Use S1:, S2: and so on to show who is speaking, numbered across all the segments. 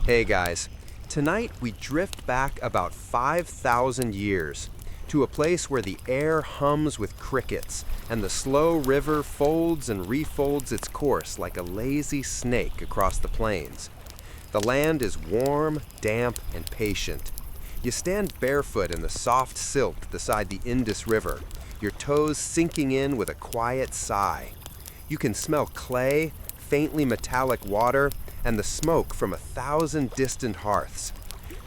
S1: Hey guys, tonight we drift back about 5,000 years to a place where the air hums with crickets and the slow river folds and refolds its course like a lazy snake across the plains. The land is warm, damp, and patient. You stand barefoot in the soft silt beside the Indus River, your toes sinking in with a quiet sigh. You can smell clay, faintly metallic water, and the smoke from 1,000 distant hearths.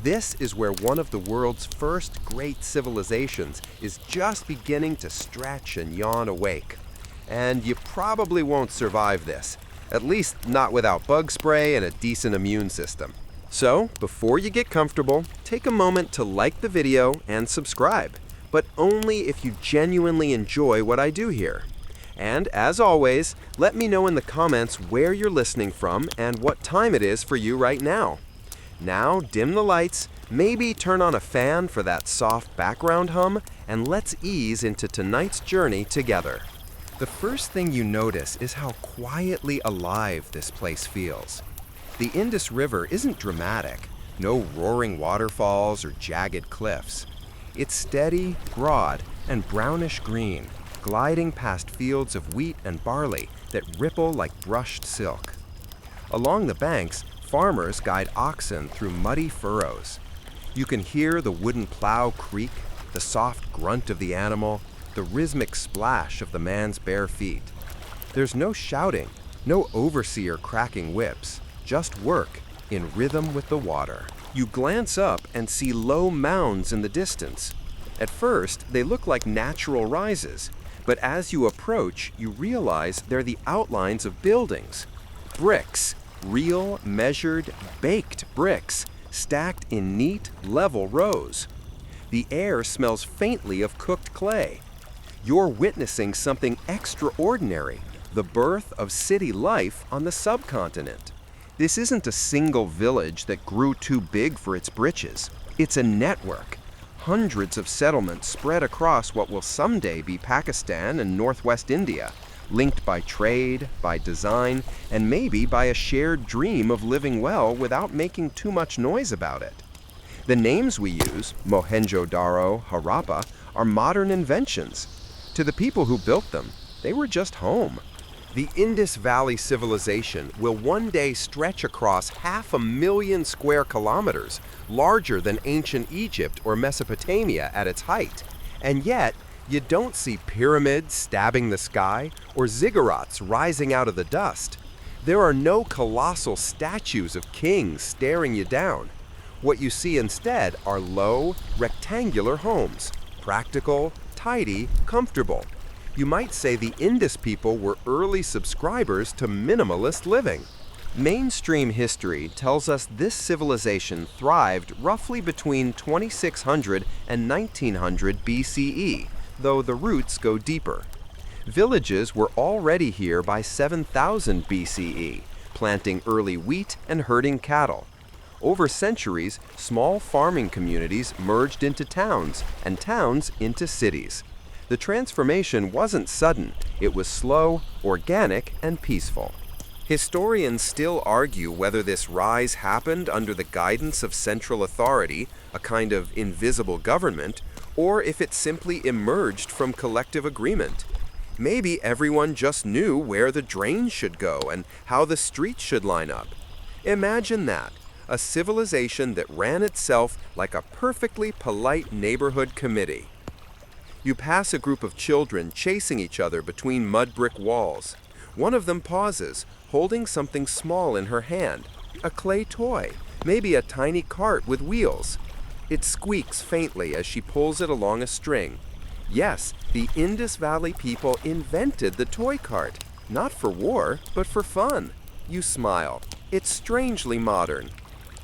S1: This is where one of the world's first great civilizations is just beginning to stretch and yawn awake. And you probably won't survive this, at least not without bug spray and a decent immune system. So, before you get comfortable, take a moment to like the video and subscribe, but only if you genuinely enjoy what I do here. And as always, let me know in the comments where you're listening from and what time it is for you right now. Now, dim the lights, maybe turn on a fan for that soft background hum, and let's ease into tonight's journey together. The first thing you notice is how quietly alive this place feels. The Indus River isn't dramatic, no roaring waterfalls or jagged cliffs. It's steady, broad, and brownish green, gliding past fields of wheat and barley that ripple like brushed silk. Along the banks, farmers guide oxen through muddy furrows. You can hear the wooden plow creak, the soft grunt of the animal, the rhythmic splash of the man's bare feet. There's no shouting, no overseer cracking whips, just work in rhythm with the water. You glance up and see low mounds in the distance. At first, they look like natural rises, but as you approach, you realize they're the outlines of buildings. Bricks, real, measured, baked bricks, stacked in neat, level rows. The air smells faintly of cooked clay. You're witnessing something extraordinary, the birth of city life on the subcontinent. This isn't a single village that grew too big for its britches. It's a network. Hundreds of settlements spread across what will someday be Pakistan and northwest India, linked by trade, by design, and maybe by a shared dream of living well without making too much noise about it. The names we use, Mohenjo-daro, Harappa, are modern inventions. To the people who built them, they were just home. The Indus Valley civilization will one day stretch across 500,000 square kilometers, larger than ancient Egypt or Mesopotamia at its height. And yet, you don't see pyramids stabbing the sky or ziggurats rising out of the dust. There are no colossal statues of kings staring you down. What you see instead are low, rectangular homes, practical, tidy, comfortable. You might say the Indus people were early subscribers to minimalist living. Mainstream history tells us this civilization thrived roughly between 2600 and 1900 BCE, though the roots go deeper. Villages were already here by 7000 BCE, planting early wheat and herding cattle. Over centuries, small farming communities merged into towns, and towns into cities. The transformation wasn't sudden, it was slow, organic, and peaceful. Historians still argue whether this rise happened under the guidance of central authority, a kind of invisible government, or if it simply emerged from collective agreement. Maybe everyone just knew where the drains should go and how the streets should line up. Imagine that, a civilization that ran itself like a perfectly polite neighborhood committee. You pass a group of children chasing each other between mud brick walls. One of them pauses, holding something small in her hand, a clay toy, maybe a tiny cart with wheels. It squeaks faintly as she pulls it along a string. Yes, the Indus Valley people invented the toy cart, not for war, but for fun. You smile. It's strangely modern.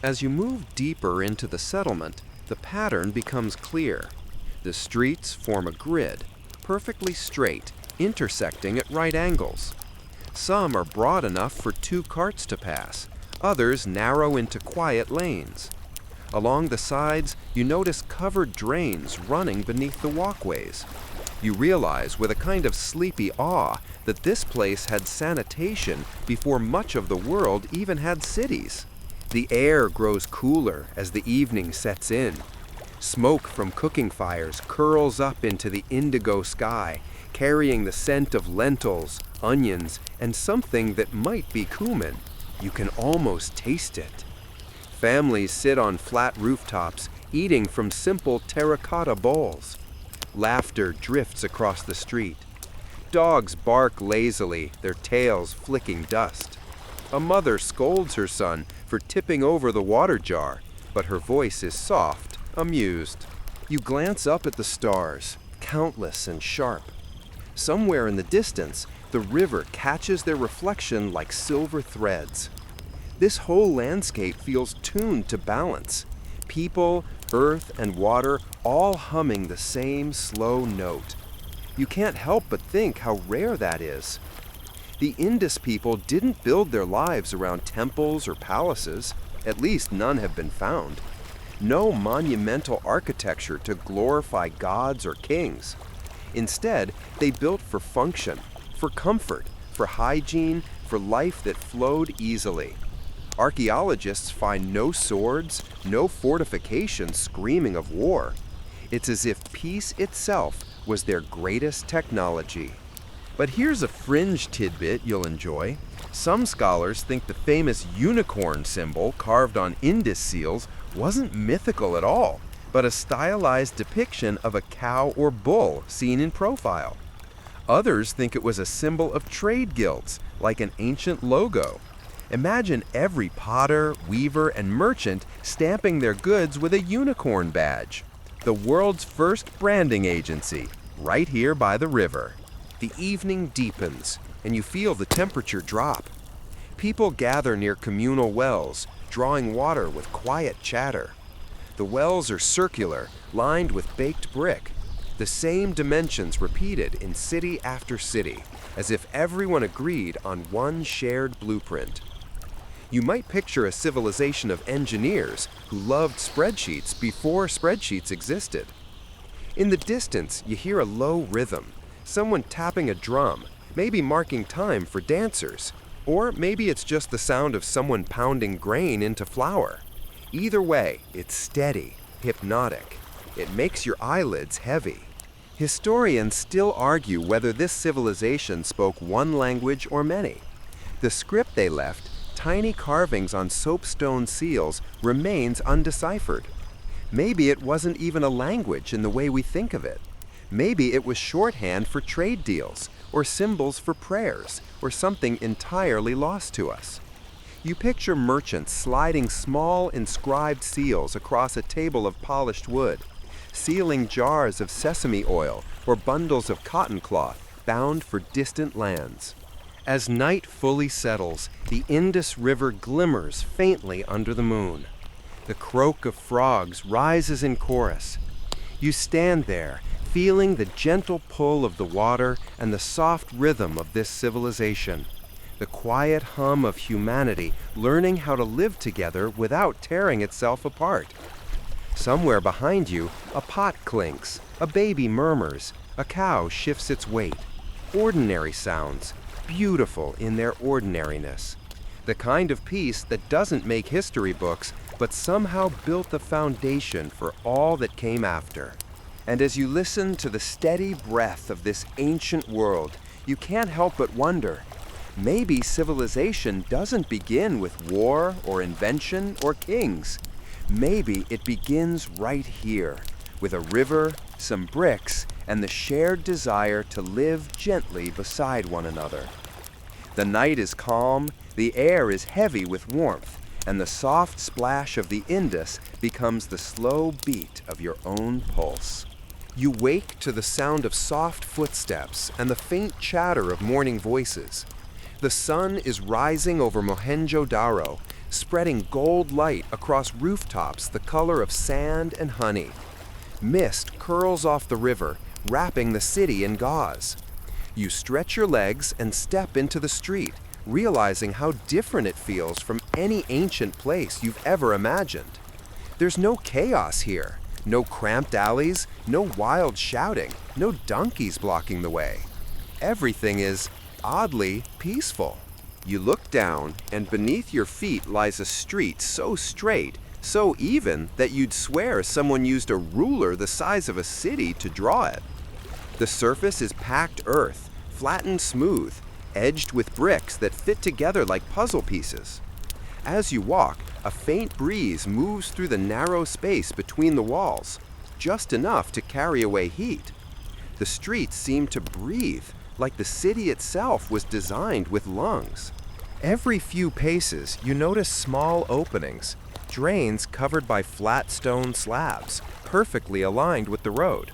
S1: As you move deeper into the settlement, the pattern becomes clear. The streets form a grid, perfectly straight, intersecting at right angles. Some are broad enough for 2 carts to pass, others narrow into quiet lanes. Along the sides, you notice covered drains running beneath the walkways. You realize with a kind of sleepy awe that this place had sanitation before much of the world even had cities. The air grows cooler as the evening sets in. Smoke from cooking fires curls up into the indigo sky, carrying the scent of lentils, onions, and something that might be cumin. You can almost taste it. Families sit on flat rooftops, eating from simple terracotta bowls. Laughter drifts across the street. Dogs bark lazily, their tails flicking dust. A mother scolds her son for tipping over the water jar, but her voice is soft, amused. You glance up at the stars, countless and sharp. Somewhere in the distance, the river catches their reflection like silver threads. This whole landscape feels tuned to balance. People, earth, and water all humming the same slow note. You can't help but think how rare that is. The Indus people didn't build their lives around temples or palaces. At least none have been found. No monumental architecture to glorify gods or kings. Instead, they built for function, for comfort, for hygiene, for life that flowed easily. Archaeologists find no swords, no fortifications screaming of war. It's as if peace itself was their greatest technology. But here's a fringe tidbit you'll enjoy. Some scholars think the famous unicorn symbol carved on Indus seals wasn't mythical at all, but a stylized depiction of a cow or bull seen in profile. Others think it was a symbol of trade guilds, like an ancient logo. Imagine every potter, weaver, and merchant stamping their goods with a unicorn badge. The world's first branding agency, right here by the river. The evening deepens, and you feel the temperature drop. People gather near communal wells, drawing water with quiet chatter. The wells are circular, lined with baked brick. The same dimensions repeated in city after city, as if everyone agreed on one shared blueprint. You might picture a civilization of engineers who loved spreadsheets before spreadsheets existed. In the distance, you hear a low rhythm, someone tapping a drum, maybe marking time for dancers, or maybe it's just the sound of someone pounding grain into flour. Either way, it's steady, hypnotic. It makes your eyelids heavy. Historians still argue whether this civilization spoke one language or many. The script they left, tiny carvings on soapstone seals, remains undeciphered. Maybe it wasn't even a language in the way we think of it. Maybe it was shorthand for trade deals, or symbols for prayers, or something entirely lost to us. You picture merchants sliding small inscribed seals across a table of polished wood, sealing jars of sesame oil or bundles of cotton cloth bound for distant lands. As night fully settles, the Indus River glimmers faintly under the moon. The croak of frogs rises in chorus. You stand there, feeling the gentle pull of the water and the soft rhythm of this civilization. The quiet hum of humanity learning how to live together without tearing itself apart. Somewhere behind you, a pot clinks, a baby murmurs, a cow shifts its weight. Ordinary sounds, beautiful in their ordinariness. The kind of peace that doesn't make history books, but somehow built the foundation for all that came after. And as you listen to the steady breath of this ancient world, you can't help but wonder, maybe civilization doesn't begin with war or invention or kings. Maybe it begins right here, with a river, some bricks, and the shared desire to live gently beside one another. The night is calm, the air is heavy with warmth, and the soft splash of the Indus becomes the slow beat of your own pulse. You wake to the sound of soft footsteps and the faint chatter of morning voices. The sun is rising over Mohenjo-daro, spreading gold light across rooftops the color of sand and honey. Mist curls off the river, wrapping the city in gauze. You stretch your legs and step into the street, realizing how different it feels from any ancient place you've ever imagined. There's no chaos here, no cramped alleys, no wild shouting, no donkeys blocking the way. Everything is oddly peaceful. You look down, and beneath your feet lies a street so straight, so even, that you'd swear someone used a ruler the size of a city to draw it. The surface is packed earth, flattened smooth, edged with bricks that fit together like puzzle pieces. As you walk, a faint breeze moves through the narrow space between the walls, just enough to carry away heat. The streets seem to breathe, like the city itself was designed with lungs. Every few paces, you notice small openings, drains covered by flat stone slabs, perfectly aligned with the road.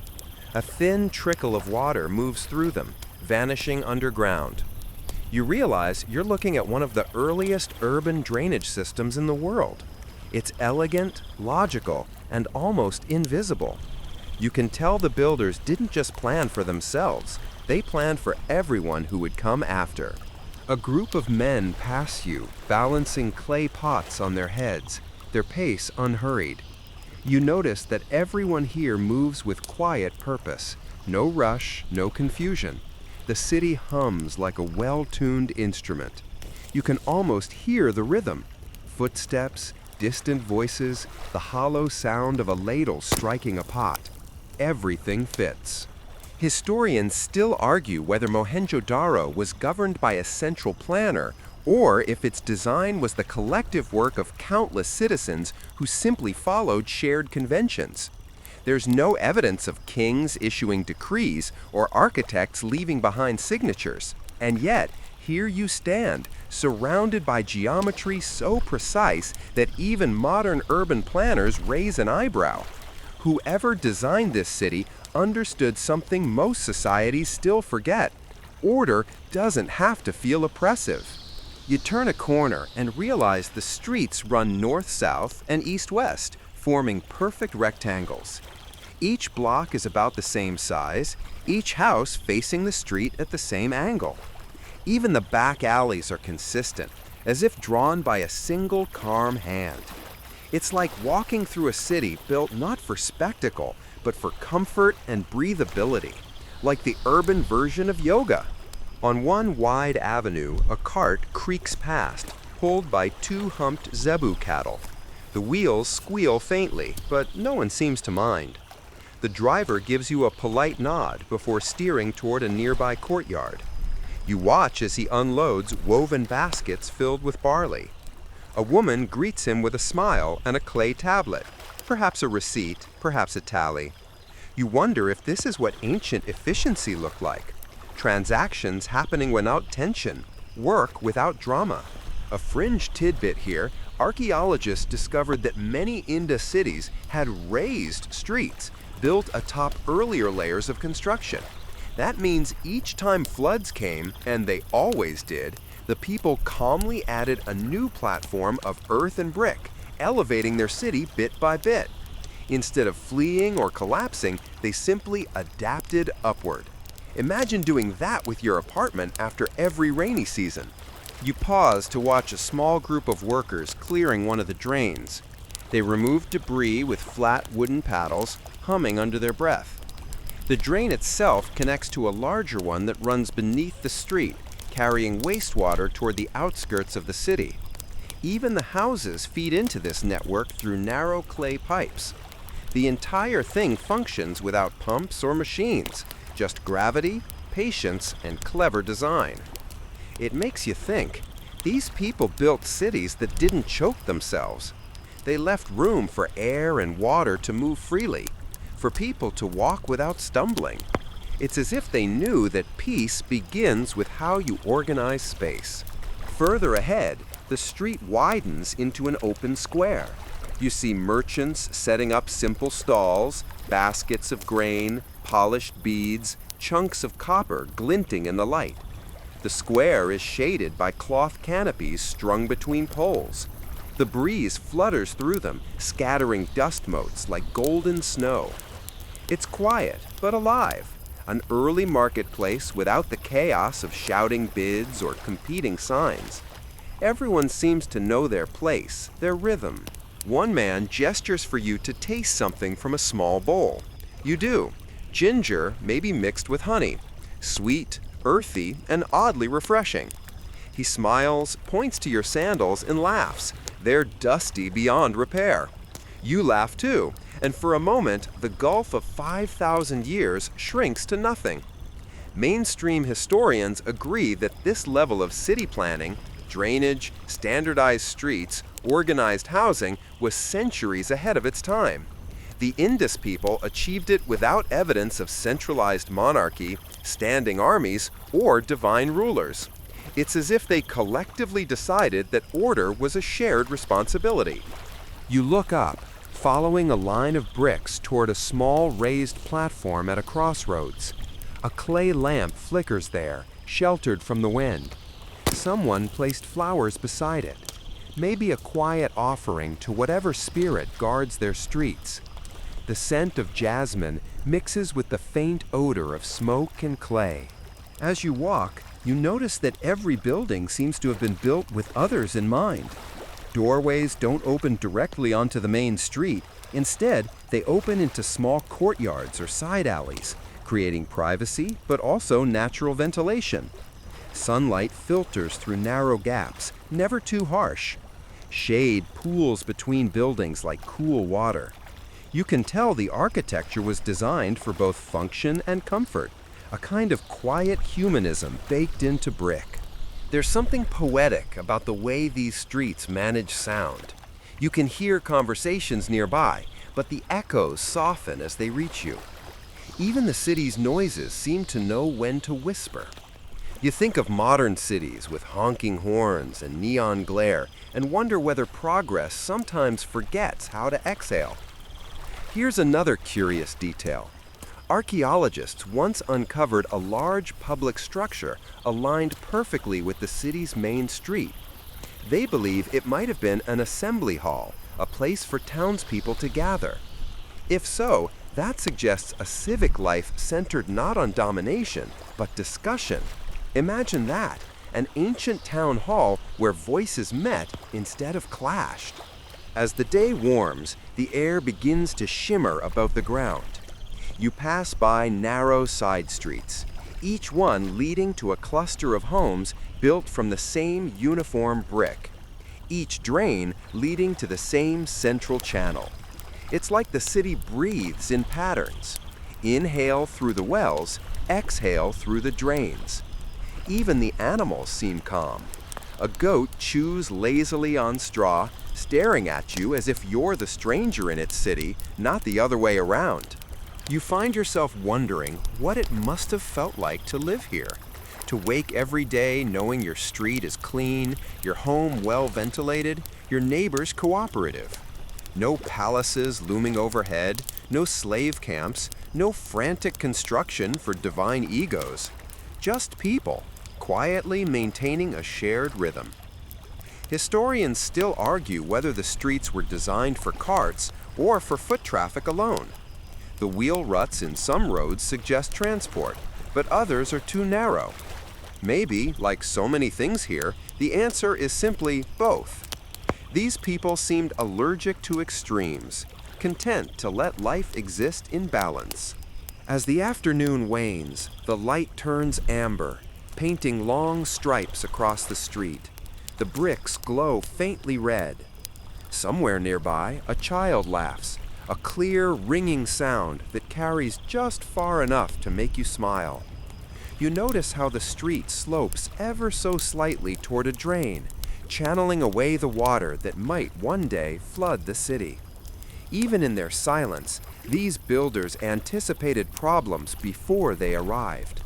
S1: A thin trickle of water moves through them, vanishing underground. You realize you're looking at one of the earliest urban drainage systems in the world. It's elegant, logical, and almost invisible. You can tell the builders didn't just plan for themselves, they planned for everyone who would come after. A group of men pass you, balancing clay pots on their heads, their pace unhurried. You notice that everyone here moves with quiet purpose. No rush, no confusion. The city hums like a well-tuned instrument. You can almost hear the rhythm. Footsteps, distant voices, the hollow sound of a ladle striking a pot. Everything fits. Historians still argue whether Mohenjo-daro was governed by a central planner or if its design was the collective work of countless citizens who simply followed shared conventions. There's no evidence of kings issuing decrees or architects leaving behind signatures. And yet, here you stand, surrounded by geometry so precise that even modern urban planners raise an eyebrow. Whoever designed this city understood something most societies still forget. Order doesn't have to feel oppressive. You turn a corner and realize the streets run north-south and east-west, forming perfect rectangles. Each block is about the same size, each house facing the street at the same angle. Even the back alleys are consistent, as if drawn by a single calm hand. It's like walking through a city built not for spectacle, but for comfort and breathability, like the urban version of yoga. On one wide avenue, a cart creaks past, pulled by two humped zebu cattle. The wheels squeal faintly, but no one seems to mind. The driver gives you a polite nod before steering toward a nearby courtyard. You watch as he unloads woven baskets filled with barley. A woman greets him with a smile and a clay tablet, perhaps a receipt, perhaps a tally. You wonder if this is what ancient efficiency looked like. Transactions happening without tension, work without drama. A fringe tidbit here, archaeologists discovered that many Indus cities had raised streets, built atop earlier layers of construction. That means each time floods came, and they always did, the people calmly added a new platform of earth and brick, elevating their city bit by bit. Instead of fleeing or collapsing, they simply adapted upward. Imagine doing that with your apartment after every rainy season. You pause to watch a small group of workers clearing one of the drains. They remove debris with flat wooden paddles, humming under their breath. The drain itself connects to a larger one that runs beneath the street, carrying wastewater toward the outskirts of the city. Even the houses feed into this network through narrow clay pipes. The entire thing functions without pumps or machines, just gravity, patience, and clever design. It makes you think. These people built cities that didn't choke themselves. They left room for air and water to move freely, for people to walk without stumbling. It's as if they knew that peace begins with how you organize space. Further ahead, the street widens into an open square. You see merchants setting up simple stalls, baskets of grain, polished beads, chunks of copper glinting in the light. The square is shaded by cloth canopies strung between poles. The breeze flutters through them, scattering dust motes like golden snow. It's quiet, but alive. An early marketplace without the chaos of shouting bids or competing signs. Everyone seems to know their place, their rhythm. One man gestures for you to taste something from a small bowl. You do. Ginger may be mixed with honey. Sweet, earthy, and oddly refreshing. He smiles, points to your sandals, and laughs. They're dusty beyond repair. You laugh too, and for a moment, the gulf of 5,000 years shrinks to nothing. Mainstream historians agree that this level of city planning, drainage, standardized streets, organized housing, was centuries ahead of its time. The Indus people achieved it without evidence of centralized monarchy, standing armies, or divine rulers. It's as if they collectively decided that order was a shared responsibility. You look up, following a line of bricks toward a small raised platform at a crossroads. A clay lamp flickers there, sheltered from the wind. Someone placed flowers beside it, maybe a quiet offering to whatever spirit guards their streets. The scent of jasmine mixes with the faint odor of smoke and clay. As you walk, you notice that every building seems to have been built with others in mind. Doorways don't open directly onto the main street. Instead, they open into small courtyards or side alleys, creating privacy but also natural ventilation. Sunlight filters through narrow gaps, never too harsh. Shade pools between buildings like cool water. You can tell the architecture was designed for both function and comfort, a kind of quiet humanism baked into brick. There's something poetic about the way these streets manage sound. You can hear conversations nearby, but the echoes soften as they reach you. Even the city's noises seem to know when to whisper. You think of modern cities with honking horns and neon glare and wonder whether progress sometimes forgets how to exhale. Here's another curious detail. Archaeologists once uncovered a large public structure aligned perfectly with the city's main street. They believe it might have been an assembly hall, a place for townspeople to gather. If so, that suggests a civic life centered not on domination, but discussion. Imagine that, an ancient town hall where voices met instead of clashed. As the day warms, the air begins to shimmer above the ground. You pass by narrow side streets, each one leading to a cluster of homes built from the same uniform brick, each drain leading to the same central channel. It's like the city breathes in patterns. Inhale through the wells, exhale through the drains. Even the animals seem calm. A goat chews lazily on straw, staring at you as if you're the stranger in its city, not the other way around. You find yourself wondering what it must have felt like to live here, to wake every day knowing your street is clean, your home well ventilated, your neighbors cooperative. No palaces looming overhead, no slave camps, no frantic construction for divine egos. Just people, quietly maintaining a shared rhythm. Historians still argue whether the streets were designed for carts or for foot traffic alone. The wheel ruts in some roads suggest transport, but others are too narrow. Maybe, like so many things here, the answer is simply both. These people seemed allergic to extremes, content to let life exist in balance. As the afternoon wanes, the light turns amber, painting long stripes across the street. The bricks glow faintly red. Somewhere nearby, a child laughs, a clear, ringing sound that carries just far enough to make you smile. You notice how the street slopes ever so slightly toward a drain, channeling away the water that might one day flood the city. Even in their silence, these builders anticipated problems before they arrived.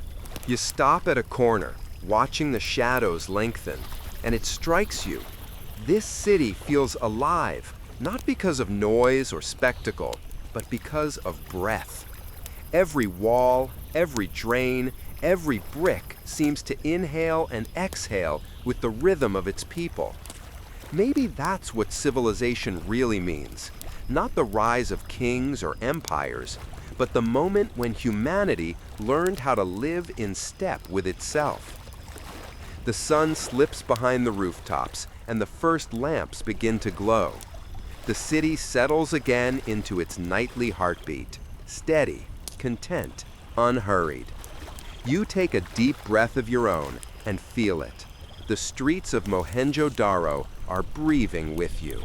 S1: You stop at a corner, watching the shadows lengthen, and it strikes you. This city feels alive, not because of noise or spectacle, but because of breath. Every wall, every drain, every brick seems to inhale and exhale with the rhythm of its people. Maybe that's what civilization really means. Not the rise of kings or empires, but the moment when humanity learned how to live in step with itself. The sun slips behind the rooftops, and the first lamps begin to glow. The city settles again into its nightly heartbeat, steady, content, unhurried. You take a deep breath of your own and feel it. the streets of Mohenjo-daro are breathing with you.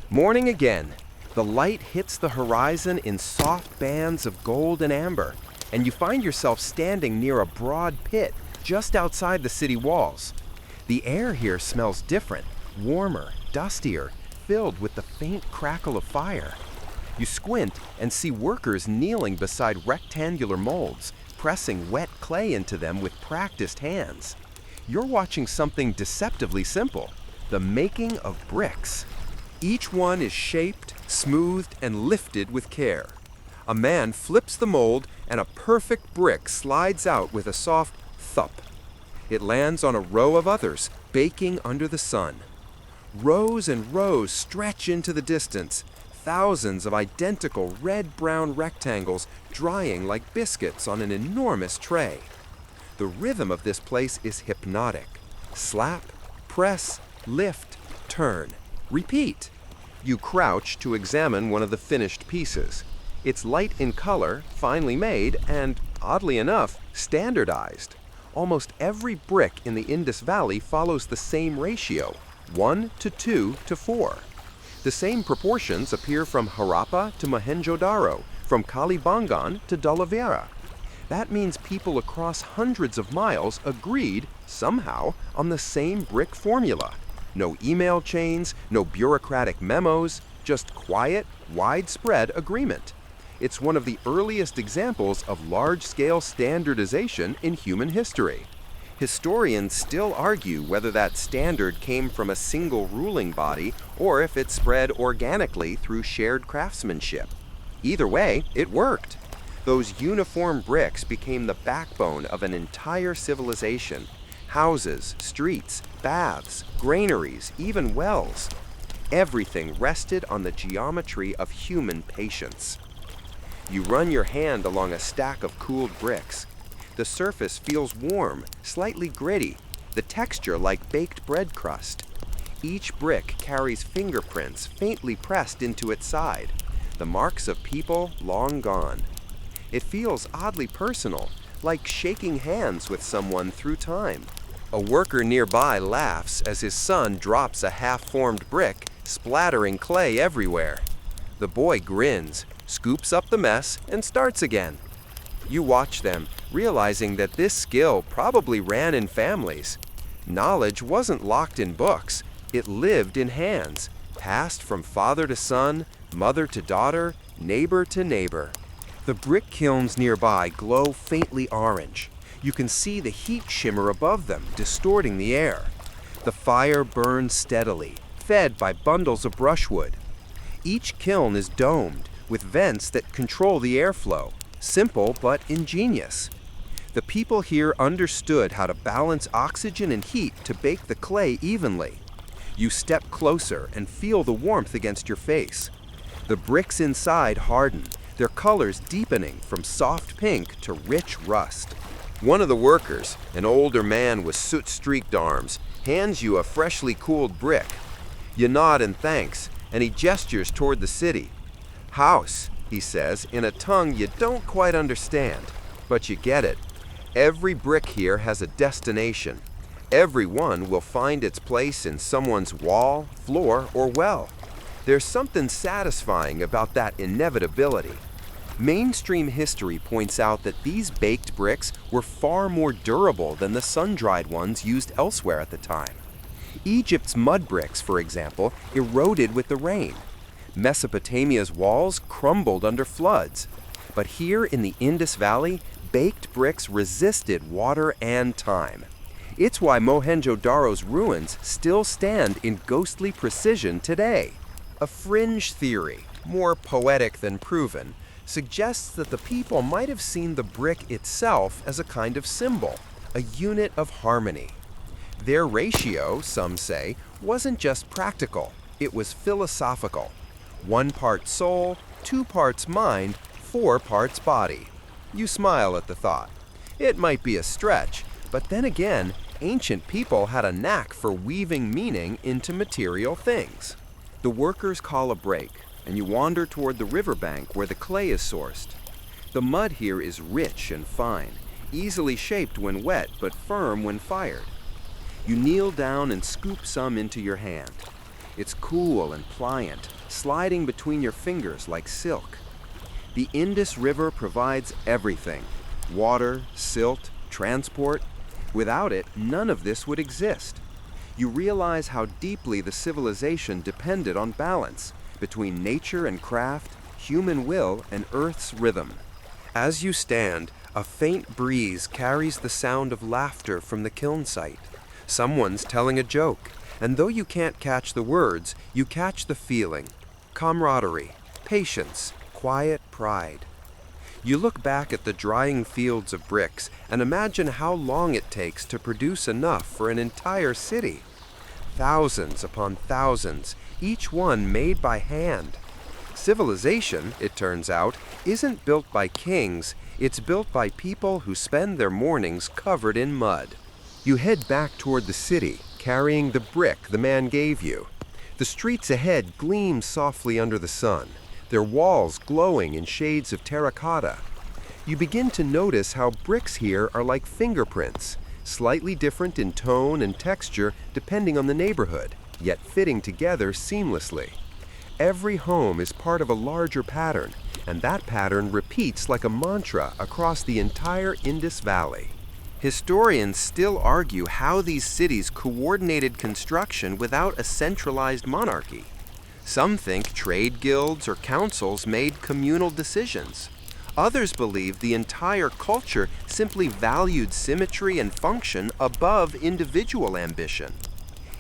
S1: Morning again. The light hits the horizon in soft bands of gold and amber, and you find yourself standing near a broad pit just outside the city walls. The air here smells different, warmer, dustier, filled with the faint crackle of fire. You squint and see workers kneeling beside rectangular molds, pressing wet clay into them with practiced hands. You're watching something deceptively simple, the making of bricks. Each one is shaped, smoothed, and lifted with care. A man flips the mold, and a perfect brick slides out with a soft thump. It lands on a row of others, baking under the sun. Rows and rows stretch into the distance, thousands of identical red-brown rectangles drying like biscuits on an enormous tray. The rhythm of this place is hypnotic. Slap, press, lift, turn, repeat. You crouch to examine one of the finished pieces. It's light in color, finely made, and, oddly enough, standardized. Almost every brick in the Indus Valley follows the same ratio, 1 to 2 to 4. The same proportions appear from Harappa to Mohenjo-daro, from Kalibangan to Dhalavera. That means people across hundreds of miles agreed, somehow, on the same brick formula. No email chains, no bureaucratic memos, just quiet, widespread agreement. It's one of the earliest examples of large-scale standardization in human history. Historians still argue whether that standard came from a single ruling body or if it spread organically through shared craftsmanship. Either way, it worked. Those uniform bricks became the backbone of an entire civilization. Houses, streets, baths, granaries, even wells. Everything rested on the geometry of human patience. You run your hand along a stack of cooled bricks. The surface feels warm, slightly gritty, the texture like baked bread crust. Each brick carries fingerprints faintly pressed into its side, the marks of people long gone. It feels oddly personal, like shaking hands with someone through time. A worker nearby laughs as his son drops a half-formed brick, splattering clay everywhere. The boy grins, scoops up the mess, and starts again. You watch them, realizing that this skill probably ran in families. Knowledge wasn't locked in books, it lived in hands, passed from father to son, mother to daughter, neighbor to neighbor. The brick kilns nearby glow faintly orange. You can see the heat shimmer above them, distorting the air. The fire burns steadily, fed by bundles of brushwood. Each kiln is domed, with vents that control the airflow, simple but ingenious. The people here understood how to balance oxygen and heat to bake the clay evenly. You step closer and feel the warmth against your face. The bricks inside harden, their colors deepening from soft pink to rich rust. One of the workers, an older man with soot-streaked arms, hands you a freshly cooled brick. You nod in thanks, and he gestures toward the city. House, he says, in a tongue you don't quite understand, but you get it. Every brick here has a destination. Every one will find its place in someone's wall, floor, or well. There's something satisfying about that inevitability. Mainstream history points out that these baked bricks were far more durable than the sun-dried ones used elsewhere at the time. Egypt's mud bricks, for example, eroded with the rain. Mesopotamia's walls crumbled under floods. But here in the Indus Valley, baked bricks resisted water and time. It's why Mohenjo-daro's ruins still stand in ghostly precision today. A fringe theory, more poetic than proven, suggests that the people might have seen the brick itself as a kind of symbol, a unit of harmony. Their ratio, some say, wasn't just practical, it was philosophical. 1 part soul, 2 parts mind, 4 parts body. You smile at the thought. It might be a stretch, but then again, ancient people had a knack for weaving meaning into material things. The workers call a break, and you wander toward the riverbank where the clay is sourced. The mud here is rich and fine, easily shaped when wet but firm when fired. You kneel down and scoop some into your hand. It's cool and pliant, sliding between your fingers like silk. The Indus River provides everything: water, silt, transport. Without it, none of this would exist. You realize how deeply the civilization depended on balance between nature and craft, human will and Earth's rhythm. As you stand, a faint breeze carries the sound of laughter from the kiln site. Someone's telling a joke, and though you can't catch the words, you catch the feeling: camaraderie, patience, quiet pride. You look back at the drying fields of bricks and imagine how long it takes to produce enough for an entire city. Thousands upon thousands, each one made by hand. Civilization, it turns out, isn't built by kings, it's built by people who spend their mornings covered in mud. You head back toward the city, carrying the brick the man gave you. The streets ahead gleam softly under the sun, their walls glowing in shades of terracotta. You begin to notice how bricks here are like fingerprints, slightly different in tone and texture depending on the neighborhood, yet fitting together seamlessly. Every home is part of a larger pattern, and that pattern repeats like a mantra across the entire Indus Valley. Historians still argue how these cities coordinated construction without a centralized monarchy. Some think trade guilds or councils made communal decisions. Others believe the entire culture simply valued symmetry and function above individual ambition.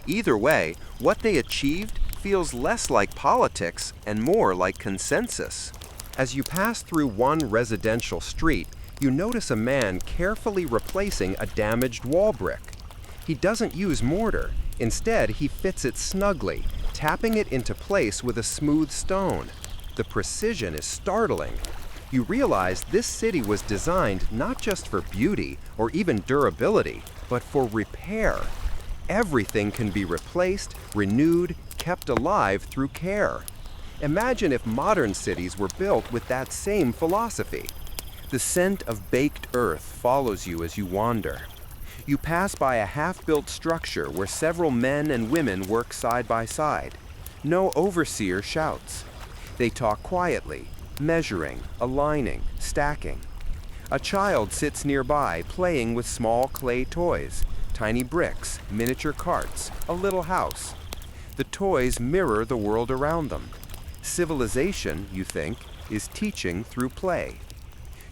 S1: Either way, what they achieved feels less like politics and more like consensus. As you pass through one residential street, you notice a man carefully replacing a damaged wall brick. He doesn't use mortar. Instead, he fits it snugly, tapping it into place with a smooth stone. The precision is startling. You realize this city was designed not just for beauty or even durability, but for repair. Everything can be replaced, renewed, kept alive through care. Imagine if modern cities were built with that same philosophy. The scent of baked earth follows you as you wander. You pass by a half-built structure where several men and women work side by side. No overseer shouts. They talk quietly, measuring, aligning, stacking. A child sits nearby playing with small clay toys, tiny bricks, miniature carts, a little house. The toys mirror the world around them. Civilization, you think, is teaching through play.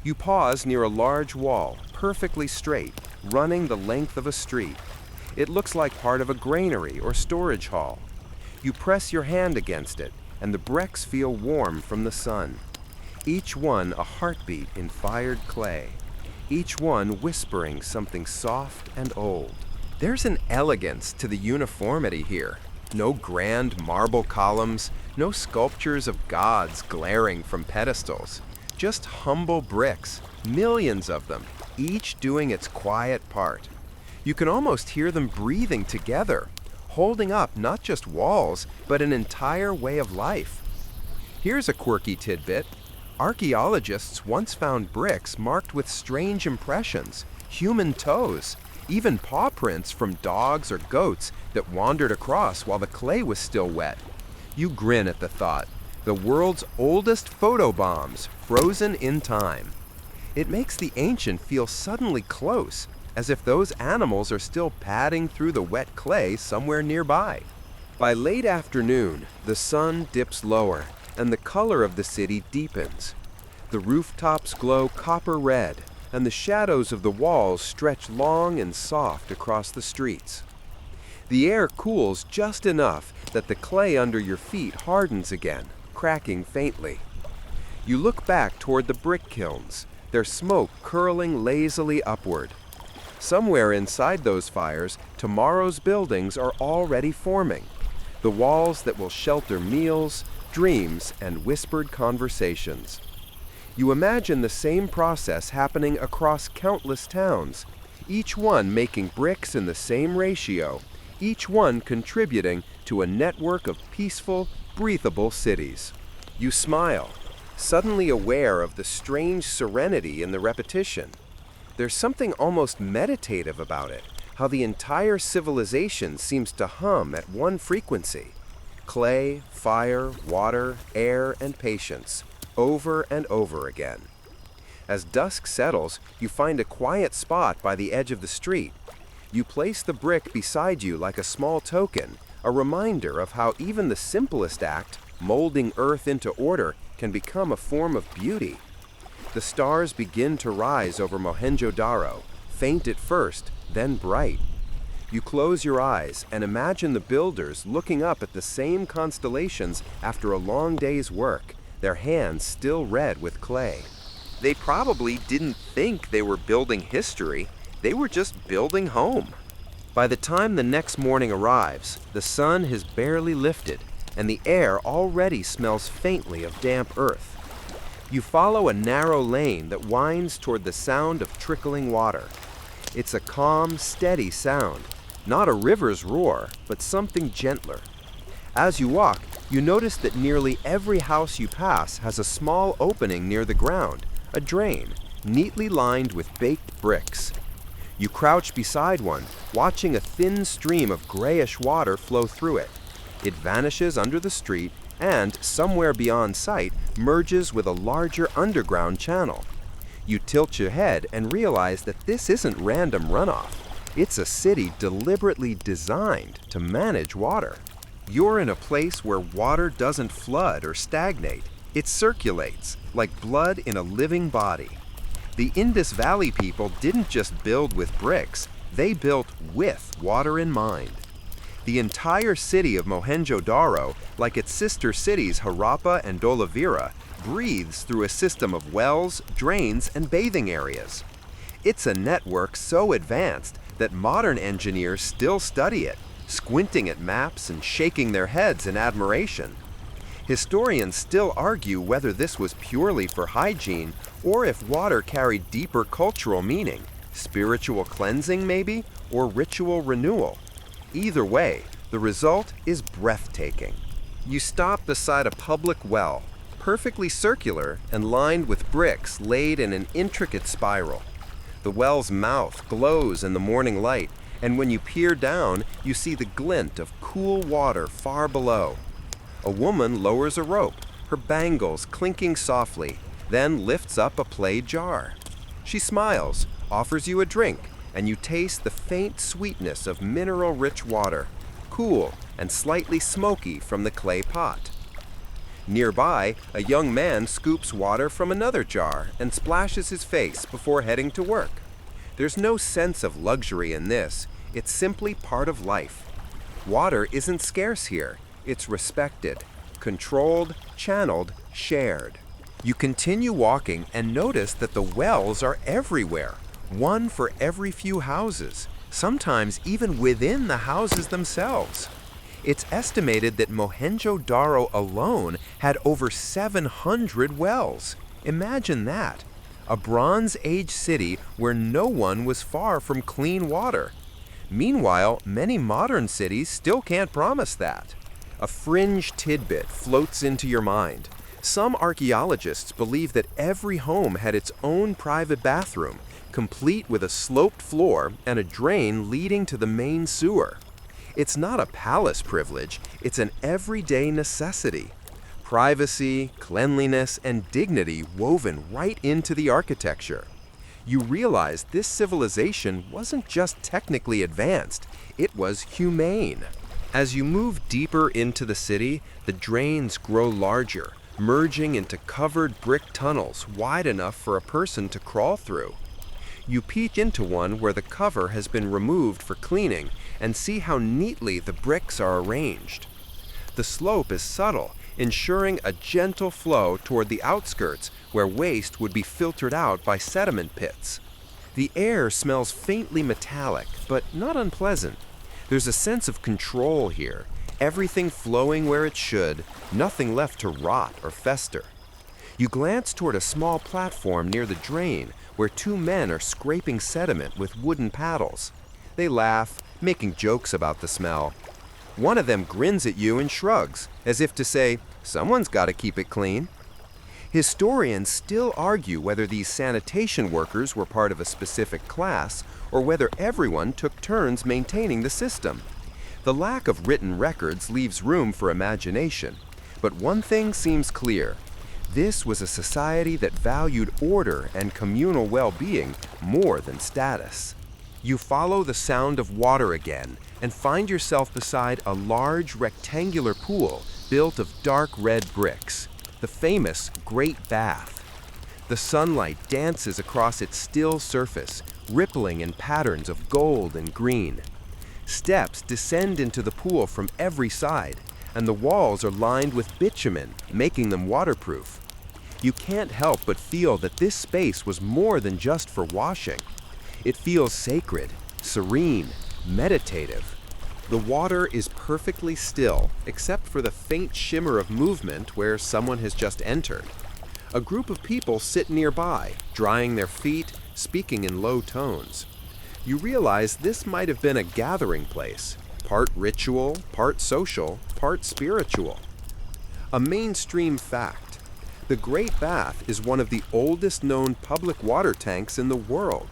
S1: You pause near a large wall, perfectly straight, running the length of a street. It looks like part of a granary or storage hall. You press your hand against it, and the bricks feel warm from the sun. Each one a heartbeat in fired clay. Each one whispering something soft and old. There's an elegance to the uniformity here. No grand marble columns, no sculptures of gods glaring from pedestals. Just humble bricks, millions of them, each doing its quiet part. You can almost hear them breathing together, holding up not just walls, but an entire way of life. Here's a quirky tidbit. Archaeologists once found bricks marked with strange impressions, human toes, even paw prints from dogs or goats that wandered across while the clay was still wet. You grin at the thought. The world's oldest photobombs, frozen in time. It makes the ancient feel suddenly close, as if those animals are still padding through the wet clay somewhere nearby. By late afternoon, the sun dips lower, and the color of the city deepens. The rooftops glow copper red, and the shadows of the walls stretch long and soft across the streets. The air cools just enough that the clay under your feet hardens again, cracking faintly. You look back toward the brick kilns, their smoke curling lazily upward. Somewhere inside those fires, tomorrow's buildings are already forming. The walls that will shelter meals, dreams, and whispered conversations. You imagine the same process happening across countless towns, each one making bricks in the same ratio, each one contributing to a network of peaceful, breathable cities. You smile, suddenly aware of the strange serenity in the repetition. There's something almost meditative about it, how the entire civilization seems to hum at one frequency. Clay, fire, water, air, and patience, over and over again. As dusk settles, you find a quiet spot by the edge of the street. You place the brick beside you like a small token, a reminder of how even the simplest act, molding earth into order, can become a form of beauty. The stars begin to rise over Mohenjo-daro, faint at first, then bright. You close your eyes and imagine the builders looking up at the same constellations after a long day's work, their hands still red with clay. They probably didn't think they were building history, they were just building home. By the time the next morning arrives, the sun has barely lifted, and the air already smells faintly of damp earth. You follow a narrow lane that winds toward the sound of trickling water. It's a calm, steady sound, not a river's roar, but something gentler. As you walk, you notice that nearly every house you pass has a small opening near the ground, a drain, neatly lined with baked bricks. You crouch beside one, watching a thin stream of grayish water flow through it. It vanishes under the street and, somewhere beyond sight, merges with a larger underground channel. You tilt your head and realize that this isn't random runoff. It's a city deliberately designed to manage water. You're in a place where water doesn't flood or stagnate. It circulates, like blood in a living body. The Indus Valley people didn't just build with bricks, they built with water in mind. The entire city of Mohenjo-daro, like its sister cities Harappa and Mohenjo-daro, breathes through a system of wells, drains, and bathing areas. It's a network so advanced that modern engineers still study it, squinting at maps and shaking their heads in admiration. Historians still argue whether this was purely for hygiene or if water carried deeper cultural meaning, spiritual cleansing maybe, or ritual renewal. Either way, the result is breathtaking. You stop beside a public well, perfectly circular and lined with bricks laid in an intricate spiral. The well's mouth glows in the morning light, and when you peer down, you see the glint of cool water far below. A woman lowers a rope, her bangles clinking softly, then lifts up a clay jar. She smiles, offers you a drink, and you taste the faint sweetness of mineral-rich water, cool and slightly smoky from the clay pot. Nearby, a young man scoops water from another jar and splashes his face before heading to work. There's no sense of luxury in this, it's simply part of life. Water isn't scarce here, it's respected, controlled, channeled, shared. You continue walking and notice that the wells are everywhere, one for every few houses, sometimes even within the houses themselves. It's estimated that Mohenjo-daro alone had over 700 wells. Imagine that. A Bronze Age city where no one was far from clean water. Meanwhile, many modern cities still can't promise that. A fringe tidbit floats into your mind. Some archaeologists believe that every home had its own private bathroom, complete with a sloped floor and a drain leading to the main sewer. It's not a palace privilege, it's an everyday necessity. Privacy, cleanliness, and dignity woven right into the architecture. You realize this civilization wasn't just technically advanced, it was humane. As you move deeper into the city, the drains grow larger, merging into covered brick tunnels wide enough for a person to crawl through. You peek into one where the cover has been removed for cleaning and see how neatly the bricks are arranged. The slope is subtle, ensuring a gentle flow toward the outskirts where waste would be filtered out by sediment pits. The air smells faintly metallic, but not unpleasant. There's a sense of control here, everything flowing where it should, nothing left to rot or fester. You glance toward a small platform near the drain where two men are scraping sediment with wooden paddles. They laugh, making jokes about the smell. One of them grins at you and shrugs, as if to say, someone's got to keep it clean. Historians still argue whether these sanitation workers were part of a specific class or whether everyone took turns maintaining the system. The lack of written records leaves room for imagination, but one thing seems clear. This was a society that valued order and communal well-being more than status. You follow the sound of water again and find yourself beside a large rectangular pool built of dark red bricks, the famous Great Bath. The sunlight dances across its still surface, rippling in patterns of gold and green. Steps descend into the pool from every side, and the walls are lined with bitumen, making them waterproof. You can't help but feel that this space was more than just for washing. It feels sacred, serene, meditative. The water is perfectly still, except for the faint shimmer of movement where someone has just entered. A group of people sit nearby, drying their feet, speaking in low tones. You realize this might have been a gathering place, part ritual, part social, part spiritual. A mainstream fact: the Great Bath is one of the oldest known public water tanks in the world.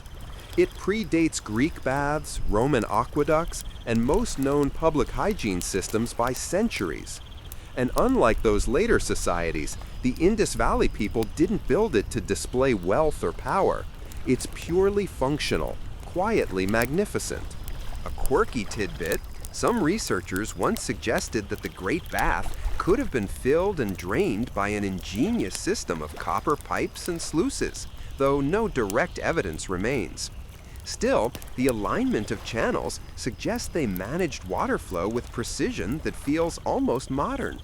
S1: It predates Greek baths, Roman aqueducts, and most known public hygiene systems by centuries. And unlike those later societies, the Indus Valley people didn't build it to display wealth or power. It's purely functional, quietly magnificent. A quirky tidbit: some researchers once suggested that the Great Bath could have been filled and drained by an ingenious system of copper pipes and sluices, though no direct evidence remains. Still, the alignment of channels suggests they managed water flow with precision that feels almost modern.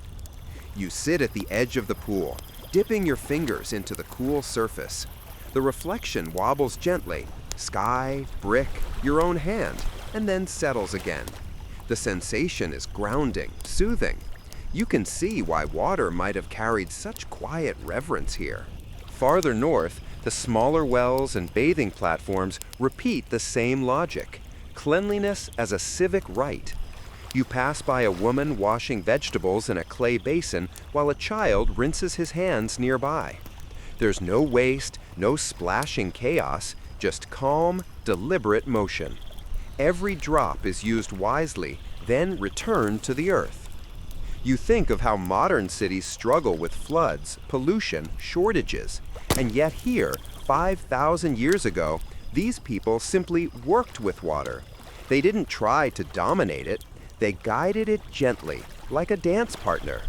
S1: You sit at the edge of the pool, dipping your fingers into the cool surface. The reflection wobbles gently, sky, brick, your own hand, and then settles again. The sensation is grounding, soothing. You can see why water might have carried such quiet reverence here. Farther north, the smaller wells and bathing platforms repeat the same logic: cleanliness as a civic right. You pass by a woman washing vegetables in a clay basin while a child rinses his hands nearby. There's no waste, no splashing chaos, just calm, deliberate motion. Every drop is used wisely, then returned to the earth. You think of how modern cities struggle with floods, pollution, shortages, and yet here, 5,000 years ago, these people simply worked with water. They didn't try to dominate it, they guided it gently, like a dance partner.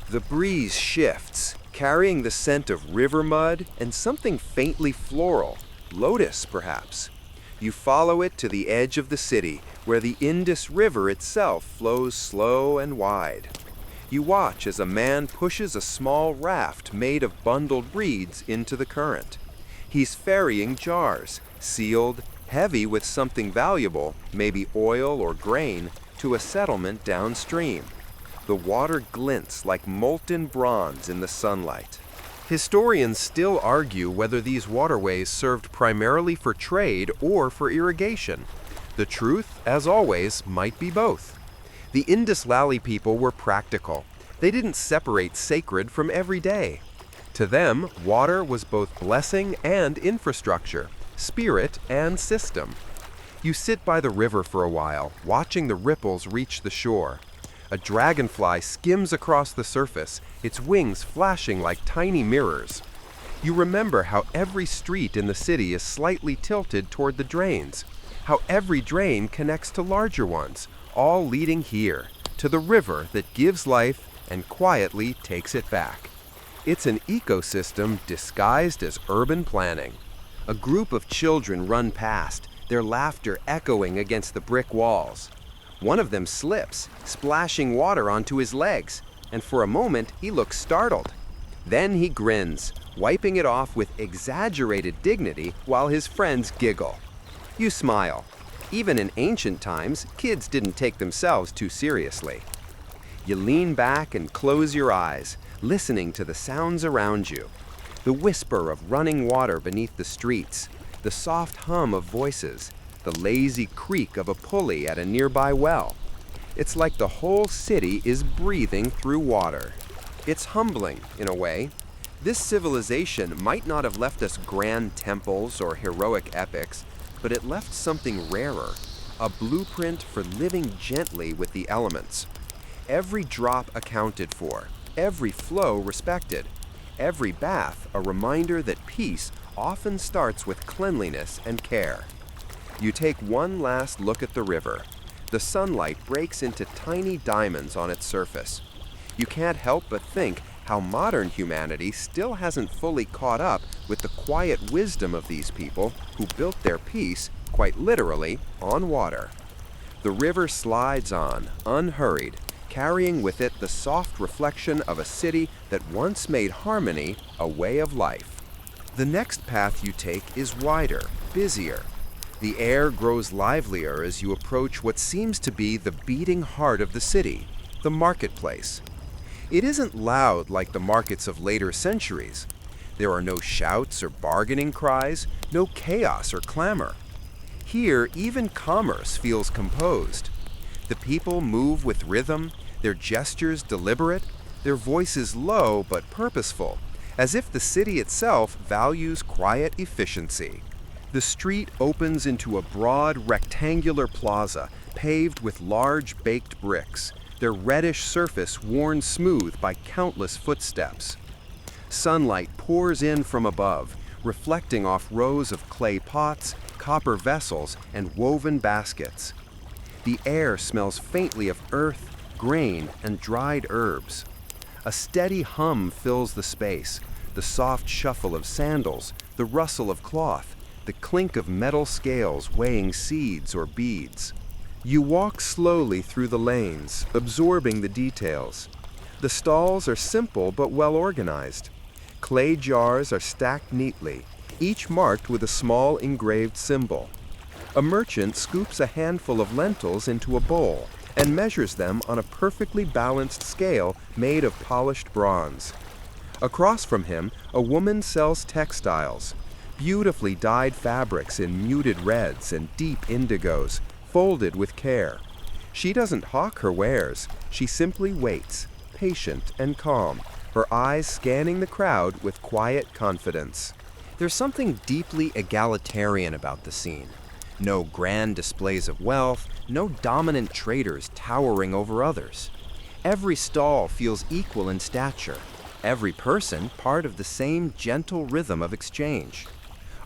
S1: The breeze shifts, carrying the scent of river mud and something faintly floral, lotus perhaps. You follow it to the edge of the city, where the Indus River itself flows slow and wide. You watch as a man pushes a small raft made of bundled reeds into the current. He's ferrying jars, sealed, heavy with something valuable, maybe oil or grain, to a settlement downstream. The water glints like molten bronze in the sunlight. Historians still argue whether these waterways served primarily for trade or for irrigation. The truth, as always, might be both. The Indus Valley people were practical. They didn't separate sacred from everyday. To them, water was both blessing and infrastructure, spirit and system. You sit by the river for a while, watching the ripples reach the shore. A dragonfly skims across the surface, its wings flashing like tiny mirrors. You remember how every street in the city is slightly tilted toward the drains, how every drain connects to larger ones, all leading here, to the river that gives life and quietly takes it back. It's an ecosystem disguised as urban planning. A group of children run past, their laughter echoing against the brick walls. One of them slips, splashing water onto his legs, and for a moment he looks startled. Then he grins, wiping it off with exaggerated dignity while his friends giggle. You smile. Even in ancient times, kids didn't take themselves too seriously. You lean back and close your eyes, listening to the sounds around you. The whisper of running water beneath the streets, the soft hum of voices, the lazy creak of a pulley at a nearby well. It's like the whole city is breathing through water. It's humbling, in a way. This civilization might not have left us grand temples or heroic epics, but it left something rarer, a blueprint for living gently with the elements. Every drop accounted for, every flow respected, every bath a reminder that peace often starts with cleanliness and care. You take one last look at the river. The sunlight breaks into tiny diamonds on its surface. You can't help but think how modern humanity still hasn't fully caught up with the quiet wisdom of these people who built their peace, quite literally, on water. The river slides on, unhurried, carrying with it the soft reflection of a city that once made harmony a way of life. The next path you take is wider, busier. The air grows livelier as you approach what seems to be the beating heart of the city, the marketplace. It isn't loud like the markets of later centuries. There are no shouts or bargaining cries, no chaos or clamor. Here, even commerce feels composed. The people move with rhythm, their gestures deliberate, their voices low but purposeful, as if the city itself values quiet efficiency. The street opens into a broad rectangular plaza paved with large baked bricks, their reddish surface worn smooth by countless footsteps. Sunlight pours in from above, reflecting off rows of clay pots, copper vessels, and woven baskets. The air smells faintly of earth, grain, and dried herbs. A steady hum fills the space, the soft shuffle of sandals, the rustle of cloth, the clink of metal scales weighing seeds or beads. You walk slowly through the lanes, absorbing the details. The stalls are simple but well organized. Clay jars are stacked neatly, each marked with a small engraved symbol. A merchant scoops a handful of lentils into a bowl and measures them on a perfectly balanced scale made of polished bronze. Across from him, a woman sells textiles, beautifully dyed fabrics in muted reds and deep indigos, folded with care. She doesn't hawk her wares, she simply waits, patient and calm, her eyes scanning the crowd with quiet confidence. There's something deeply egalitarian about the scene. No grand displays of wealth, no dominant traders towering over others. Every stall feels equal in stature, every person part of the same gentle rhythm of exchange.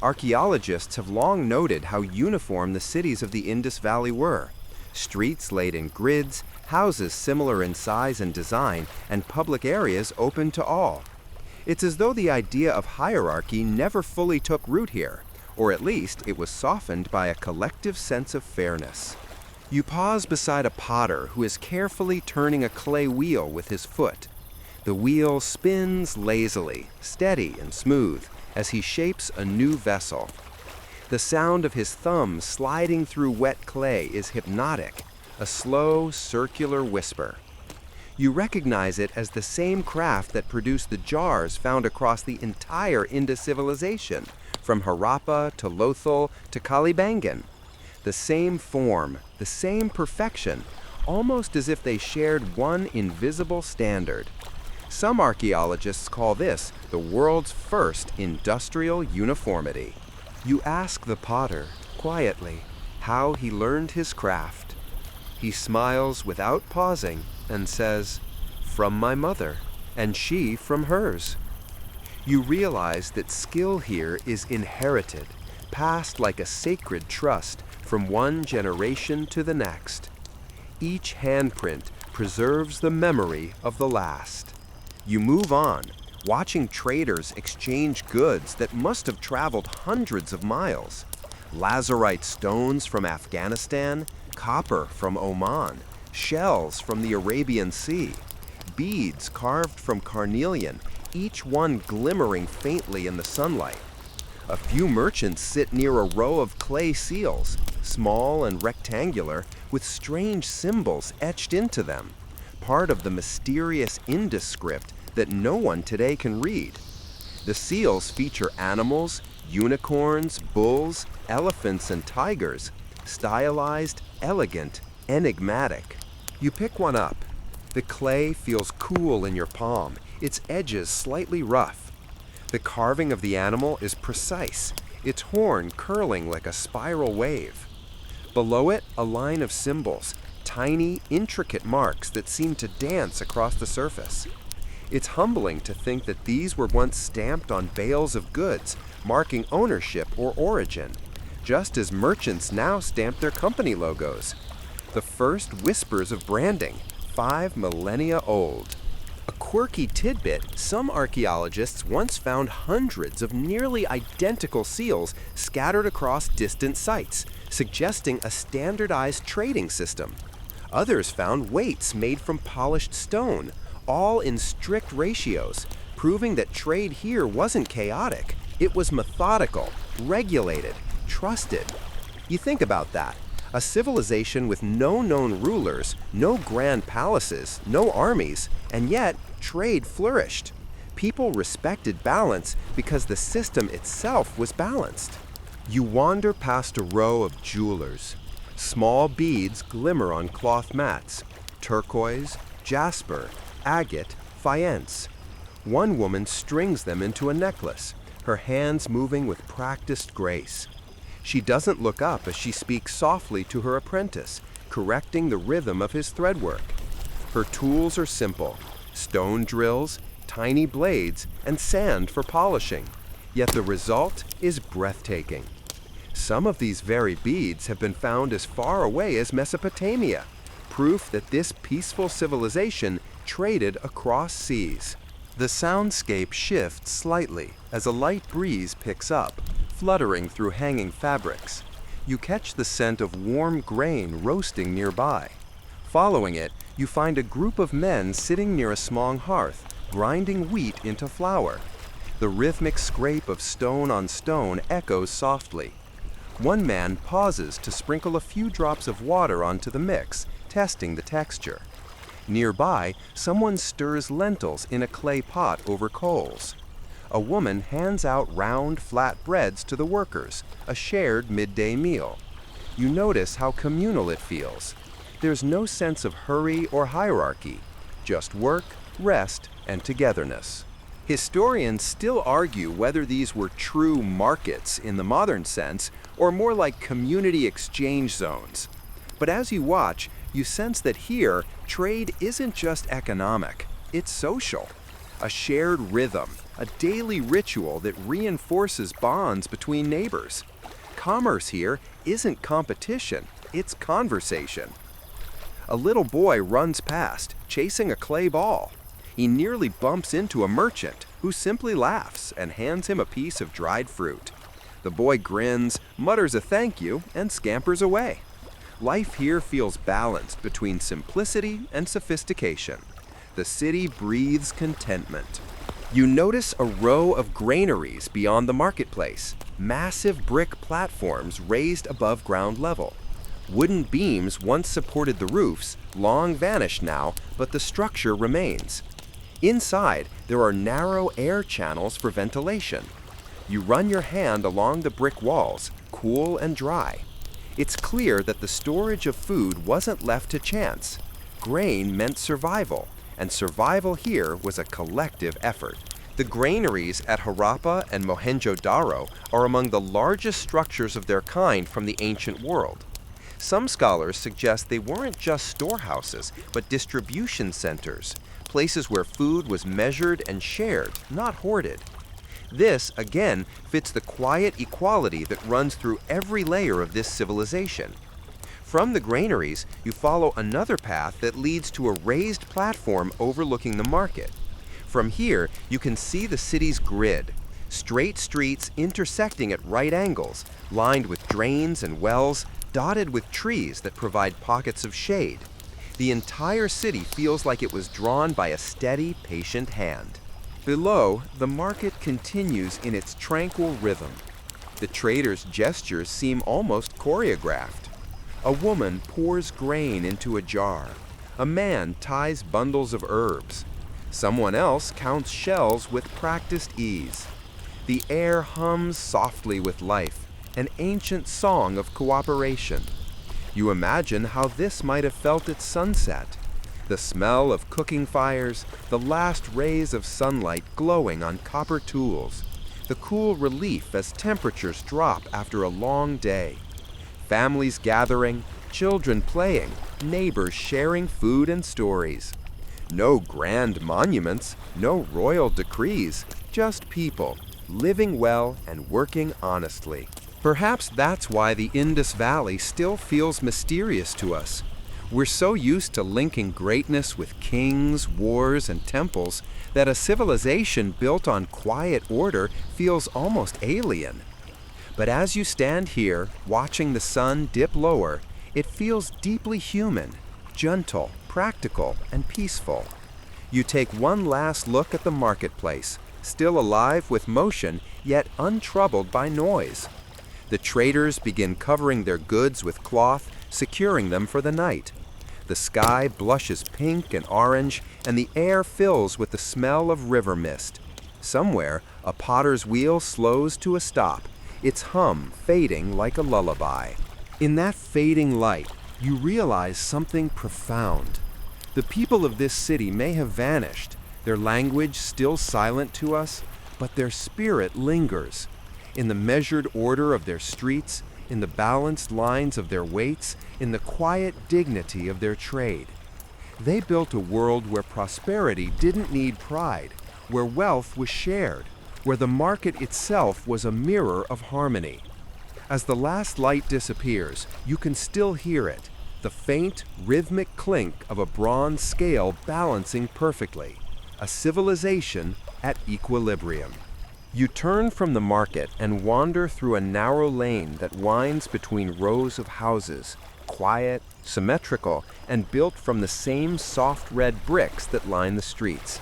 S1: Archaeologists have long noted how uniform the cities of the Indus Valley were. Streets laid in grids, houses similar in size and design, and public areas open to all. It's as though the idea of hierarchy never fully took root here, or at least it was softened by a collective sense of fairness. You pause beside a potter who is carefully turning a clay wheel with his foot. The wheel spins lazily, steady and smooth, as he shapes a new vessel. The sound of his thumb sliding through wet clay is hypnotic, a slow, circular whisper. You recognize it as the same craft that produced the jars found across the entire Indus civilization, from Harappa to Lothal to Kalibangan. The same form, the same perfection, almost as if they shared one invisible standard. Some archaeologists call this the world's first industrial uniformity. You ask the potter, quietly, how he learned his craft. He smiles without pausing and says, "From my mother, and she from hers." You realize that skill here is inherited, passed like a sacred trust from one generation to the next. Each handprint preserves the memory of the last. You move on, watching traders exchange goods that must have traveled hundreds of miles. Lazurite stones from Afghanistan, copper from Oman, shells from the Arabian Sea, beads carved from carnelian, each one glimmering faintly in the sunlight. A few merchants sit near a row of clay seals, small and rectangular, with strange symbols etched into them, part of the mysterious Indus script that no one today can read. The seals feature animals, unicorns, bulls, elephants, and tigers, stylized, elegant, enigmatic. You pick one up. The clay feels cool in your palm, its edges slightly rough. The carving of the animal is precise, its horn curling like a spiral wave. Below it, a line of symbols, tiny, intricate marks that seem to dance across the surface. It's humbling to think that these were once stamped on bales of goods, marking ownership or origin, just as merchants now stamp their company logos. The first whispers of branding, 5 millennia old. A quirky tidbit, some archaeologists once found hundreds of nearly identical seals scattered across distant sites, suggesting a standardized trading system. Others found weights made from polished stone, all in strict ratios, proving that trade here wasn't chaotic. It was methodical, regulated, trusted. You think about that. A civilization with no known rulers, no grand palaces, no armies, and yet trade flourished. People respected balance because the system itself was balanced. You wander past a row of jewelers. Small beads glimmer on cloth mats, turquoise, jasper, agate, faience. One woman strings them into a necklace, her hands moving with practiced grace. She doesn't look up as she speaks softly to her apprentice, correcting the rhythm of his threadwork. Her tools are simple, stone drills, tiny blades, and sand for polishing, yet the result is breathtaking. Some of these very beads have been found as far away as Mesopotamia, proof that this peaceful civilization traded across seas. The soundscape shifts slightly as a light breeze picks up, fluttering through hanging fabrics. You catch the scent of warm grain roasting nearby. Following it, you find a group of men sitting near a small hearth, grinding wheat into flour. The rhythmic scrape of stone on stone echoes softly. One man pauses to sprinkle a few drops of water onto the mix, testing the texture. Nearby, someone stirs lentils in a clay pot over coals. A woman hands out round, flat breads to the workers, a shared midday meal. You notice how communal it feels. There's no sense of hurry or hierarchy, just work, rest, and togetherness. Historians still argue whether these were true markets in the modern sense or more like community exchange zones. But as you watch, you sense that here, trade isn't just economic, it's social. A shared rhythm, a daily ritual that reinforces bonds between neighbors. Commerce here isn't competition, it's conversation. A little boy runs past, chasing a clay ball. He nearly bumps into a merchant, who simply laughs and hands him a piece of dried fruit. The boy grins, mutters a thank you, and scampers away. Life here feels balanced between simplicity and sophistication. The city breathes contentment. You notice a row of granaries beyond the marketplace, massive brick platforms raised above ground level. Wooden beams once supported the roofs, long vanished now, but the structure remains. Inside, there are narrow air channels for ventilation. You run your hand along the brick walls, cool and dry. It's clear that the storage of food wasn't left to chance. Grain meant survival, and survival here was a collective effort. The granaries at Harappa and Mohenjo-daro are among the largest structures of their kind from the ancient world. Some scholars suggest they weren't just storehouses, but distribution centers, places where food was measured and shared, not hoarded. This, again, fits the quiet equality that runs through every layer of this civilization. From the granaries, you follow another path that leads to a raised platform overlooking the market. From here, you can see the city's grid, straight streets intersecting at right angles, lined with drains and wells, dotted with trees that provide pockets of shade. The entire city feels like it was drawn by a steady, patient hand. Below, the market continues in its tranquil rhythm. The traders' gestures seem almost choreographed. A woman pours grain into a jar. A man ties bundles of herbs. Someone else counts shells with practiced ease. The air hums softly with life, an ancient song of cooperation. You imagine how this might have felt at sunset. The smell of cooking fires, the last rays of sunlight glowing on copper tools, the cool relief as temperatures drop after a long day. Families gathering, children playing, neighbors sharing food and stories. No grand monuments, no royal decrees, just people, living well and working honestly. Perhaps that's why the Indus Valley still feels mysterious to us. We're so used to linking greatness with kings, wars, and temples that a civilization built on quiet order feels almost alien. But as you stand here, watching the sun dip lower, it feels deeply human, gentle, practical, and peaceful. You take one last look at the marketplace, still alive with motion, yet untroubled by noise. The traders begin covering their goods with cloth, securing them for the night. The sky blushes pink and orange, and the air fills with the smell of river mist. Somewhere, a potter's wheel slows to a stop, its hum fading like a lullaby. In that fading light, you realize something profound. The people of this city may have vanished, their language still silent to us, but their spirit lingers. In the measured order of their streets, in the balanced lines of their weights, in the quiet dignity of their trade. They built a world where prosperity didn't need pride, where wealth was shared, where the market itself was a mirror of harmony. As the last light disappears, you can still hear it, the faint, rhythmic clink of a bronze scale balancing perfectly, a civilization at equilibrium. You turn from the market and wander through a narrow lane that winds between rows of houses, quiet, symmetrical, and built from the same soft red bricks that line the streets.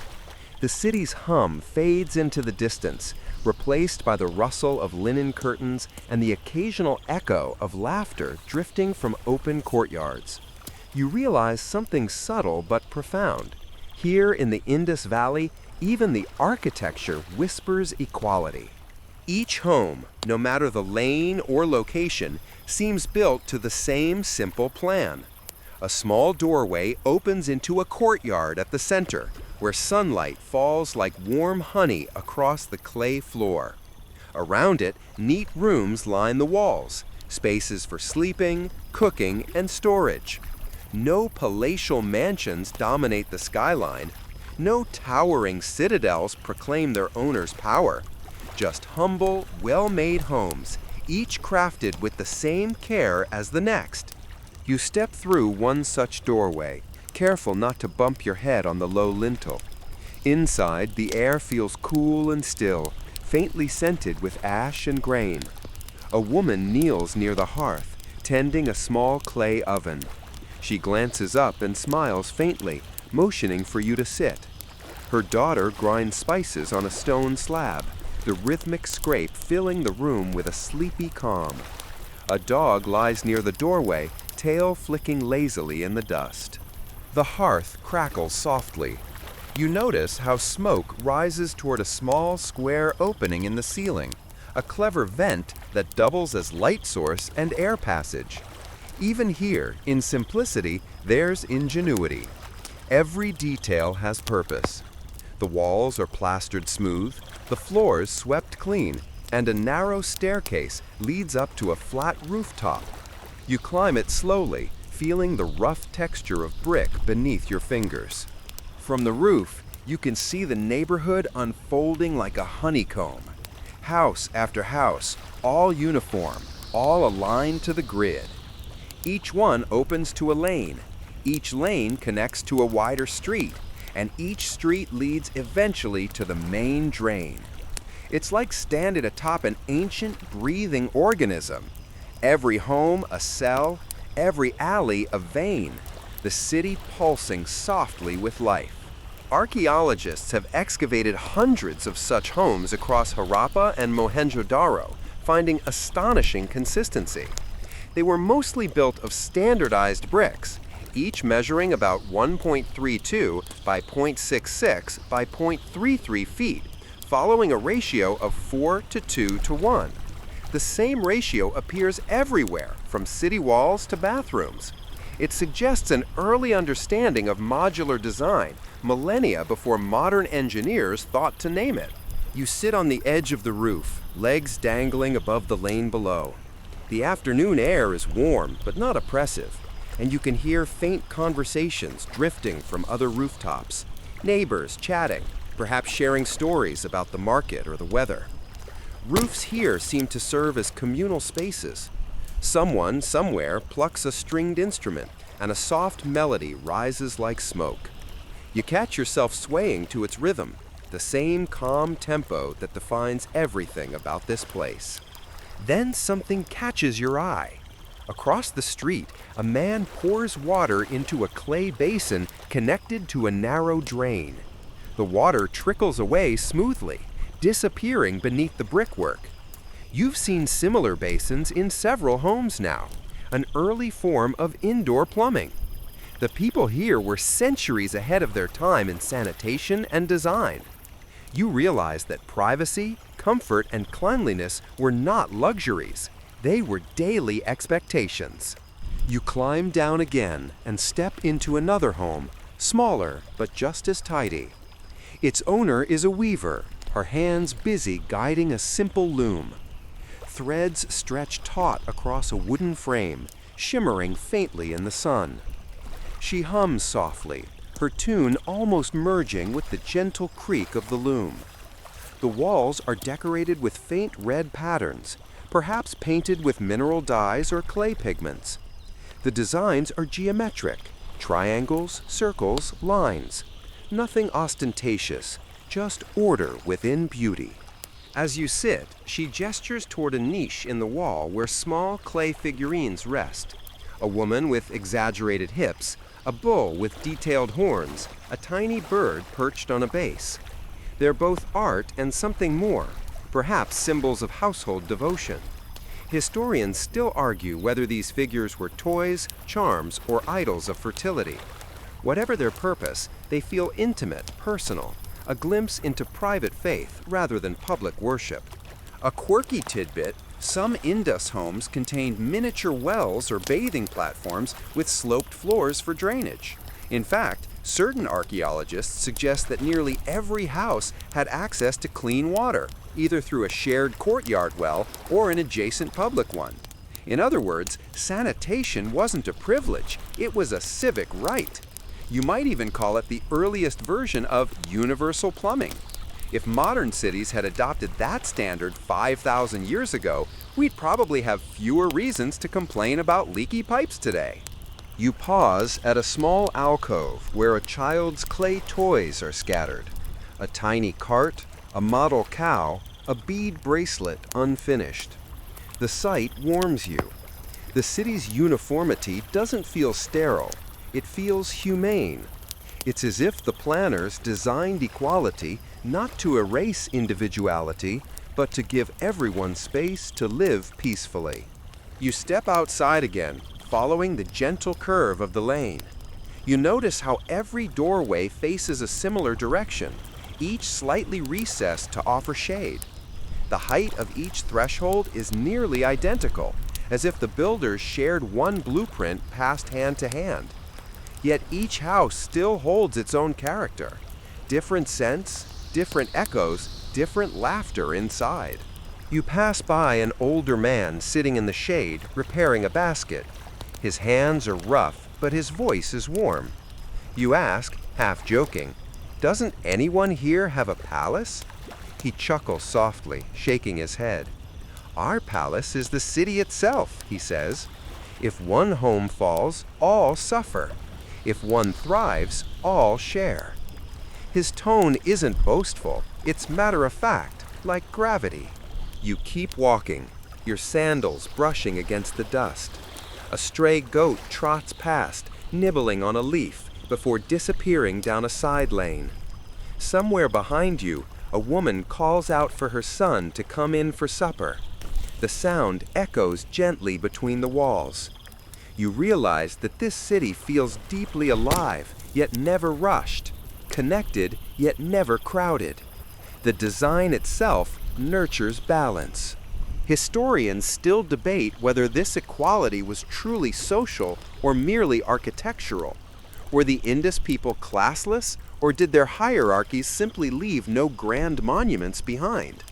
S1: The city's hum fades into the distance, replaced by the rustle of linen curtains and the occasional echo of laughter drifting from open courtyards. You realize something subtle but profound. Here in the Indus Valley, even the architecture whispers equality. Each home, no matter the lane or location, seems built to the same simple plan. A small doorway opens into a courtyard at the center, where sunlight falls like warm honey across the clay floor. Around it, neat rooms line the walls, spaces for sleeping, cooking, and storage. No palatial mansions dominate the skyline. No towering citadels proclaim their owner's power. Just humble, well-made homes, each crafted with the same care as the next. You step through one such doorway, careful not to bump your head on the low lintel. Inside, the air feels cool and still, faintly scented with ash and grain. A woman kneels near the hearth, tending a small clay oven. She glances up and smiles faintly, motioning for you to sit. Her daughter grinds spices on a stone slab, the rhythmic scrape filling the room with a sleepy calm. A dog lies near the doorway, tail flicking lazily in the dust. The hearth crackles softly. You notice how smoke rises toward a small square opening in the ceiling, a clever vent that doubles as light source and air passage. Even here, in simplicity, there's ingenuity. Every detail has purpose. The walls are plastered smooth, the floors swept clean, and a narrow staircase leads up to a flat rooftop. You climb it slowly, feeling the rough texture of brick beneath your fingers. From the roof, you can see the neighborhood unfolding like a honeycomb. House after house, all uniform, all aligned to the grid. Each one opens to a lane. Each lane connects to a wider street, and each street leads eventually to the main drain. It's like standing atop an ancient, breathing organism. Every home a cell, every alley a vein, the city pulsing softly with life. Archaeologists have excavated hundreds of such homes across Harappa and Mohenjo-daro, finding astonishing consistency. They were mostly built of standardized bricks, each measuring about 1.32 by 0.66 by 0.33 feet, following a ratio of 4 to 2 to 1. The same ratio appears everywhere, from city walls to bathrooms. It suggests an early understanding of modular design, millennia before modern engineers thought to name it. You sit on the edge of the roof, legs dangling above the lane below. The afternoon air is warm but not oppressive, and you can hear faint conversations drifting from other rooftops, neighbors chatting, perhaps sharing stories about the market or the weather. Roofs here seem to serve as communal spaces. Someone, somewhere, plucks a stringed instrument, and a soft melody rises like smoke. You catch yourself swaying to its rhythm, the same calm tempo that defines everything about this place. Then something catches your eye. Across the street, a man pours water into a clay basin connected to a narrow drain. The water trickles away smoothly, disappearing beneath the brickwork. You've seen similar basins in several homes now, an early form of indoor plumbing. The people here were centuries ahead of their time in sanitation and design. You realize that privacy, comfort, and cleanliness were not luxuries. They were daily expectations. You climb down again and step into another home, smaller but just as tidy. Its owner is a weaver, her hands busy guiding a simple loom. Threads stretch taut across a wooden frame, shimmering faintly in the sun. She hums softly, her tune almost merging with the gentle creak of the loom. The walls are decorated with faint red patterns, perhaps painted with mineral dyes or clay pigments. The designs are geometric, triangles, circles, lines. Nothing ostentatious, just order within beauty. As you sit, she gestures toward a niche in the wall where small clay figurines rest. A woman with exaggerated hips, a bull with detailed horns, a tiny bird perched on a base. They're both art and something more, perhaps symbols of household devotion. Historians still argue whether these figures were toys, charms, or idols of fertility. Whatever their purpose, they feel intimate, personal, a glimpse into private faith rather than public worship. A quirky tidbit, some Indus homes contained miniature wells or bathing platforms with sloped floors for drainage. In fact, certain archaeologists suggest that nearly every house had access to clean water, either through a shared courtyard well or an adjacent public one. In other words, sanitation wasn't a privilege, it was a civic right. You might even call it the earliest version of universal plumbing. If modern cities had adopted that standard 5,000 years ago, we'd probably have fewer reasons to complain about leaky pipes today. You pause at a small alcove where a child's clay toys are scattered. A tiny cart, a model cow, a bead bracelet unfinished. The sight warms you. The city's uniformity doesn't feel sterile. It feels humane. It's as if the planners designed equality not to erase individuality, but to give everyone space to live peacefully. You step outside again, following the gentle curve of the lane. You notice how every doorway faces a similar direction, each slightly recessed to offer shade. The height of each threshold is nearly identical, as if the builders shared one blueprint passed hand to hand. Yet each house still holds its own character. Different scents, different echoes, different laughter inside. You pass by an older man sitting in the shade, repairing a basket. His hands are rough, but his voice is warm. You ask, half joking, "Doesn't anyone here have a palace?" He chuckles softly, shaking his head. "Our palace is the city itself," he says. "If one home falls, all suffer. If one thrives, all share." His tone isn't boastful, it's matter-of-fact, like gravity. You keep walking, your sandals brushing against the dust. A stray goat trots past, nibbling on a leaf, before disappearing down a side lane. Somewhere behind you, a woman calls out for her son to come in for supper. The sound echoes gently between the walls. You realize that this city feels deeply alive, yet never rushed, connected, yet never crowded. The design itself nurtures balance. Historians still debate whether this equality was truly social or merely architectural. Were the Indus people classless, or did their hierarchies simply leave no grand monuments behind?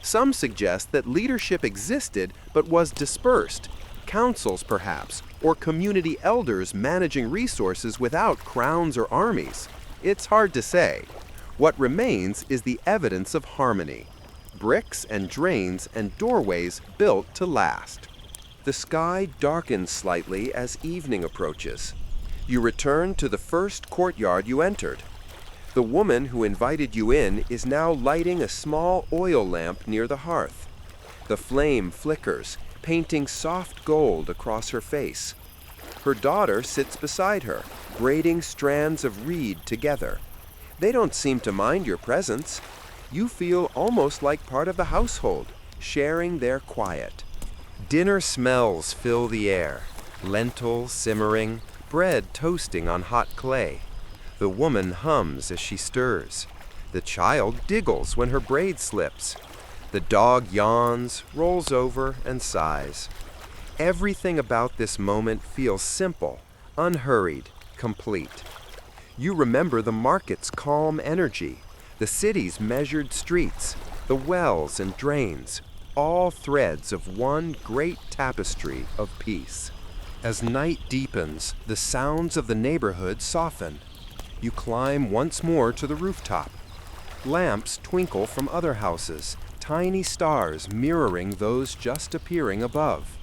S1: Some suggest that leadership existed but was dispersed, councils perhaps, or community elders managing resources without crowns or armies. It's hard to say. What remains is the evidence of harmony: bricks and drains and doorways built to last. The sky darkens slightly as evening approaches. You return to the first courtyard you entered. The woman who invited you in is now lighting a small oil lamp near the hearth. The flame flickers, painting soft gold across her face. Her daughter sits beside her, braiding strands of reed together. They don't seem to mind your presence. You feel almost like part of the household, sharing their quiet. Dinner smells fill the air: lentils simmering, bread toasting on hot clay. The woman hums as she stirs. The child giggles when her braid slips. The dog yawns, rolls over, and sighs. Everything about this moment feels simple, unhurried, complete. You remember the market's calm energy, the city's measured streets, the wells and drains, all threads of one great tapestry of peace. As night deepens, the sounds of the neighborhood soften. You climb once more to the rooftop. Lamps twinkle from other houses, tiny stars mirroring those just appearing above.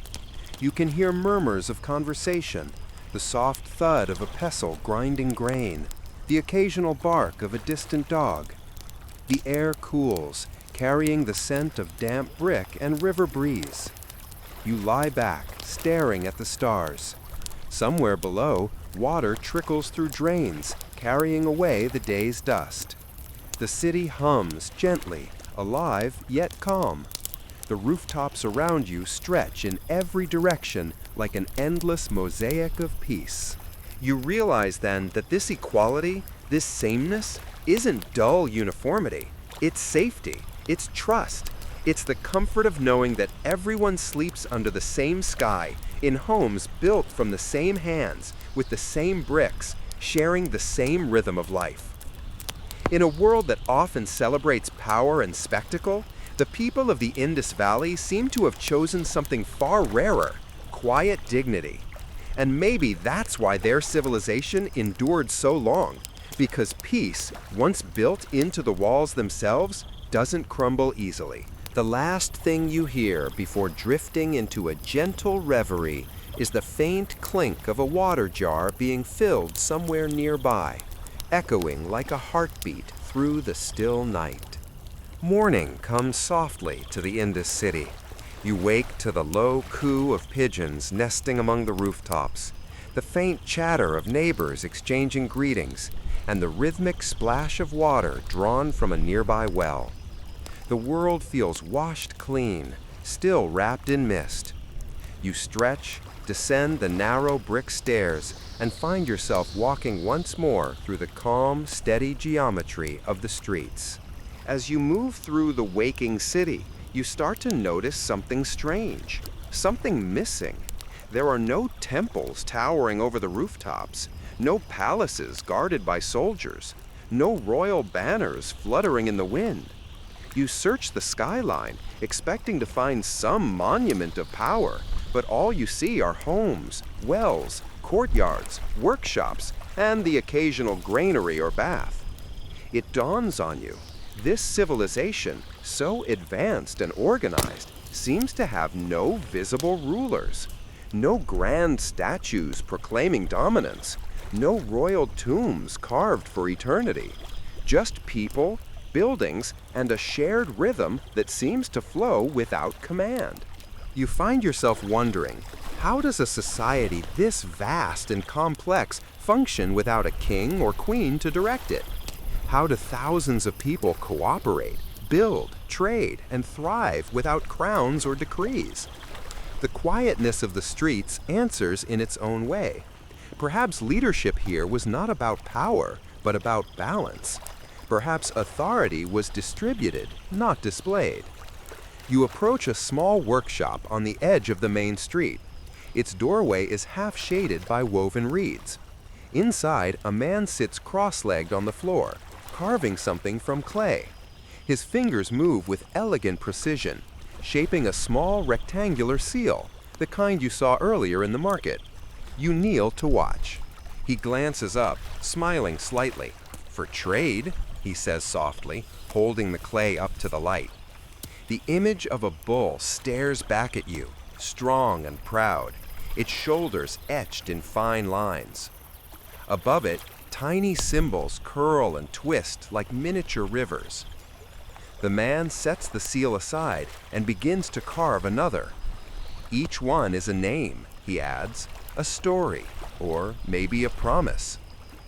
S1: You can hear murmurs of conversation, the soft thud of a pestle grinding grain, the occasional bark of a distant dog. The air cools, carrying the scent of damp brick and river breeze. You lie back, staring at the stars. Somewhere below, water trickles through drains, carrying away the day's dust. The city hums gently, alive yet calm. The rooftops around you stretch in every direction like an endless mosaic of peace. You realize then that this equality, this sameness, isn't dull uniformity. It's safety. It's trust. It's the comfort of knowing that everyone sleeps under the same sky, in homes built from the same hands, with the same bricks, sharing the same rhythm of life. In a world that often celebrates power and spectacle, the people of the Indus Valley seem to have chosen something far rarer: quiet dignity. And maybe that's why their civilization endured so long, because peace, once built into the walls themselves, doesn't crumble easily. The last thing you hear before drifting into a gentle reverie is the faint clink of a water jar being filled somewhere nearby, echoing like a heartbeat through the still night. Morning comes softly to the Indus city. You wake to the low coo of pigeons nesting among the rooftops, the faint chatter of neighbors exchanging greetings, and the rhythmic splash of water drawn from a nearby well. The world feels washed clean, still wrapped in mist. You stretch, descend the narrow brick stairs, and find yourself walking once more through the calm, steady geometry of the streets. As you move through the waking city, you start to notice something strange, something missing. There are no temples towering over the rooftops, no palaces guarded by soldiers, no royal banners fluttering in the wind. You search the skyline, expecting to find some monument of power, but all you see are homes, wells, courtyards, workshops, and the occasional granary or bath. It dawns on you: this civilization, so advanced and organized, seems to have no visible rulers, no grand statues proclaiming dominance, no royal tombs carved for eternity, just people, buildings, and a shared rhythm that seems to flow without command. You find yourself wondering, how does a society this vast and complex function without a king or queen to direct it? How do thousands of people cooperate, build, trade, and thrive without crowns or decrees? The quietness of the streets answers in its own way. Perhaps leadership here was not about power, but about balance. Perhaps authority was distributed, not displayed. You approach a small workshop on the edge of the main street. Its doorway is half shaded by woven reeds. Inside, a man sits cross-legged on the floor, carving something from clay. His fingers move with elegant precision, shaping a small rectangular seal, the kind you saw earlier in the market. You kneel to watch. He glances up, smiling slightly. "For trade," he says softly, holding the clay up to the light. The image of a bull stares back at you, strong and proud, its shoulders etched in fine lines. Above it, tiny symbols curl and twist like miniature rivers. The man sets the seal aside and begins to carve another. Each one is a name, he adds, a story, or maybe a promise.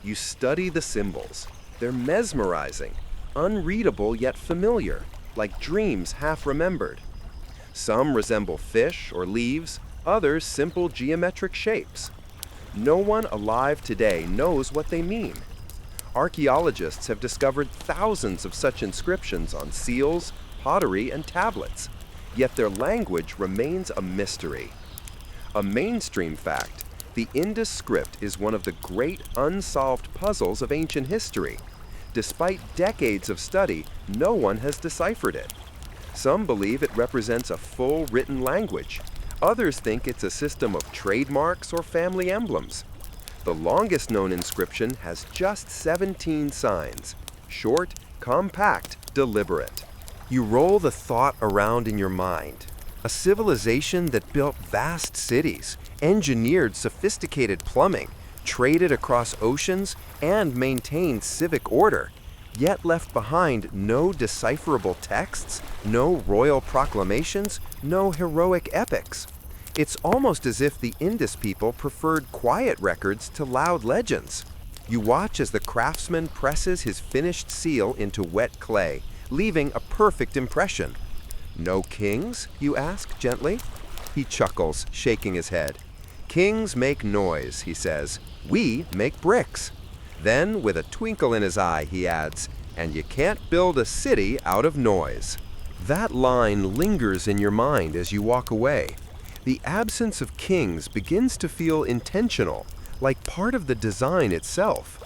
S1: You study the symbols. They're mesmerizing, unreadable yet familiar, like dreams half remembered. Some resemble fish or leaves, others simple geometric shapes. No one alive today knows what they mean. Archaeologists have discovered thousands of such inscriptions on seals, pottery, and tablets, yet their language remains a mystery. A mainstream fact, the Indus script is one of the great unsolved puzzles of ancient history. Despite decades of study, no one has deciphered it. Some believe it represents a full written language. Others think it's a system of trademarks or family emblems. The longest known inscription has just 17 signs. Short, compact, deliberate. You roll the thought around in your mind. A civilization that built vast cities, engineered sophisticated plumbing, traded across oceans, and maintained civic order, yet left behind no decipherable texts, no royal proclamations, no heroic epics. It's almost as if the Indus people preferred quiet records to loud legends. You watch as the craftsman presses his finished seal into wet clay, leaving a perfect impression. "No kings?" you ask gently. He chuckles, shaking his head. "Kings make noise," he says. "We make bricks." Then, with a twinkle in his eye, he adds, "And you can't build a city out of noise." That line lingers in your mind as you walk away. The absence of kings begins to feel intentional, like part of the design itself.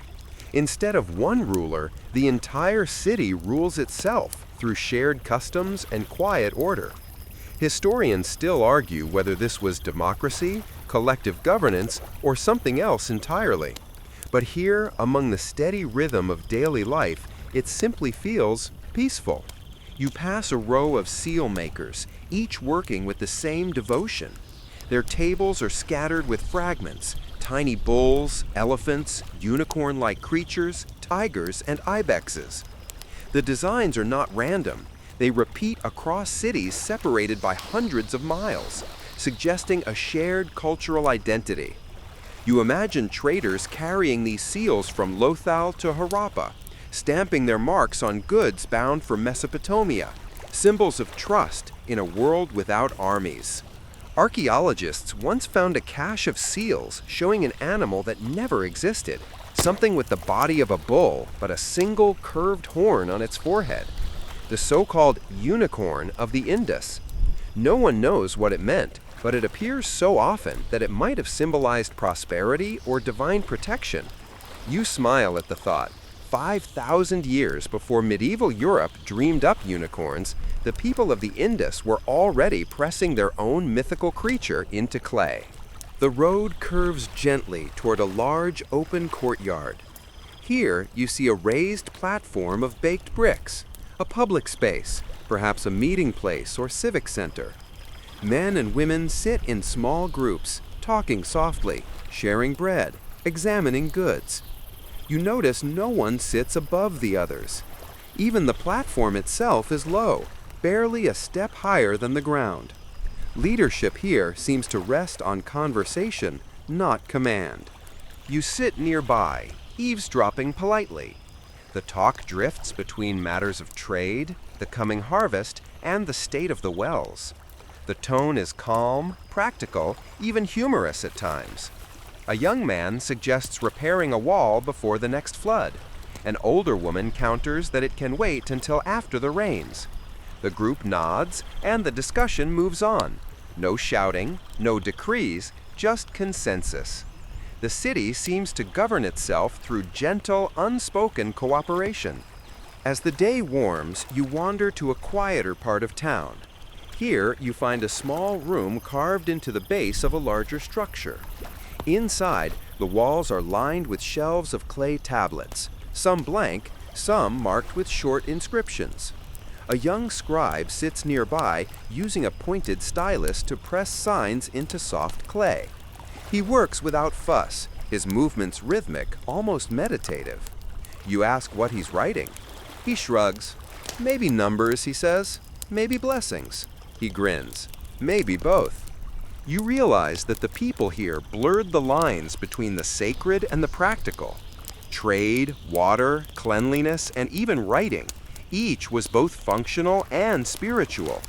S1: Instead of one ruler, the entire city rules itself through shared customs and quiet order. Historians still argue whether this was democracy, collective governance, or something else entirely. But here, among the steady rhythm of daily life, it simply feels peaceful. You pass a row of seal makers, each working with the same devotion. Their tables are scattered with fragments, tiny bulls, elephants, unicorn-like creatures, tigers, and ibexes. The designs are not random. They repeat across cities separated by hundreds of miles, suggesting a shared cultural identity. You imagine traders carrying these seals from Lothal to Harappa, stamping their marks on goods bound for Mesopotamia, symbols of trust in a world without armies. Archaeologists once found a cache of seals showing an animal that never existed, something with the body of a bull but a single curved horn on its forehead, the so-called unicorn of the Indus. No one knows what it meant, but it appears so often that it might have symbolized prosperity or divine protection. You smile at the thought. 5,000 years before medieval Europe dreamed up unicorns, the people of the Indus were already pressing their own mythical creature into clay. The road curves gently toward a large open courtyard. Here you see a raised platform of baked bricks, a public space, perhaps a meeting place or civic center. Men and women sit in small groups, talking softly, sharing bread, examining goods. You notice no one sits above the others. Even the platform itself is low, barely a step higher than the ground. Leadership here seems to rest on conversation, not command. You sit nearby, eavesdropping politely. The talk drifts between matters of trade, the coming harvest, and the state of the wells. The tone is calm, practical, even humorous at times. A young man suggests repairing a wall before the next flood. An older woman counters that it can wait until after the rains. The group nods, and the discussion moves on. No shouting, no decrees, just consensus. The city seems to govern itself through gentle, unspoken cooperation. As the day warms, you wander to a quieter part of town. Here, you find a small room carved into the base of a larger structure. Inside, the walls are lined with shelves of clay tablets, some blank, some marked with short inscriptions. A young scribe sits nearby using a pointed stylus to press signs into soft clay. He works without fuss, his movements rhythmic, almost meditative. You ask what he's writing. He shrugs. Maybe numbers, he says. Maybe blessings. He grins. Maybe both. You realize that the people here blurred the lines between the sacred and the practical. Trade, water, cleanliness, and even writing. Each was both functional and spiritual.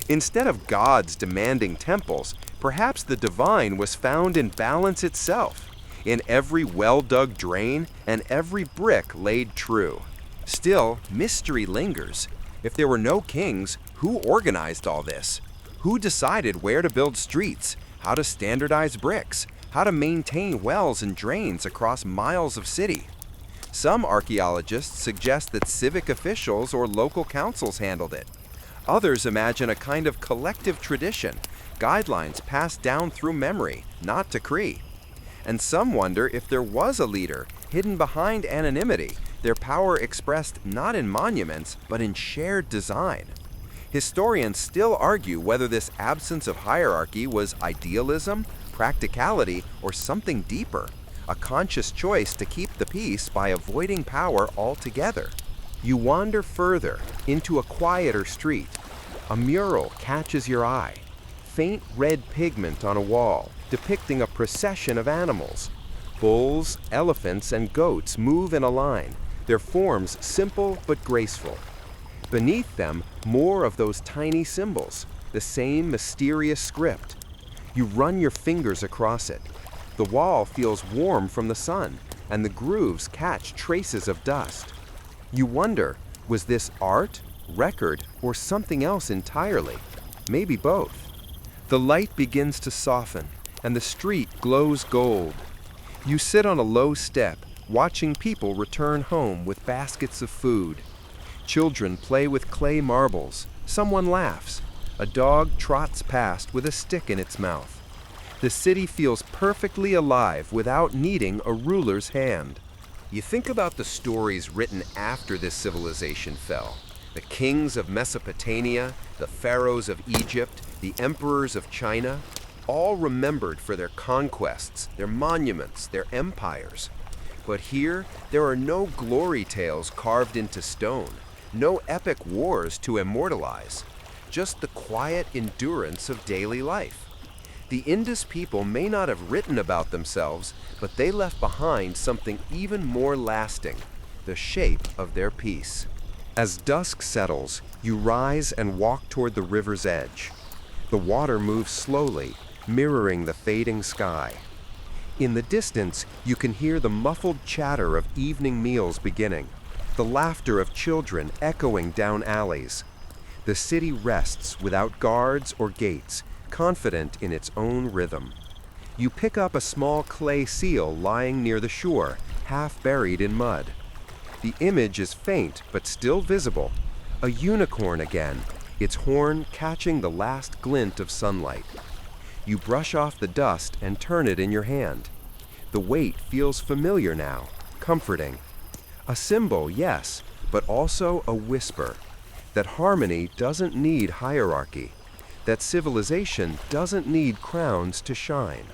S1: Instead of gods demanding temples, perhaps the divine was found in balance itself, in every well-dug drain and every brick laid true. Still, mystery lingers. If there were no kings, who organized all this? Who decided where to build streets, how to standardize bricks, how to maintain wells and drains across miles of city? Some archaeologists suggest that civic officials or local councils handled it. Others imagine a kind of collective tradition, guidelines passed down through memory, not decree. And some wonder if there was a leader, hidden behind anonymity, their power expressed not in monuments, but in shared design. Historians still argue whether this absence of hierarchy was idealism, practicality, or something deeper, a conscious choice to keep the peace by avoiding power altogether. You wander further, into a quieter street. A mural catches your eye. Faint red pigment on a wall, depicting a procession of animals. Bulls, elephants, and goats move in a line, their forms simple but graceful. Beneath them, more of those tiny symbols, the same mysterious script. You run your fingers across it. The wall feels warm from the sun, and the grooves catch traces of dust. You wonder, was this art, record, or something else entirely? Maybe both. The light begins to soften, and the street glows gold. You sit on a low step, watching people return home with baskets of food. Children play with clay marbles. Someone laughs. A dog trots past with a stick in its mouth. The city feels perfectly alive without needing a ruler's hand. You think about the stories written after this civilization fell. The kings of Mesopotamia, the pharaohs of Egypt, the emperors of China, all remembered for their conquests, their monuments, their empires. But here, there are no glory tales carved into stone, no epic wars to immortalize, just the quiet endurance of daily life. The Indus people may not have written about themselves, but they left behind something even more lasting, the shape of their peace. As dusk settles, you rise and walk toward the river's edge. The water moves slowly, mirroring the fading sky. In the distance, you can hear the muffled chatter of evening meals beginning, the laughter of children echoing down alleys. The city rests without guards or gates, confident in its own rhythm. You pick up a small clay seal lying near the shore, half buried in mud. The image is faint but still visible, a unicorn again, its horn catching the last glint of sunlight. You brush off the dust and turn it in your hand. The weight feels familiar now, comforting. A symbol, yes, but also a whisper, that harmony doesn't need hierarchy, that civilization doesn't need crowns to shine.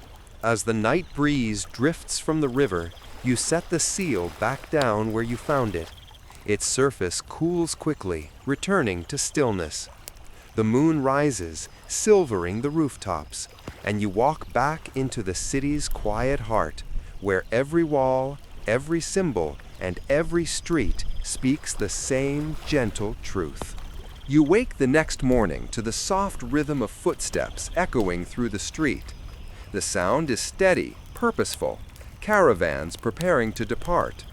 S1: As the night breeze drifts from the river, you set the seal back down where you found it. Its surface cools quickly, returning to stillness. The moon rises, silvering the rooftops, and you walk back into the city's quiet heart, where every wall, every symbol, and every street speaks the same gentle truth. You wake the next morning to the soft rhythm of footsteps echoing through the street. The sound is steady, purposeful, caravans preparing to depart.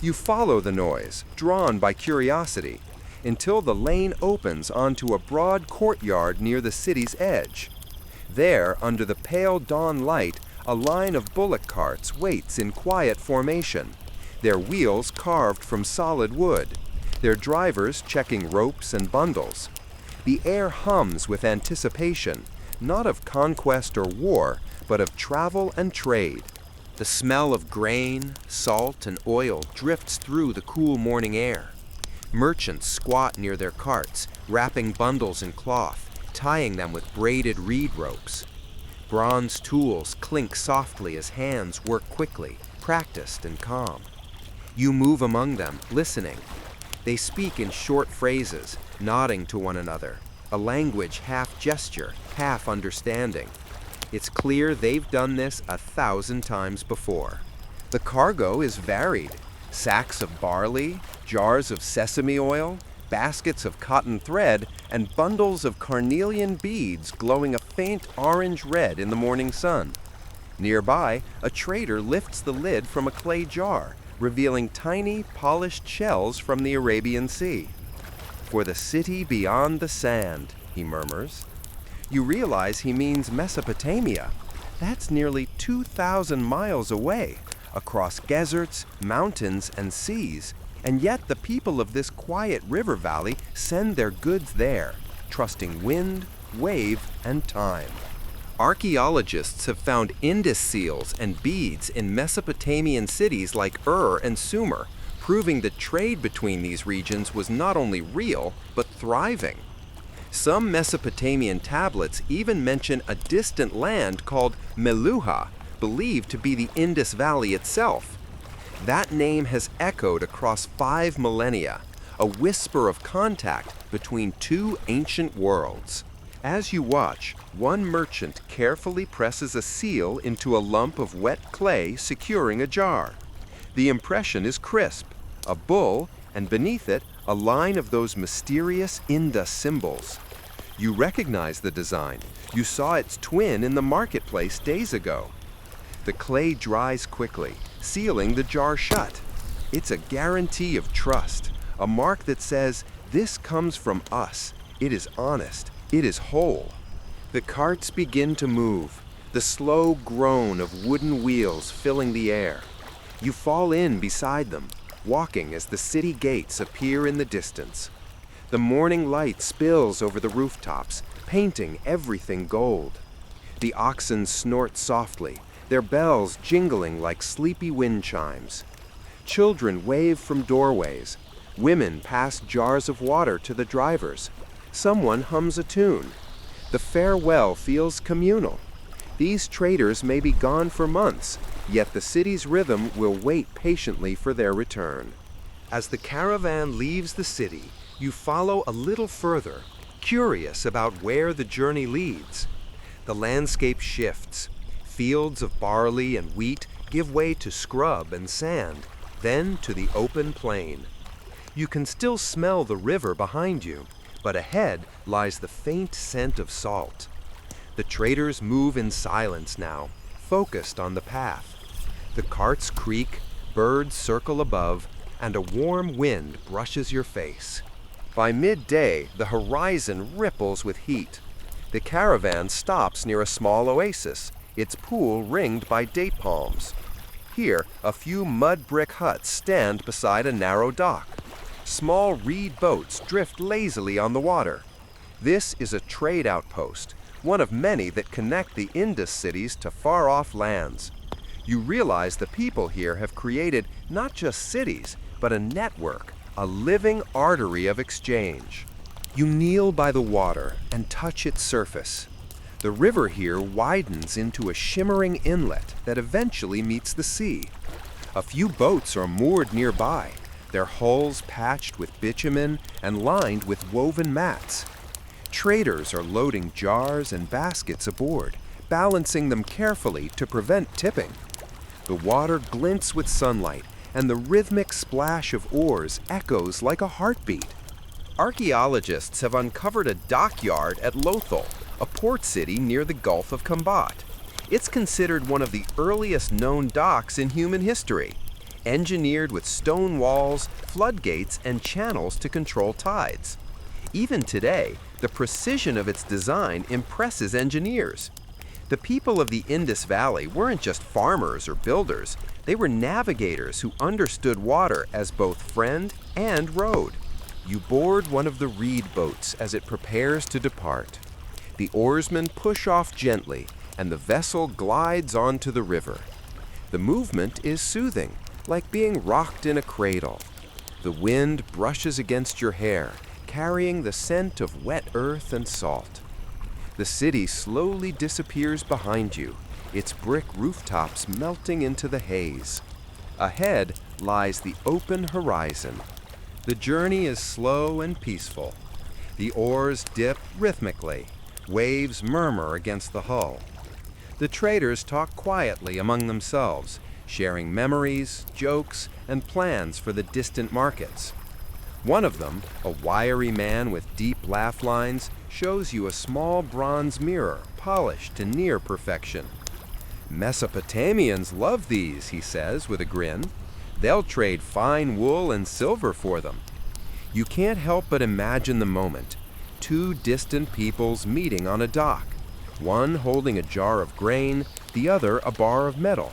S1: You follow the noise, drawn by curiosity. until the lane opens onto a broad courtyard near the city's edge. There, under the pale dawn light, a line of bullock carts waits in quiet formation, their wheels carved from solid wood, their drivers checking ropes and bundles. The air hums with anticipation, not of conquest or war, but of travel and trade. The smell of grain, salt, and oil drifts through the cool morning air. Merchants squat near their carts, wrapping bundles in cloth, tying them with braided reed ropes. Bronze tools clink softly as hands work quickly, practiced and calm. You move among them, listening. They speak in short phrases, nodding to one another, a language half gesture, half understanding. It's clear they've done this 1,000 times before. The cargo is varied. Sacks of barley, jars of sesame oil, baskets of cotton thread, and bundles of carnelian beads glowing a faint orange-red in the morning sun. Nearby, a trader lifts the lid from a clay jar, revealing tiny, polished shells from the Arabian Sea. "For the city beyond the sand," he murmurs. You realize he means Mesopotamia. That's nearly 2,000 miles away, across deserts, mountains, and seas, and yet the people of this quiet river valley send their goods there, trusting wind, wave, and time. Archaeologists have found Indus seals and beads in Mesopotamian cities like Ur and Sumer, proving that trade between these regions was not only real, but thriving. Some Mesopotamian tablets even mention a distant land called Meluha, believed to be the Indus Valley itself. That name has echoed across 5 millennia, a whisper of contact between two ancient worlds. As you watch, one merchant carefully presses a seal into a lump of wet clay securing a jar. The impression is crisp, a bull, and beneath it, a line of those mysterious Indus symbols. You recognize the design. You saw its twin in the marketplace days ago. The clay dries quickly, sealing the jar shut. It's a guarantee of trust, a mark that says, "This comes from us. It is honest. It is whole." The carts begin to move, the slow groan of wooden wheels filling the air. You fall in beside them, walking as the city gates appear in the distance. The morning light spills over the rooftops, painting everything gold. The oxen snort softly, their bells jingling like sleepy wind chimes. Children wave from doorways. Women pass jars of water to the drivers. Someone hums a tune. The farewell feels communal. These traders may be gone for months, yet the city's rhythm will wait patiently for their return. As the caravan leaves the city, you follow a little further, curious about where the journey leads. The landscape shifts. Fields of barley and wheat give way to scrub and sand, then to the open plain. You can still smell the river behind you, but ahead lies the faint scent of salt. The traders move in silence now, focused on the path. The carts creak, birds circle above, and a warm wind brushes your face. By midday, the horizon ripples with heat. The caravan stops near a small oasis, its pool ringed by date palms. Here, a few mud brick huts stand beside a narrow dock. Small reed boats drift lazily on the water. This is a trade outpost, one of many that connect the Indus cities to far-off lands. You realize the people here have created not just cities, but a network, a living artery of exchange. You kneel by the water and touch its surface. The river here widens into a shimmering inlet that eventually meets the sea. A few boats are moored nearby, their hulls patched with bitumen and lined with woven mats. Traders are loading jars and baskets aboard, balancing them carefully to prevent tipping. The water glints with sunlight, and the rhythmic splash of oars echoes like a heartbeat. Archaeologists have uncovered a dockyard at Lothal, a port city near the Gulf of Kambat. It's considered one of the earliest known docks in human history. engineered with stone walls, floodgates, and channels to control tides. Even today, the precision of its design impresses engineers. The people of the Indus Valley weren't just farmers or builders, they were navigators who understood water as both friend and road. You board one of the reed boats as it prepares to depart. The oarsmen push off gently, and the vessel glides onto the river. The movement is soothing, like being rocked in a cradle. The wind brushes against your hair, carrying the scent of wet earth and salt. The city slowly disappears behind you, its brick rooftops melting into the haze. Ahead lies the open horizon. The journey is slow and peaceful. The oars dip rhythmically. Waves murmur against the hull. The traders talk quietly among themselves, sharing memories, jokes, and plans for the distant markets. One of them, a wiry man with deep laugh lines, shows you a small bronze mirror, polished to near perfection. Mesopotamians love these, he says with a grin. They'll trade fine wool and silver for them. You can't help but imagine the moment. Two distant peoples meeting on a dock, one holding a jar of grain, the other a bar of metal,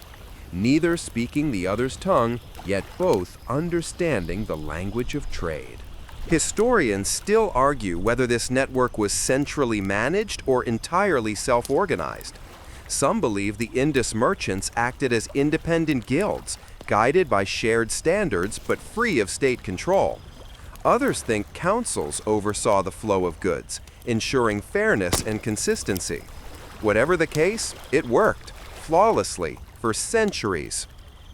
S1: neither speaking the other's tongue, yet both understanding the language of trade. Historians still argue whether this network was centrally managed or entirely self-organized. Some believe the Indus merchants acted as independent guilds, guided by shared standards but free of state control. Others think councils oversaw the flow of goods, ensuring fairness and consistency. Whatever the case, it worked, flawlessly, for centuries.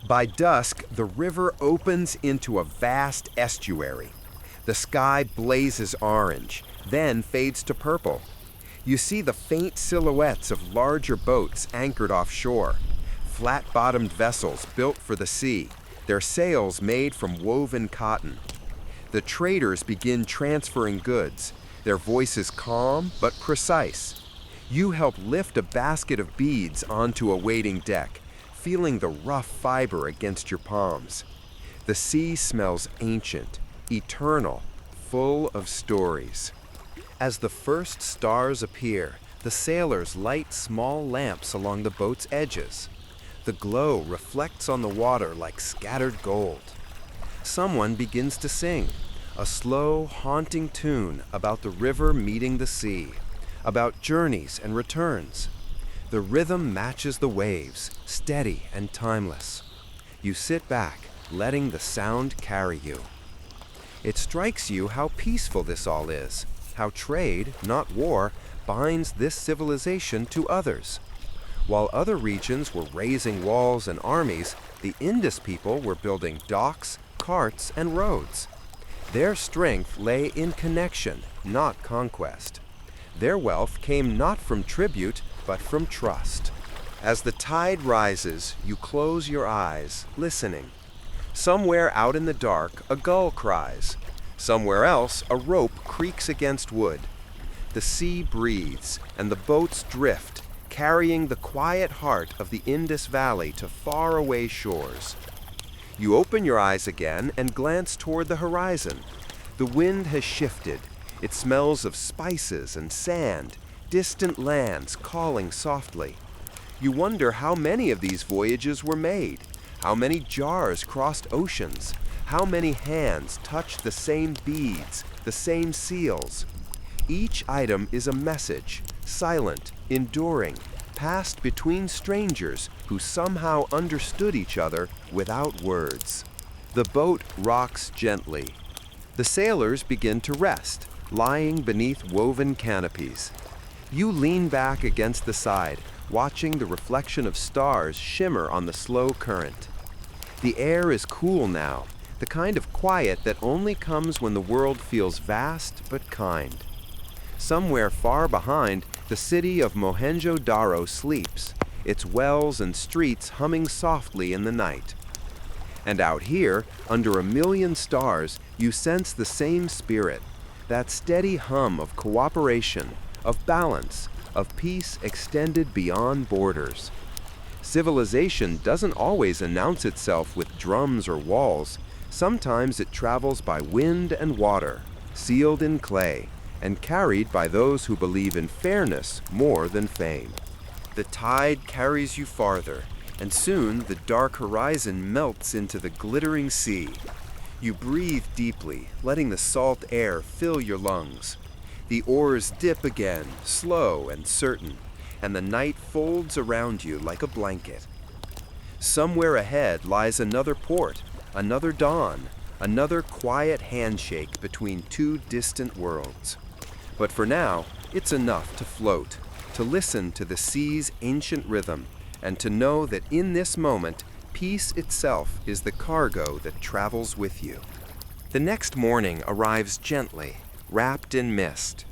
S1: By dusk, the river opens into a vast estuary. The sky blazes orange, then fades to purple. You see the faint silhouettes of larger boats anchored offshore, flat-bottomed vessels built for the sea, their sails made from woven cotton. The traders begin transferring goods, their voices calm but precise. You help lift a basket of beads onto a waiting deck, feeling the rough fiber against your palms. The sea smells ancient, eternal, full of stories. As the first stars appear, the sailors light small lamps along the boat's edges. The glow reflects on the water like scattered gold. Someone begins to sing, a slow, haunting tune about the river meeting the sea, about journeys and returns. The rhythm matches the waves, steady and timeless. You sit back, letting the sound carry you. It strikes you how peaceful this all is, how trade, not war, binds this civilization to others. While other regions were raising walls and armies, the Indus people were building docks, carts, and roads. Their strength lay in connection, not conquest. Their wealth came not from tribute, but from trust. As the tide rises, you close your eyes, listening. Somewhere out in the dark, a gull cries. Somewhere else, a rope creaks against wood. The sea breathes, and the boats drift, carrying the quiet heart of the Indus Valley to faraway shores. You open your eyes again and glance toward the horizon. The wind has shifted. It smells of spices and sand, distant lands calling softly. You wonder how many of these voyages were made, how many jars crossed oceans, how many hands touched the same beads, the same seals. Each item is a message, silent, enduring, passed between strangers who somehow understood each other without words. The boat rocks gently. The sailors begin to rest, lying beneath woven canopies. You lean back against the side, watching the reflection of stars shimmer on the slow current. The air is cool now, the kind of quiet that only comes when the world feels vast but kind. Somewhere far behind, the city of Mohenjo-daro sleeps, its wells and streets humming softly in the night. And out here, under a million stars, you sense the same spirit, that steady hum of cooperation, of balance, of peace extended beyond borders. Civilization doesn't always announce itself with drums or walls. Sometimes it travels by wind and water, sealed in clay, and carried by those who believe in fairness more than fame. The tide carries you farther, and soon the dark horizon melts into the glittering sea. You breathe deeply, letting the salt air fill your lungs. The oars dip again, slow and certain, and the night folds around you like a blanket. Somewhere ahead lies another port, another dawn, another quiet handshake between two distant worlds. But for now, it's enough to float, to listen to the sea's ancient rhythm, and to know that in this moment, peace itself is the cargo that travels with you. The next morning arrives gently, wrapped in mist.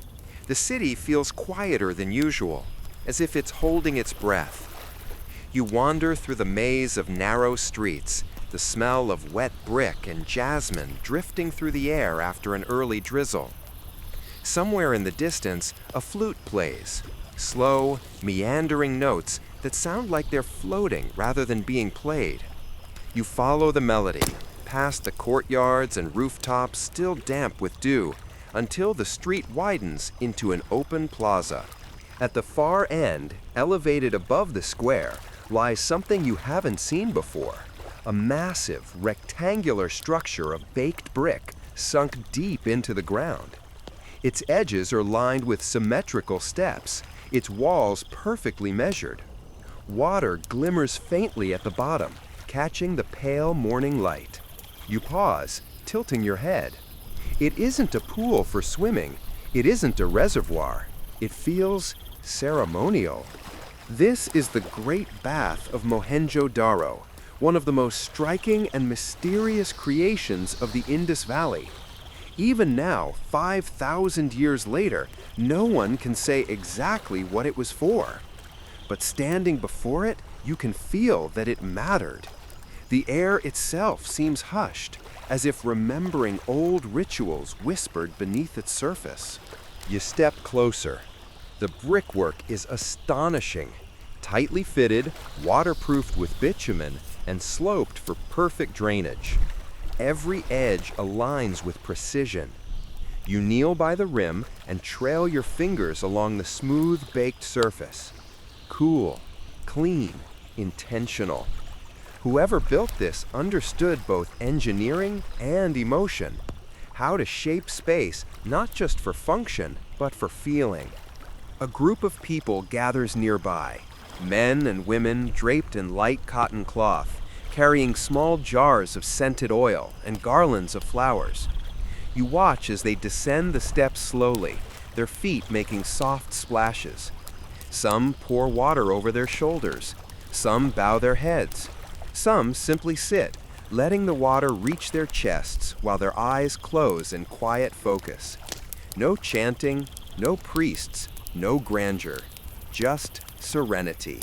S1: The city feels quieter than usual, as if it's holding its breath. You wander through the maze of narrow streets, the smell of wet brick and jasmine drifting through the air after an early drizzle. Somewhere in the distance, a flute plays, slow, meandering notes that sound like they're floating rather than being played. You follow the melody, past the courtyards and rooftops still damp with dew, until the street widens into an open plaza. At the far end, elevated above the square, lies something you haven't seen before. A massive, rectangular structure of baked brick sunk deep into the ground. Its edges are lined with symmetrical steps, its walls perfectly measured. Water glimmers faintly at the bottom, catching the pale morning light. You pause, tilting your head. It isn't a pool for swimming. It isn't a reservoir. It feels ceremonial. This is the Great Bath of Mohenjo-daro, one of the most striking and mysterious creations of the Indus Valley. Even now, 5,000 years later, no one can say exactly what it was for. But standing before it, you can feel that it mattered. The air itself seems hushed, as if remembering old rituals whispered beneath its surface. You step closer. The brickwork is astonishing, tightly fitted, waterproofed with bitumen, and sloped for perfect drainage. Every edge aligns with precision. You kneel by the rim and trail your fingers along the smooth baked surface. Cool, clean, intentional. Whoever built this understood both engineering and emotion, how to shape space not just for function, but for feeling. A group of people gathers nearby, men and women draped in light cotton cloth, carrying small jars of scented oil and garlands of flowers. You watch as they descend the steps slowly, their feet making soft splashes. Some pour water over their shoulders, some bow their heads, some simply sit, letting the water reach their chests while their eyes close in quiet focus. No chanting, no priests, no grandeur, just serenity.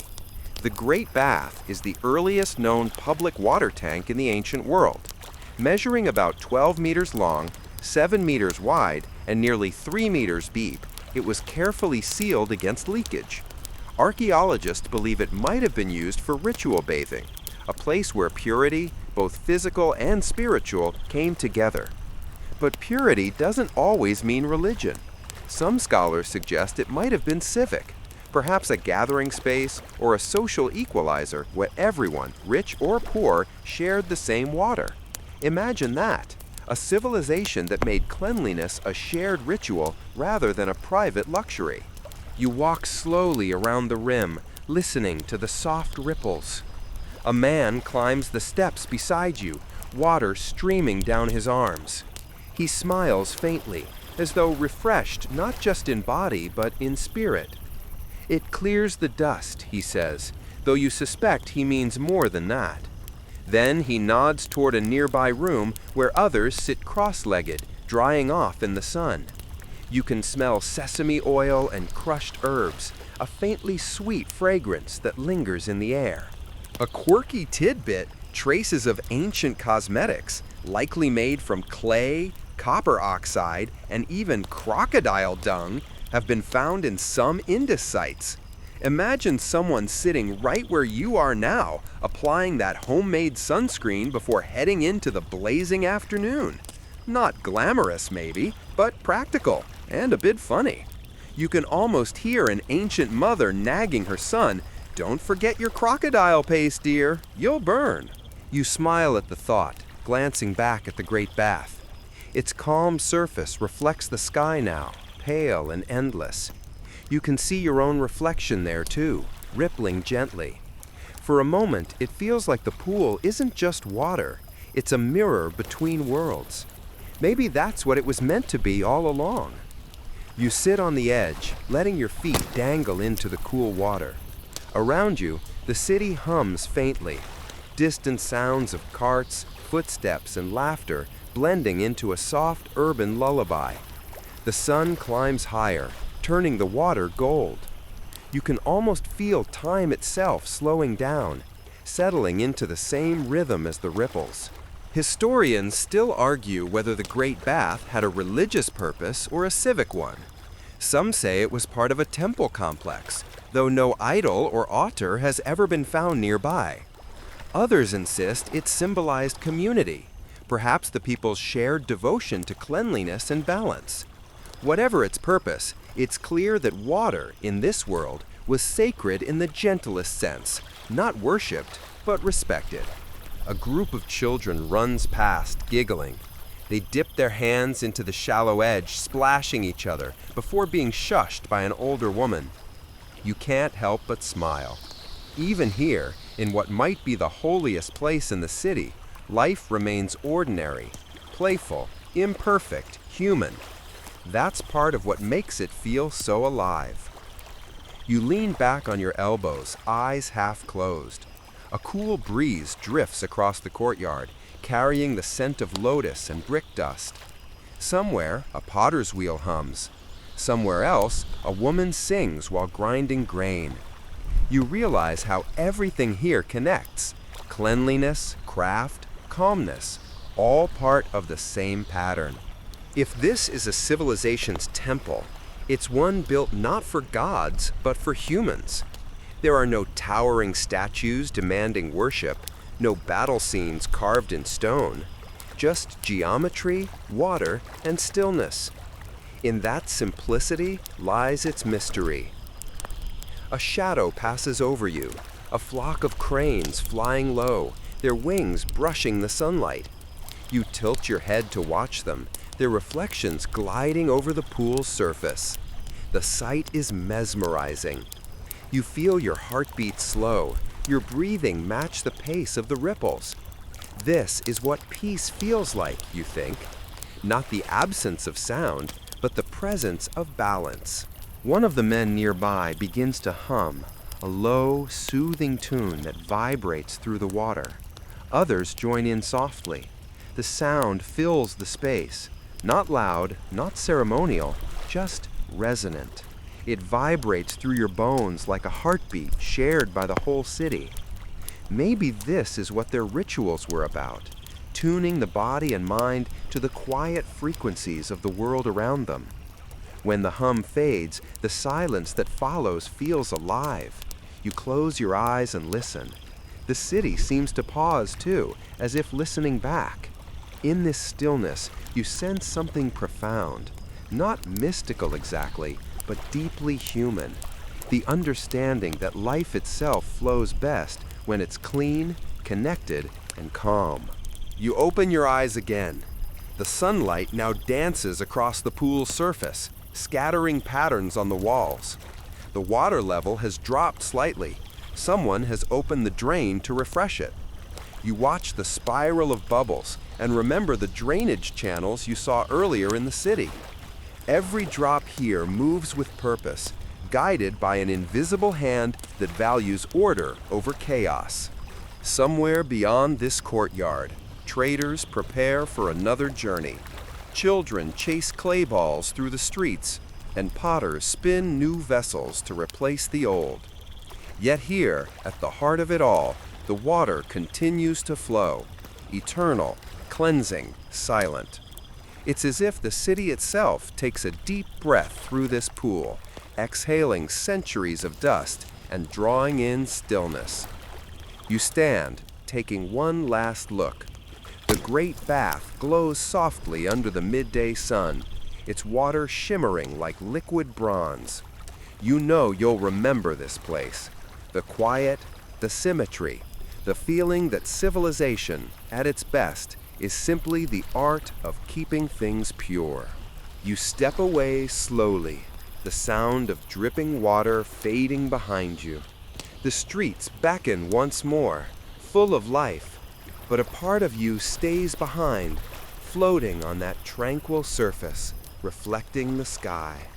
S1: The Great Bath is the earliest known public water tank in the ancient world. Measuring about 12 meters long, 7 meters wide, and nearly 3 meters deep, it was carefully sealed against leakage. Archaeologists believe it might have been used for ritual bathing, a place where purity, both physical and spiritual, came together. But purity doesn't always mean religion. Some scholars suggest it might have been civic, perhaps a gathering space or a social equalizer where everyone, rich or poor, shared the same water. Imagine that, a civilization that made cleanliness a shared ritual rather than a private luxury. You walk slowly around the rim, listening to the soft ripples. A man climbs the steps beside you, water streaming down his arms. He smiles faintly, as though refreshed not just in body but in spirit. It clears the dust, he says, though you suspect he means more than that. Then he nods toward a nearby room where others sit cross-legged, drying off in the sun. You can smell sesame oil and crushed herbs, a faintly sweet fragrance that lingers in the air. A quirky tidbit, traces of ancient cosmetics, likely made from clay, copper oxide, and even crocodile dung, have been found in some Indus sites. Imagine someone sitting right where you are now, applying that homemade sunscreen before heading into the blazing afternoon. Not glamorous, maybe, but practical and a bit funny. You can almost hear an ancient mother nagging her son, "Don't forget your crocodile paste, dear. You'll burn." You smile at the thought, glancing back at the great bath. Its calm surface reflects the sky now, pale and endless. You can see your own reflection there too, rippling gently. For a moment, it feels like the pool isn't just water, it's a mirror between worlds. Maybe that's what it was meant to be all along. You sit on the edge, letting your feet dangle into the cool water. Around you, the city hums faintly, distant sounds of carts, footsteps, and laughter blending into a soft urban lullaby. The sun climbs higher, turning the water gold. You can almost feel time itself slowing down, settling into the same rhythm as the ripples. Historians still argue whether the Great Bath had a religious purpose or a civic one. Some say it was part of a temple complex, though no idol or altar has ever been found nearby. Others insist it symbolized community, perhaps the people's shared devotion to cleanliness and balance. Whatever its purpose, it's clear that water, in this world, was sacred in the gentlest sense, not worshipped, but respected. A group of children runs past, giggling. They dip their hands into the shallow edge, splashing each other, before being shushed by an older woman. You can't help but smile. Even here, in what might be the holiest place in the city, life remains ordinary, playful, imperfect, human. That's part of what makes it feel so alive. You lean back on your elbows, eyes half closed. A cool breeze drifts across the courtyard, carrying the scent of lotus and brick dust. Somewhere, a potter's wheel hums. Somewhere else, a woman sings while grinding grain. You realize how everything here connects. Cleanliness, craft, calmness, all part of the same pattern. If this is a civilization's temple, it's one built not for gods, but for humans. There are no towering statues demanding worship, no battle scenes carved in stone, just geometry, water, and stillness. In that simplicity lies its mystery. A shadow passes over you, a flock of cranes flying low, their wings brushing the sunlight. You tilt your head to watch them, their reflections gliding over the pool's surface. The sight is mesmerizing. You feel your heartbeat slow, your breathing match the pace of the ripples. This is what peace feels like, you think. Not the absence of sound, but the presence of balance. One of the men nearby begins to hum, a low, soothing tune that vibrates through the water. Others join in softly. The sound fills the space. Not loud, not ceremonial, just resonant. It vibrates through your bones like a heartbeat shared by the whole city. Maybe this is what their rituals were about, tuning the body and mind to the quiet frequencies of the world around them. When the hum fades, the silence that follows feels alive. You close your eyes and listen. The city seems to pause too, as if listening back. In this stillness, you sense something profound, not mystical exactly, but deeply human. The understanding that life itself flows best when it's clean, connected, and calm. You open your eyes again. The sunlight now dances across the pool's surface, scattering patterns on the walls. The water level has dropped slightly. Someone has opened the drain to refresh it. You watch the spiral of bubbles and remember the drainage channels you saw earlier in the city. Every drop here moves with purpose, guided by an invisible hand that values order over chaos. Somewhere beyond this courtyard, traders prepare for another journey. Children chase clay balls through the streets, and potters spin new vessels to replace the old. Yet here, at the heart of it all, the water continues to flow, eternal, cleansing, silent. It's as if the city itself takes a deep breath through this pool, exhaling centuries of dust and drawing in stillness. You stand, taking one last look. The great bath glows softly under the midday sun, its water shimmering like liquid bronze. You know you'll remember this place. The quiet, the symmetry, the feeling that civilization, at its best, is simply the art of keeping things pure. You step away slowly, the sound of dripping water fading behind you. The streets beckon once more, full of life, but a part of you stays behind, floating on that tranquil surface, reflecting the sky.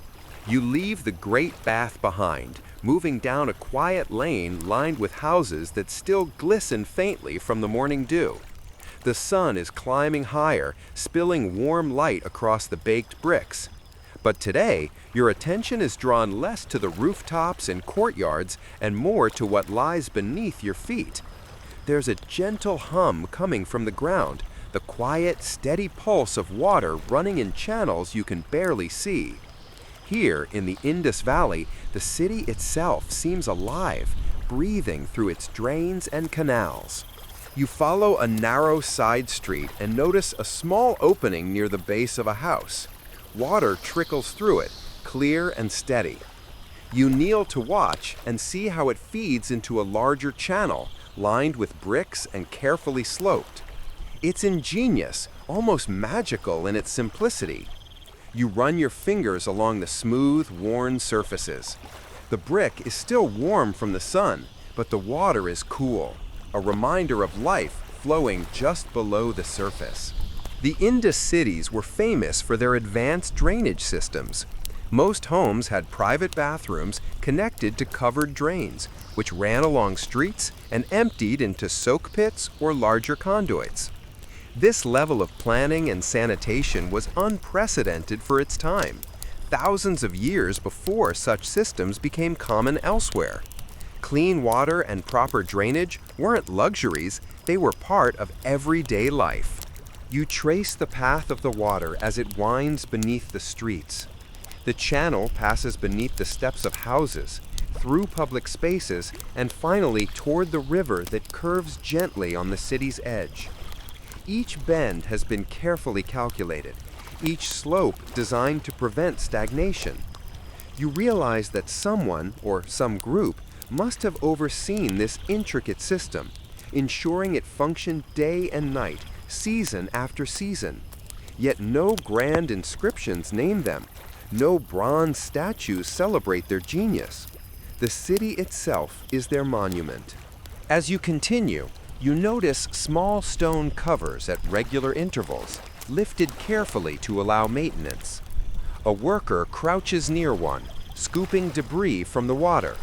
S1: You leave the great bath behind, moving down a quiet lane lined with houses that still glisten faintly from the morning dew. The sun is climbing higher, spilling warm light across the baked bricks. But today, your attention is drawn less to the rooftops and courtyards and more to what lies beneath your feet. There's a gentle hum coming from the ground, the quiet, steady pulse of water running in channels you can barely see. Here, in the Indus Valley, the city itself seems alive, breathing through its drains and canals. You follow a narrow side street and notice a small opening near the base of a house. Water trickles through it, clear and steady. You kneel to watch and see how it feeds into a larger channel, lined with bricks and carefully sloped. It's ingenious, almost magical in its simplicity. You run your fingers along the smooth, worn surfaces. The brick is still warm from the sun, but the water is cool, a reminder of life flowing just below the surface. The Indus cities were famous for their advanced drainage systems. Most homes had private bathrooms connected to covered drains, which ran along streets and emptied into soak pits or larger conduits. This level of planning and sanitation was unprecedented for its time, thousands of years before such systems became common elsewhere. Clean water and proper drainage weren't luxuries, they were part of everyday life. You trace the path of the water as it winds beneath the streets. The channel passes beneath the steps of houses, through public spaces, and finally toward the river that curves gently on the city's edge. Each bend has been carefully calculated, each slope designed to prevent stagnation. You realize that someone, or some group, must have overseen this intricate system, ensuring it functioned day and night, season after season. Yet no grand inscriptions name them. No bronze statues celebrate their genius. The city itself is their monument. As you continue, you notice small stone covers at regular intervals, lifted carefully to allow maintenance. A worker crouches near one, scooping debris from the water.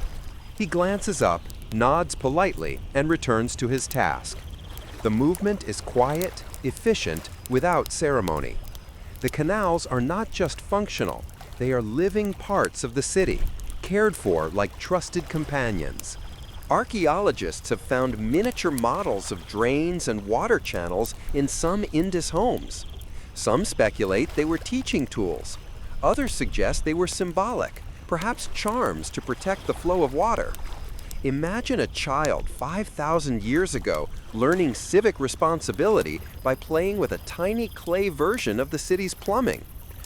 S1: He glances up, nods politely, and returns to his task. The movement is quiet, efficient, without ceremony. The canals are not just functional, they are living parts of the city, cared for like trusted companions. Archaeologists have found miniature models of drains and water channels in some Indus homes. Some speculate they were teaching tools. Others suggest they were symbolic, perhaps charms to protect the flow of water. Imagine a child 5,000 years ago learning civic responsibility by playing with a tiny clay version of the city's plumbing.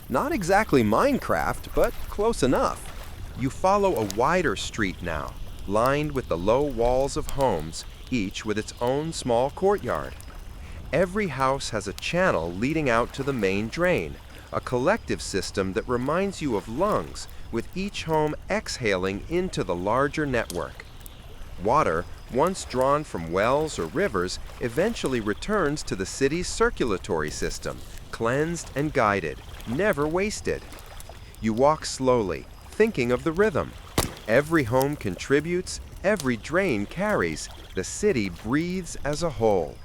S1: Not exactly Minecraft, but close enough. You follow a wider street now, lined with the low walls of homes, each with its own small courtyard. Every house has a channel leading out to the main drain, a collective system that reminds you of lungs, with each home exhaling into the larger network. Water, once drawn from wells or rivers, eventually returns to the city's circulatory system, cleansed and guided, never wasted. You walk slowly, thinking of the rhythm. Every home contributes, every drain carries, the city breathes as a whole.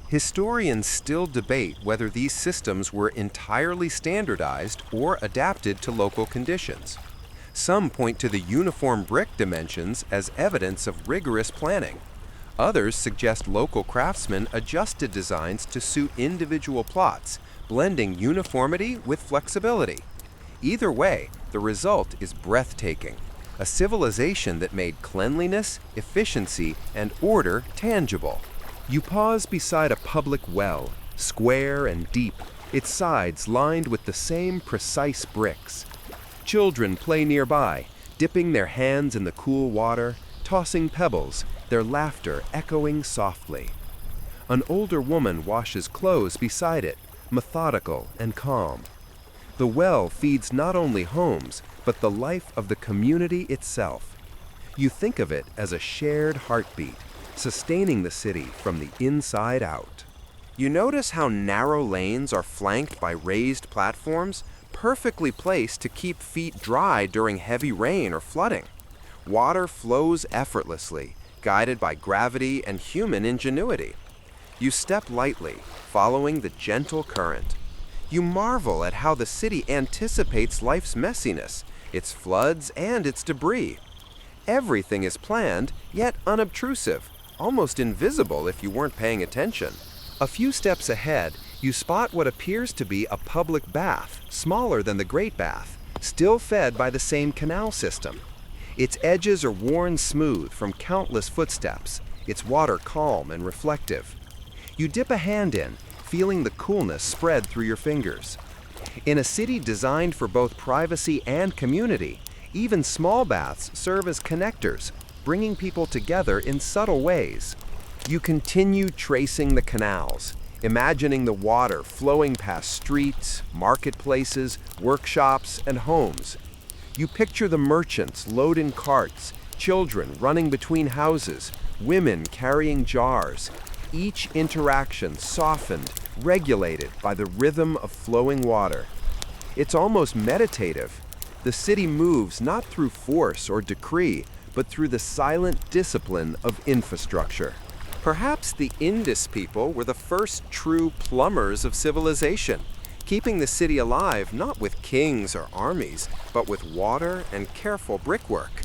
S1: Historians still debate whether these systems were entirely standardized or adapted to local conditions. Some point to the uniform brick dimensions as evidence of rigorous planning. Others suggest local craftsmen adjusted designs to suit individual plots, blending uniformity with flexibility. Either way, the result is breathtaking. a civilization that made cleanliness, efficiency, and order tangible. You pause beside a public well, square and deep, its sides lined with the same precise bricks. Children play nearby, dipping their hands in the cool water, tossing pebbles, their laughter echoing softly. An older woman washes clothes beside it, methodical and calm. The well feeds not only homes, but the life of the community itself. You think of it as a shared heartbeat, sustaining the city from the inside out. You notice how narrow lanes are flanked by raised platforms, perfectly placed to keep feet dry during heavy rain or flooding. Water flows effortlessly, guided by gravity and human ingenuity. You step lightly, following the gentle current. You marvel at how the city anticipates life's messiness, its floods, and its debris. Everything is planned, yet unobtrusive, almost invisible if you weren't paying attention. A few steps ahead, you spot what appears to be a public bath, smaller than the Great Bath, still fed by the same canal system. Its edges are worn smooth from countless footsteps, its water calm and reflective. You dip a hand in, feeling the coolness spread through your fingers. In a city designed for both privacy and community, even small baths serve as connectors, bringing people together in subtle ways. You continue tracing the canals, imagining the water flowing past streets, marketplaces, workshops, and homes. You picture the merchants loading carts, children running between houses, women carrying jars, each interaction softened, regulated by the rhythm of flowing water. It's almost meditative. The city moves not through force or decree, but through the silent discipline of infrastructure. Perhaps the Indus people were the first true plumbers of civilization, keeping the city alive not with kings or armies, but with water and careful brickwork.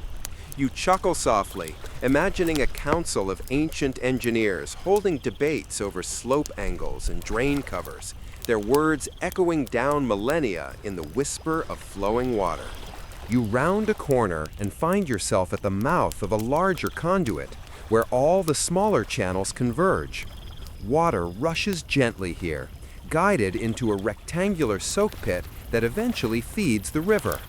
S1: You chuckle softly, imagining a council of ancient engineers holding debates over slope angles and drain covers, their words echoing down millennia in the whisper of flowing water. You round a corner and find yourself at the mouth of a larger conduit, where all the smaller channels converge. Water rushes gently here, guided into a rectangular soak pit that eventually feeds the river.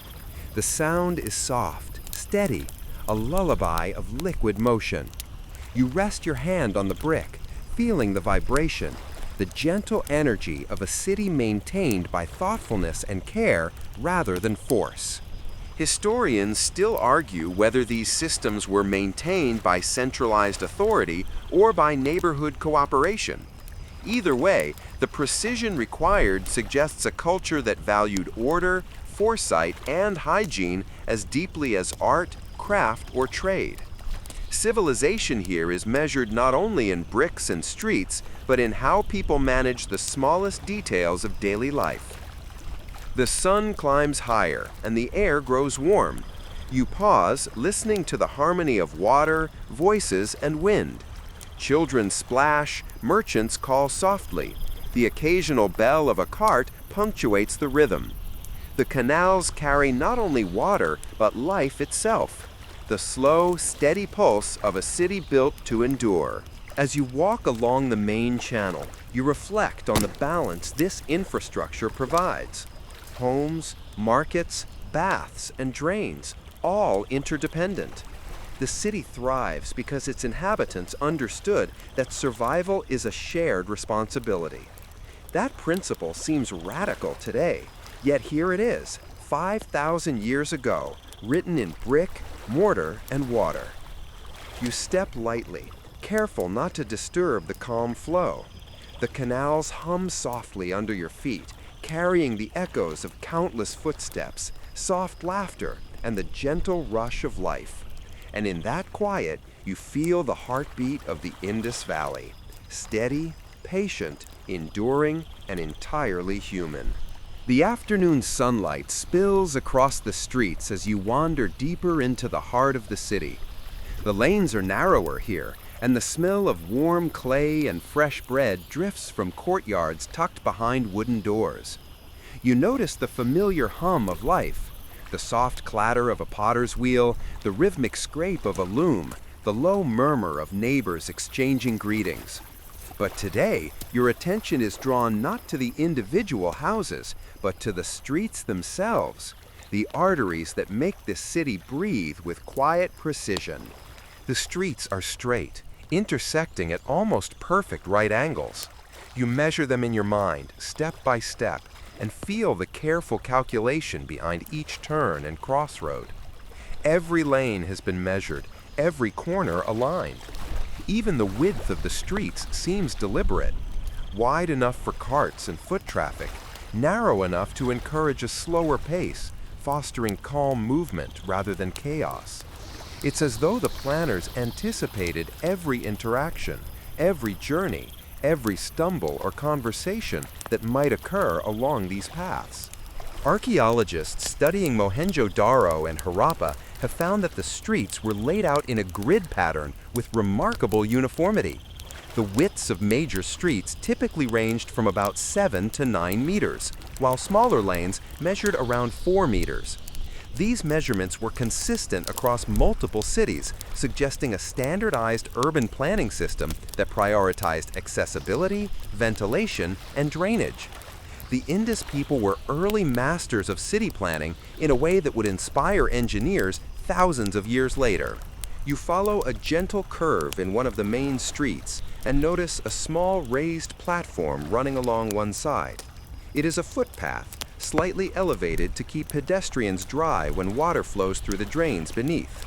S1: The sound is soft, steady, a lullaby of liquid motion. You rest your hand on the brick, feeling the vibration, the gentle energy of a city maintained by thoughtfulness and care rather than force. Historians still argue whether these systems were maintained by centralized authority or by neighborhood cooperation. Either way, the precision required suggests a culture that valued order, foresight, and hygiene as deeply as art, craft, or trade. Civilization here is measured not only in bricks and streets, but in how people manage the smallest details of daily life. The sun climbs higher, and the air grows warm. You pause, listening to the harmony of water, voices, and wind. Children splash, merchants call softly. The occasional bell of a cart punctuates the rhythm. The canals carry not only water, but life itself, the slow, steady pulse of a city built to endure. As you walk along the main channel, you reflect on the balance this infrastructure provides. Homes, markets, baths, and drains, all interdependent. The city thrives because its inhabitants understood that survival is a shared responsibility. That principle seems radical today, yet here it is, 5,000 years ago, written in brick, mortar, and water. You step lightly, careful not to disturb the calm flow. The canals hum softly under your feet, carrying the echoes of countless footsteps, soft laughter, and the gentle rush of life. And in that quiet, you feel the heartbeat of the Indus Valley, steady, patient, enduring, and entirely human. The afternoon sunlight spills across the streets as you wander deeper into the heart of the city. The lanes are narrower here, and the smell of warm clay and fresh bread drifts from courtyards tucked behind wooden doors. You notice the familiar hum of life, The soft clatter of a potter's wheel, the rhythmic scrape of a loom, the low murmur of neighbors exchanging greetings. But today, your attention is drawn not to the individual houses, but to the streets themselves, the arteries that make this city breathe with quiet precision. The streets are straight, intersecting at almost perfect right angles. You measure them in your mind, step by step, and feel the careful calculation behind each turn and crossroad. Every lane has been measured, every corner aligned. Even the width of the streets seems deliberate. Wide enough for carts and foot traffic, narrow enough to encourage a slower pace, fostering calm movement rather than chaos. It's as though the planners anticipated every interaction, every journey, every stumble or conversation that might occur along these paths. Archaeologists studying Mohenjo-daro and Harappa have found that the streets were laid out in a grid pattern with remarkable uniformity. The widths of major streets typically ranged from about 7 to 9 meters, while smaller lanes measured around 4 meters. These measurements were consistent across multiple cities, suggesting a standardized urban planning system that prioritized accessibility, ventilation, and drainage. The Indus people were early masters of city planning in a way that would inspire engineers thousands of years later. You follow a gentle curve in one of the main streets and notice a small raised platform running along one side. It is a footpath, slightly elevated to keep pedestrians dry when water flows through the drains beneath.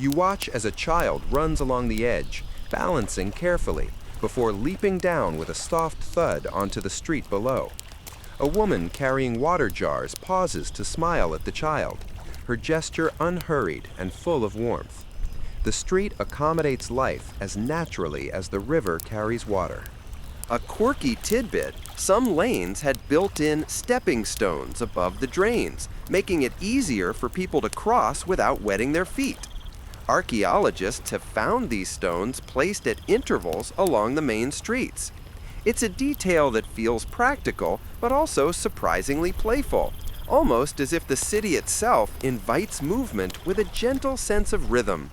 S1: You watch as a child runs along the edge, balancing carefully, before leaping down with a soft thud onto the street below. A woman carrying water jars pauses to smile at the child, her gesture unhurried and full of warmth. The street accommodates life as naturally as the river carries water. A quirky tidbit, some lanes had built-in stepping stones above the drains, making it easier for people to cross without wetting their feet. Archaeologists have found these stones placed at intervals along the main streets. It's a detail that feels practical, but also surprisingly playful, almost as if the city itself invites movement with a gentle sense of rhythm.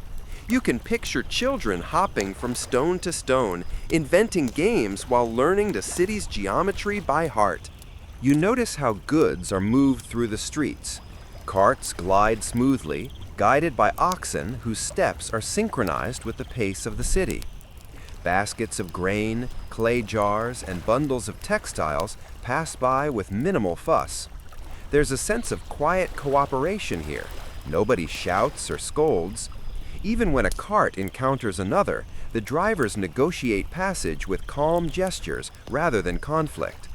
S1: You can picture children hopping from stone to stone, inventing games while learning the city's geometry by heart. You notice how goods are moved through the streets. Carts glide smoothly, guided by oxen whose steps are synchronized with the pace of the city. Baskets of grain, clay jars, and bundles of textiles pass by with minimal fuss. There's a sense of quiet cooperation here. Nobody shouts or scolds. Even when a cart encounters another, the drivers negotiate passage with calm gestures rather than conflict.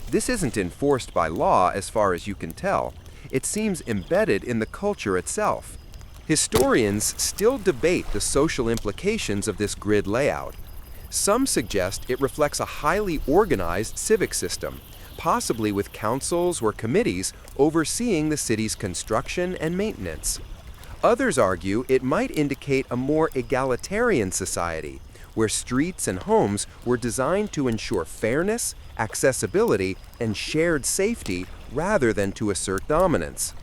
S1: This isn't enforced by law as far as you can tell. It seems embedded in the culture itself. Historians still debate the social implications of this grid layout. Some suggest it reflects a highly organized civic system, possibly with councils or committees overseeing the city's construction and maintenance. Others argue it might indicate a more egalitarian society, where streets and homes were designed to ensure fairness, accessibility, and shared safety rather than to assert dominance.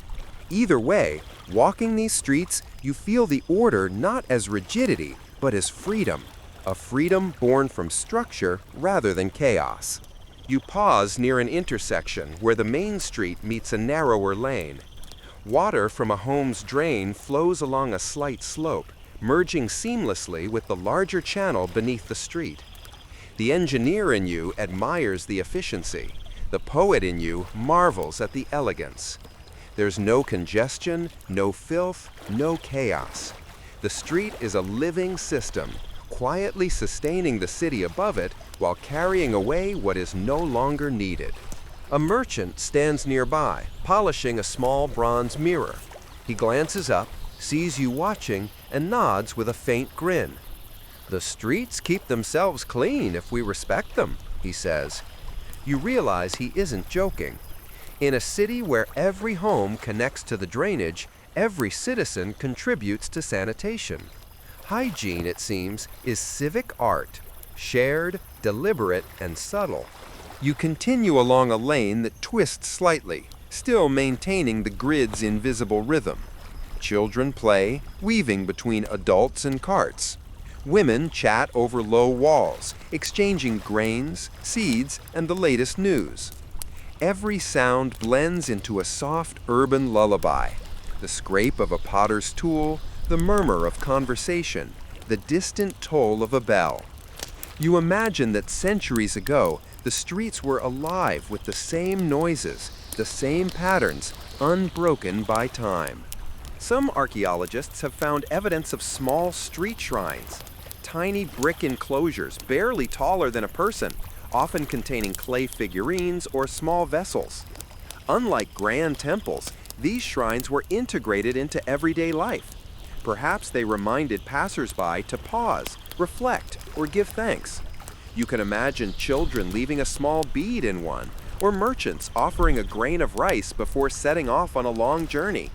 S1: Either way, walking these streets, you feel the order not as rigidity, but as freedom. A freedom born from structure rather than chaos. You pause near an intersection where the main street meets a narrower lane. Water from a home's drain flows along a slight slope, merging seamlessly with the larger channel beneath the street. The engineer in you admires the efficiency. The poet in you marvels at the elegance. There's no congestion, no filth, no chaos. The street is a living system, quietly sustaining the city above it while carrying away what is no longer needed. A merchant stands nearby, polishing a small bronze mirror. He glances up, sees you watching, and nods with a faint grin. "The streets keep themselves clean if we respect them," he says. You realize he isn't joking. In a city where every home connects to the drainage, every citizen contributes to sanitation. Hygiene, it seems, is civic art, shared, deliberate, and subtle. You continue along a lane that twists slightly, still maintaining the grid's invisible rhythm. Children play, weaving between adults and carts. Women chat over low walls, exchanging grains, seeds, and the latest news. Every sound blends into a soft urban lullaby. The scrape of a potter's tool, the murmur of conversation, the distant toll of a bell. You imagine that centuries ago, the streets were alive with the same noises, the same patterns, unbroken by time. Some archaeologists have found evidence of small street shrines, tiny brick enclosures barely taller than a person, often containing clay figurines or small vessels. Unlike grand temples, these shrines were integrated into everyday life. Perhaps they reminded passers-by to pause, reflect, or give thanks. You can imagine children leaving a small bead in one, or merchants offering a grain of rice before setting off on a long journey.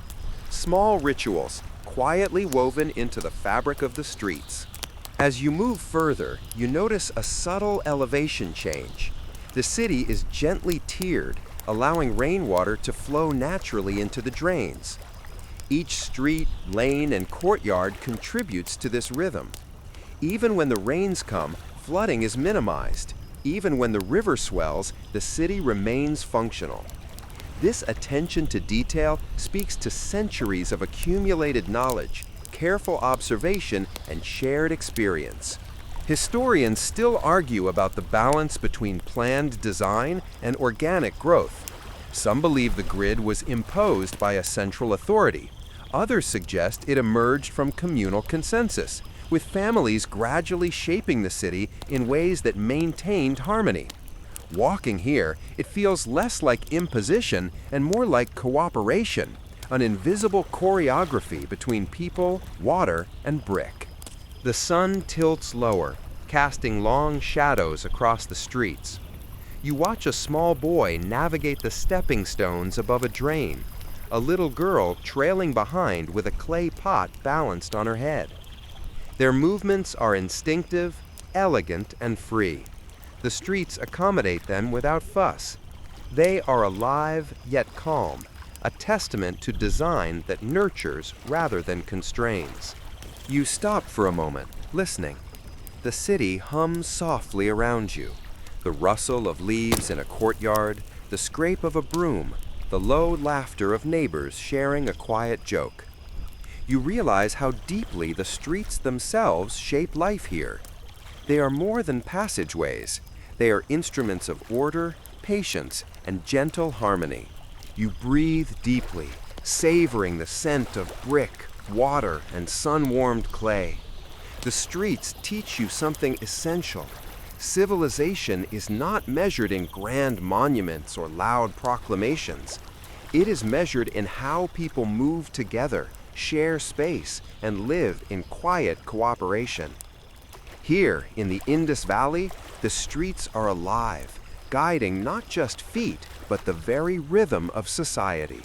S1: Small rituals, quietly woven into the fabric of the streets. As you move further, you notice a subtle elevation change. The city is gently tiered, allowing rainwater to flow naturally into the drains. Each street, lane, and courtyard contributes to this rhythm. Even when the rains come, flooding is minimized. Even when the river swells, the city remains functional. This attention to detail speaks to centuries of accumulated knowledge, careful observation, and shared experience. Historians still argue about the balance between planned design and organic growth. Some believe the grid was imposed by a central authority. Others suggest it emerged from communal consensus, with families gradually shaping the city in ways that maintained harmony. Walking here, it feels less like imposition and more like cooperation, an invisible choreography between people, water, and brick. The sun tilts lower, casting long shadows across the streets. You watch a small boy navigate the stepping stones above a drain, a little girl trailing behind with a clay pot balanced on her head. Their movements are instinctive, elegant, and free. The streets accommodate them without fuss. They are alive yet calm, a testament to design that nurtures rather than constrains. You stop for a moment, listening. The city hums softly around you. The rustle of leaves in a courtyard, the scrape of a broom, the low laughter of neighbors sharing a quiet joke. You realize how deeply the streets themselves shape life here. They are more than passageways. They are instruments of order, patience, and gentle harmony. You breathe deeply, savoring the scent of brick, water, and sun-warmed clay. The streets teach you something essential. Civilization is not measured in grand monuments or loud proclamations. It is measured in how people move together, share space, and live in quiet cooperation. Here, in the Indus Valley, the streets are alive, guiding not just feet, but the very rhythm of society.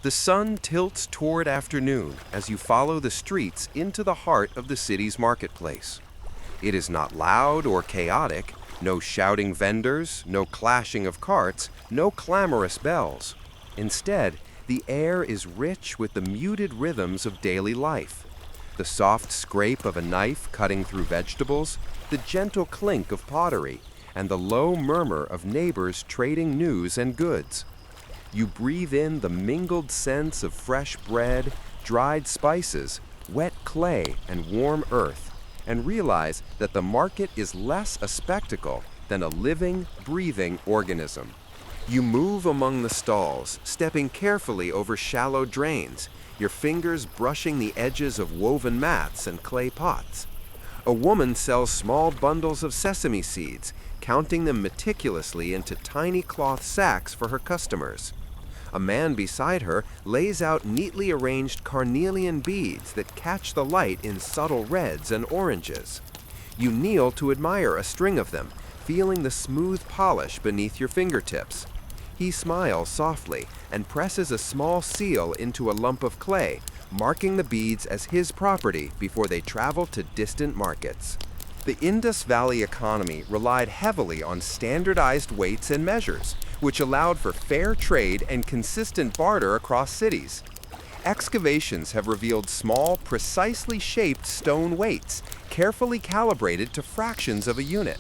S1: The sun tilts toward afternoon as you follow the streets into the heart of the city's marketplace. It is not loud or chaotic, no shouting vendors, no clashing of carts, no clamorous bells. Instead, the air is rich with the muted rhythms of daily life. The soft scrape of a knife cutting through vegetables, the gentle clink of pottery, and the low murmur of neighbors trading news and goods. You breathe in the mingled scents of fresh bread, dried spices, wet clay, and warm earth, and realize that the market is less a spectacle than a living, breathing organism. You move among the stalls, stepping carefully over shallow drains, your fingers brushing the edges of woven mats and clay pots. A woman sells small bundles of sesame seeds, counting them meticulously into tiny cloth sacks for her customers. A man beside her lays out neatly arranged carnelian beads that catch the light in subtle reds and oranges. You kneel to admire a string of them, feeling the smooth polish beneath your fingertips. He smiles softly and presses a small seal into a lump of clay, marking the beads as his property before they travel to distant markets. The Indus Valley economy relied heavily on standardized weights and measures, which allowed for fair trade and consistent barter across cities. Excavations have revealed small, precisely shaped stone weights, carefully calibrated to fractions of a unit.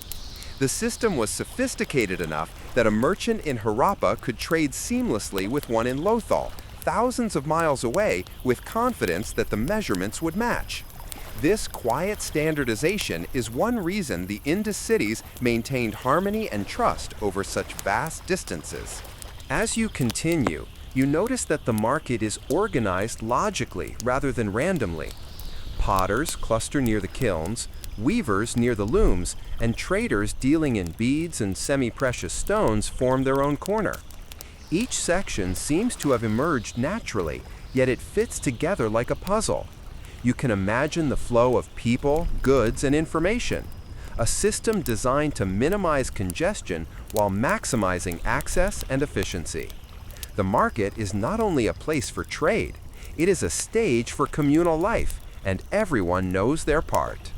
S1: The system was sophisticated enough that a merchant in Harappa could trade seamlessly with one in Lothal, thousands of miles away, with confidence that the measurements would match. This quiet standardization is one reason the Indus cities maintained harmony and trust over such vast distances. As you continue, you notice that the market is organized logically rather than randomly. Potters cluster near the kilns, weavers near the looms, and traders dealing in beads and semi-precious stones form their own corner. Each section seems to have emerged naturally, yet it fits together like a puzzle. You can imagine the flow of people, goods, and information, a system designed to minimize congestion while maximizing access and efficiency. The market is not only a place for trade, it is a stage for communal life, and everyone knows their part.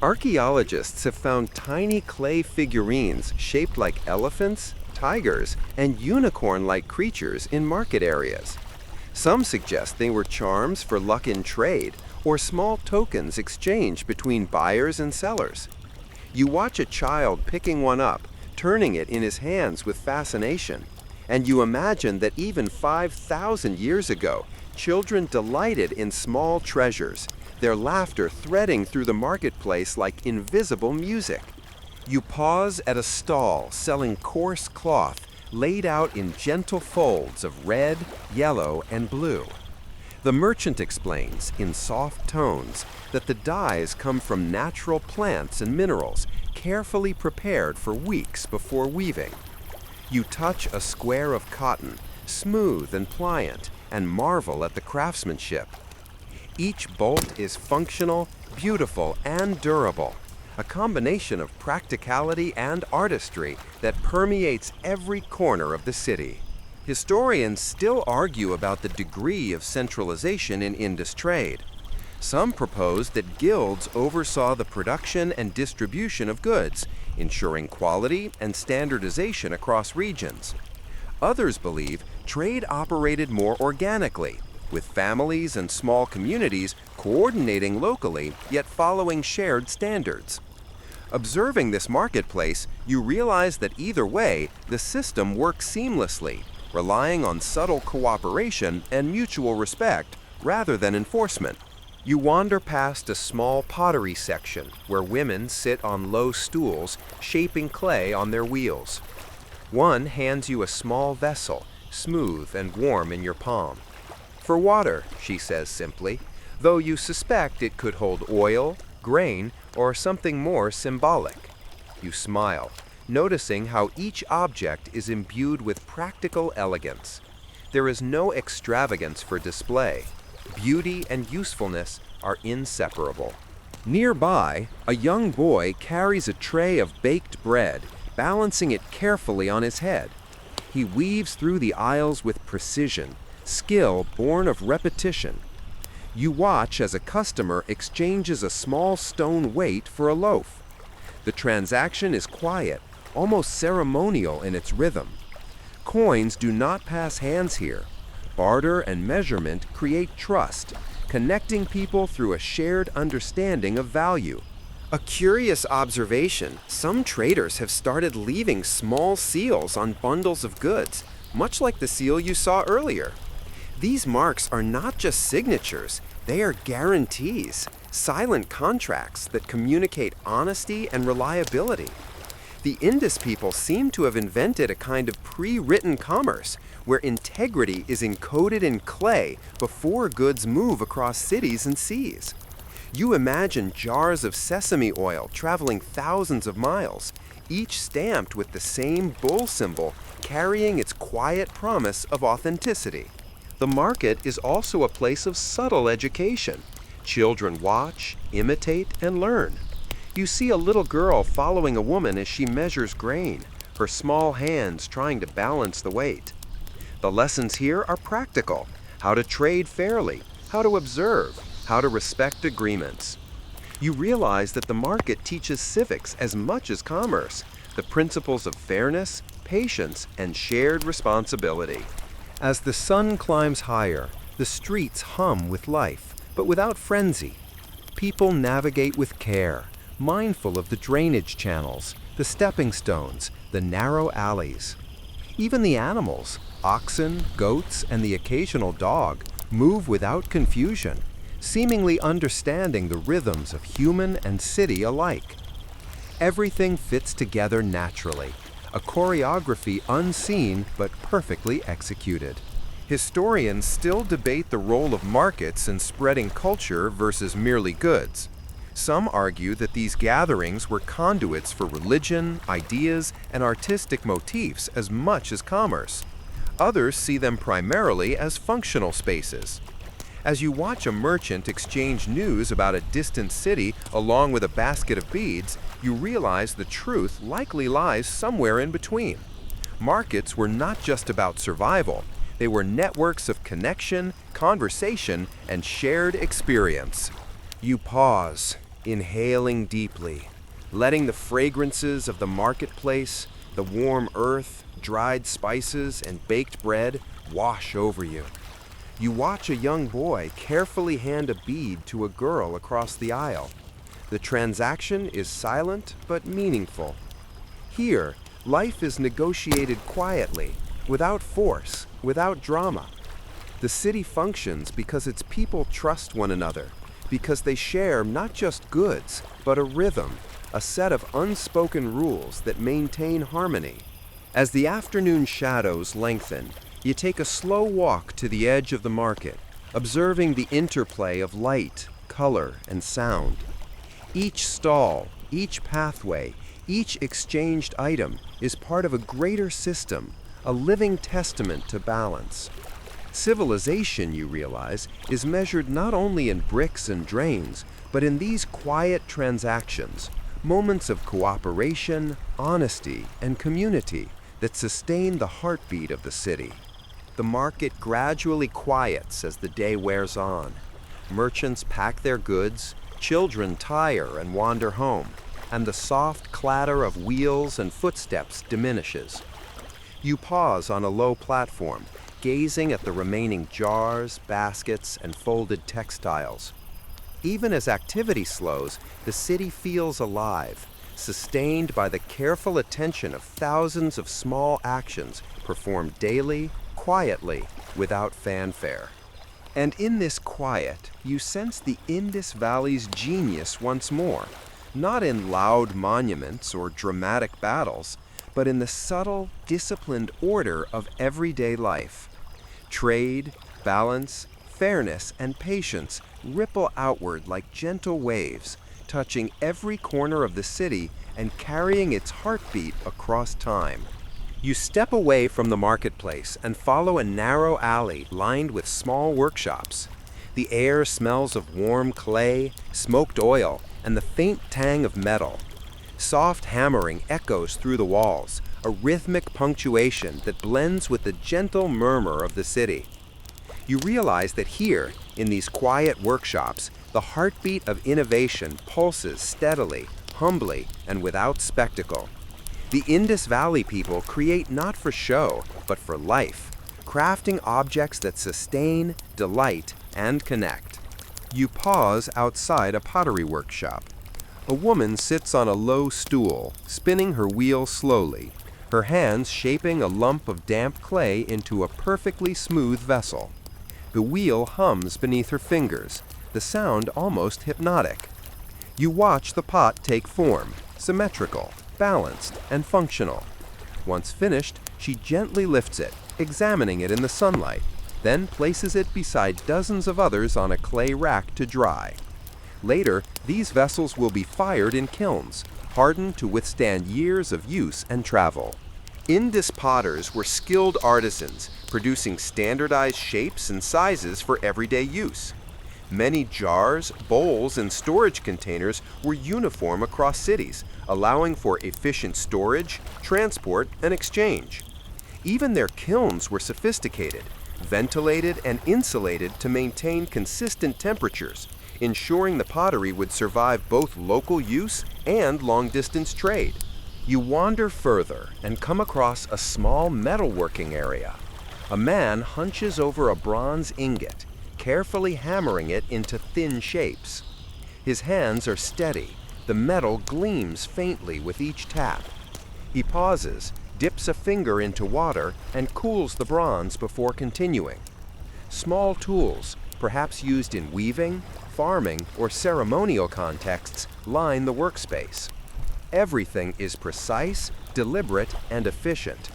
S1: Archaeologists have found tiny clay figurines shaped like elephants, tigers, and unicorn-like creatures in market areas. Some suggest they were charms for luck in trade, or small tokens exchanged between buyers and sellers. You watch a child picking one up, turning it in his hands with fascination, and you imagine that even 5,000 years ago, children delighted in small treasures, their laughter threading through the marketplace like invisible music. You pause at a stall selling coarse cloth laid out in gentle folds of red, yellow, and blue. The merchant explains, in soft tones, that the dyes come from natural plants and minerals carefully prepared for weeks before weaving. You touch a square of cotton, smooth and pliant, and marvel at the craftsmanship. Each bolt is functional, beautiful, and durable, a combination of practicality and artistry that permeates every corner of the city. Historians still argue about the degree of centralization in Indus trade. Some propose that guilds oversaw the production and distribution of goods, ensuring quality and standardization across regions. Others believe trade operated more organically, with families and small communities coordinating locally yet following shared standards. Observing this marketplace, you realize that either way, the system works seamlessly, relying on subtle cooperation and mutual respect rather than enforcement. You wander past a small pottery section where women sit on low stools, shaping clay on their wheels. One hands you a small vessel, smooth and warm in your palm. "For water," she says simply, though you suspect it could hold oil, grain, or something more symbolic. You smile, noticing how each object is imbued with practical elegance. There is no extravagance for display. Beauty and usefulness are inseparable. Nearby, a young boy carries a tray of baked bread, balancing it carefully on his head. He weaves through the aisles with precision, skill born of repetition. You watch as a customer exchanges a small stone weight for a loaf. The transaction is quiet, almost ceremonial in its rhythm. Coins do not pass hands here. Barter and measurement create trust, connecting people through a shared understanding of value. A curious observation, some traders have started leaving small seals on bundles of goods, much like the seal you saw earlier. These marks are not just signatures, they are guarantees, silent contracts that communicate honesty and reliability. The Indus people seem to have invented a kind of pre-written commerce where integrity is encoded in clay before goods move across cities and seas. You imagine jars of sesame oil traveling thousands of miles, each stamped with the same bull symbol, carrying its quiet promise of authenticity. The market is also a place of subtle education. Children watch, imitate, and learn. You see a little girl following a woman as she measures grain, her small hands trying to balance the weight. The lessons here are practical: how to trade fairly, how to observe, how to respect agreements. You realize that the market teaches civics as much as commerce, the principles of fairness, patience, and shared responsibility. As the sun climbs higher, the streets hum with life, but without frenzy. People navigate with care, mindful of the drainage channels, the stepping stones, the narrow alleys. Even the animals, oxen, goats, and the occasional dog, move without confusion, seemingly understanding the rhythms of human and city alike. Everything fits together naturally, a choreography unseen but perfectly executed. Historians still debate the role of markets in spreading culture versus merely goods. Some argue that these gatherings were conduits for religion, ideas, and artistic motifs as much as commerce. Others see them primarily as functional spaces. As you watch a merchant exchange news about a distant city along with a basket of beads, you realize the truth likely lies somewhere in between. Markets were not just about survival. They were networks of connection, conversation, and shared experience. You pause, inhaling deeply, letting the fragrances of the marketplace, the warm earth, dried spices, and baked bread wash over you. You watch a young boy carefully hand a bead to a girl across the aisle. The transaction is silent but meaningful. Here, life is negotiated quietly, without force, without drama. The city functions because its people trust one another, because they share not just goods, but a rhythm, a set of unspoken rules that maintain harmony. As the afternoon shadows lengthen, you take a slow walk to the edge of the market, observing the interplay of light, color, and sound. Each stall, each pathway, each exchanged item is part of a greater system, a living testament to balance. Civilization, you realize, is measured not only in bricks and drains, but in these quiet transactions, moments of cooperation, honesty, and community that sustain the heartbeat of the city. The market gradually quiets as the day wears on. Merchants pack their goods, children tire and wander home, and the soft clatter of wheels and footsteps diminishes. You pause on a low platform, gazing at the remaining jars, baskets, and folded textiles. Even as activity slows, the city feels alive, sustained by the careful attention of thousands of small actions performed daily, quietly, without fanfare. And in this quiet, you sense the Indus Valley's genius once more, not in loud monuments or dramatic battles, but in the subtle, disciplined order of everyday life. Trade, balance, fairness, and patience ripple outward like gentle waves, touching every corner of the city and carrying its heartbeat across time. You step away from the marketplace and follow a narrow alley lined with small workshops. The air smells of warm clay, smoked oil, and the faint tang of metal. Soft hammering echoes through the walls, a rhythmic punctuation that blends with the gentle murmur of the city. You realize that here, in these quiet workshops, the heartbeat of innovation pulses steadily, humbly, and without spectacle. The Indus Valley people create not for show, but for life, crafting objects that sustain, delight, and connect. You pause outside a pottery workshop. A woman sits on a low stool, spinning her wheel slowly, her hands shaping a lump of damp clay into a perfectly smooth vessel. The wheel hums beneath her fingers, the sound almost hypnotic. You watch the pot take form, symmetrical, balanced, and functional. Once finished, she gently lifts it, examining it in the sunlight, then places it beside dozens of others on a clay rack to dry. Later, these vessels will be fired in kilns, hardened to withstand years of use and travel. Indus potters were skilled artisans, producing standardized shapes and sizes for everyday use. Many jars, bowls, and storage containers were uniform across cities, allowing for efficient storage, transport, and exchange. Even their kilns were sophisticated, ventilated and insulated to maintain consistent temperatures, ensuring the pottery would survive both local use and long-distance trade. You wander further and come across a small metalworking area. A man hunches over a bronze ingot, carefully hammering it into thin shapes. His hands are steady. The metal gleams faintly with each tap. He pauses, dips a finger into water, and cools the bronze before continuing. Small tools, perhaps used in weaving, farming, or ceremonial contexts, line the workspace. Everything is precise, deliberate, and efficient.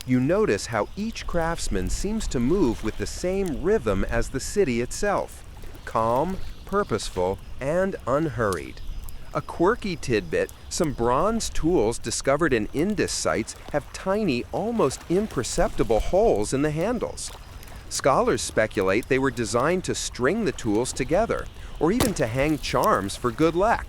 S1: You notice how each craftsman seems to move with the same rhythm as the city itself: calm, purposeful, and unhurried. A quirky tidbit: some bronze tools discovered in Indus sites have tiny, almost imperceptible holes in the handles. Scholars speculate they were designed to string the tools together, or even to hang charms for good luck.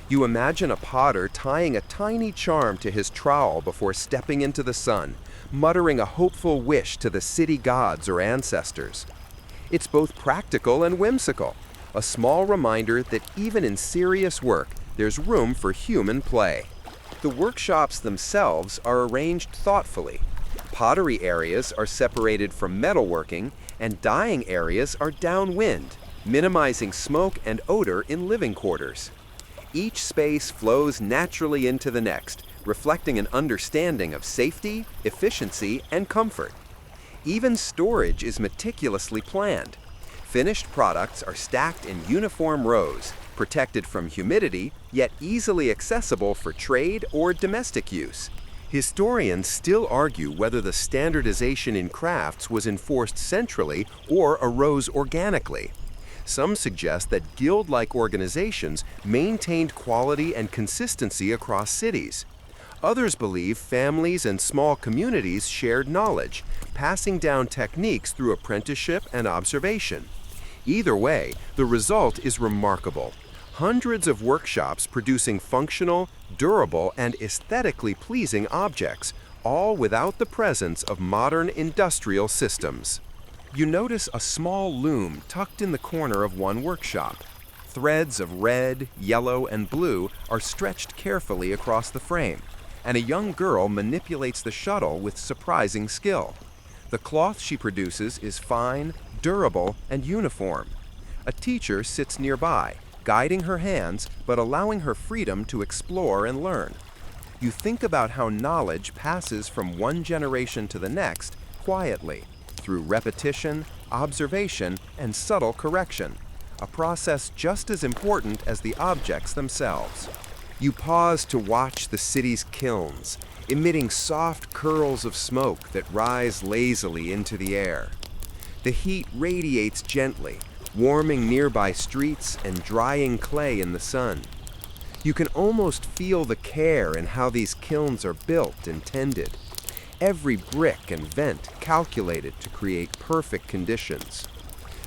S1: You imagine a potter tying a tiny charm to his trowel before stepping into the sun, muttering a hopeful wish to the city gods or ancestors. It's both practical and whimsical, a small reminder that even in serious work, there's room for human play. The workshops themselves are arranged thoughtfully. Pottery areas are separated from metalworking, and dyeing areas are downwind, minimizing smoke and odor in living quarters. Each space flows naturally into the next, reflecting an understanding of safety, efficiency, and comfort. Even storage is meticulously planned. Finished products are stacked in uniform rows, protected from humidity, yet easily accessible for trade or domestic use. Historians still argue whether the standardization in crafts was enforced centrally or arose organically. Some suggest that guild-like organizations maintained quality and consistency across cities. Others believe families and small communities shared knowledge, passing down techniques through apprenticeship and observation. Either way, the result is remarkable. Hundreds of workshops producing functional, durable, and aesthetically pleasing objects, all without the presence of modern industrial systems. You notice a small loom tucked in the corner of one workshop. Threads of red, yellow, and blue are stretched carefully across the frame, and a young girl manipulates the shuttle with surprising skill. The cloth she produces is fine, durable, and uniform. A teacher sits nearby, guiding her hands but allowing her freedom to explore and learn. You think about how knowledge passes from one generation to the next quietly, through repetition, observation, and subtle correction, a process just as important as the objects themselves. You pause to watch the city's kilns, emitting soft curls of smoke that rise lazily into the air. The heat radiates gently, warming nearby streets and drying clay in the sun. You can almost feel the care in how these kilns are built and tended. Every brick and vent calculated to create perfect conditions.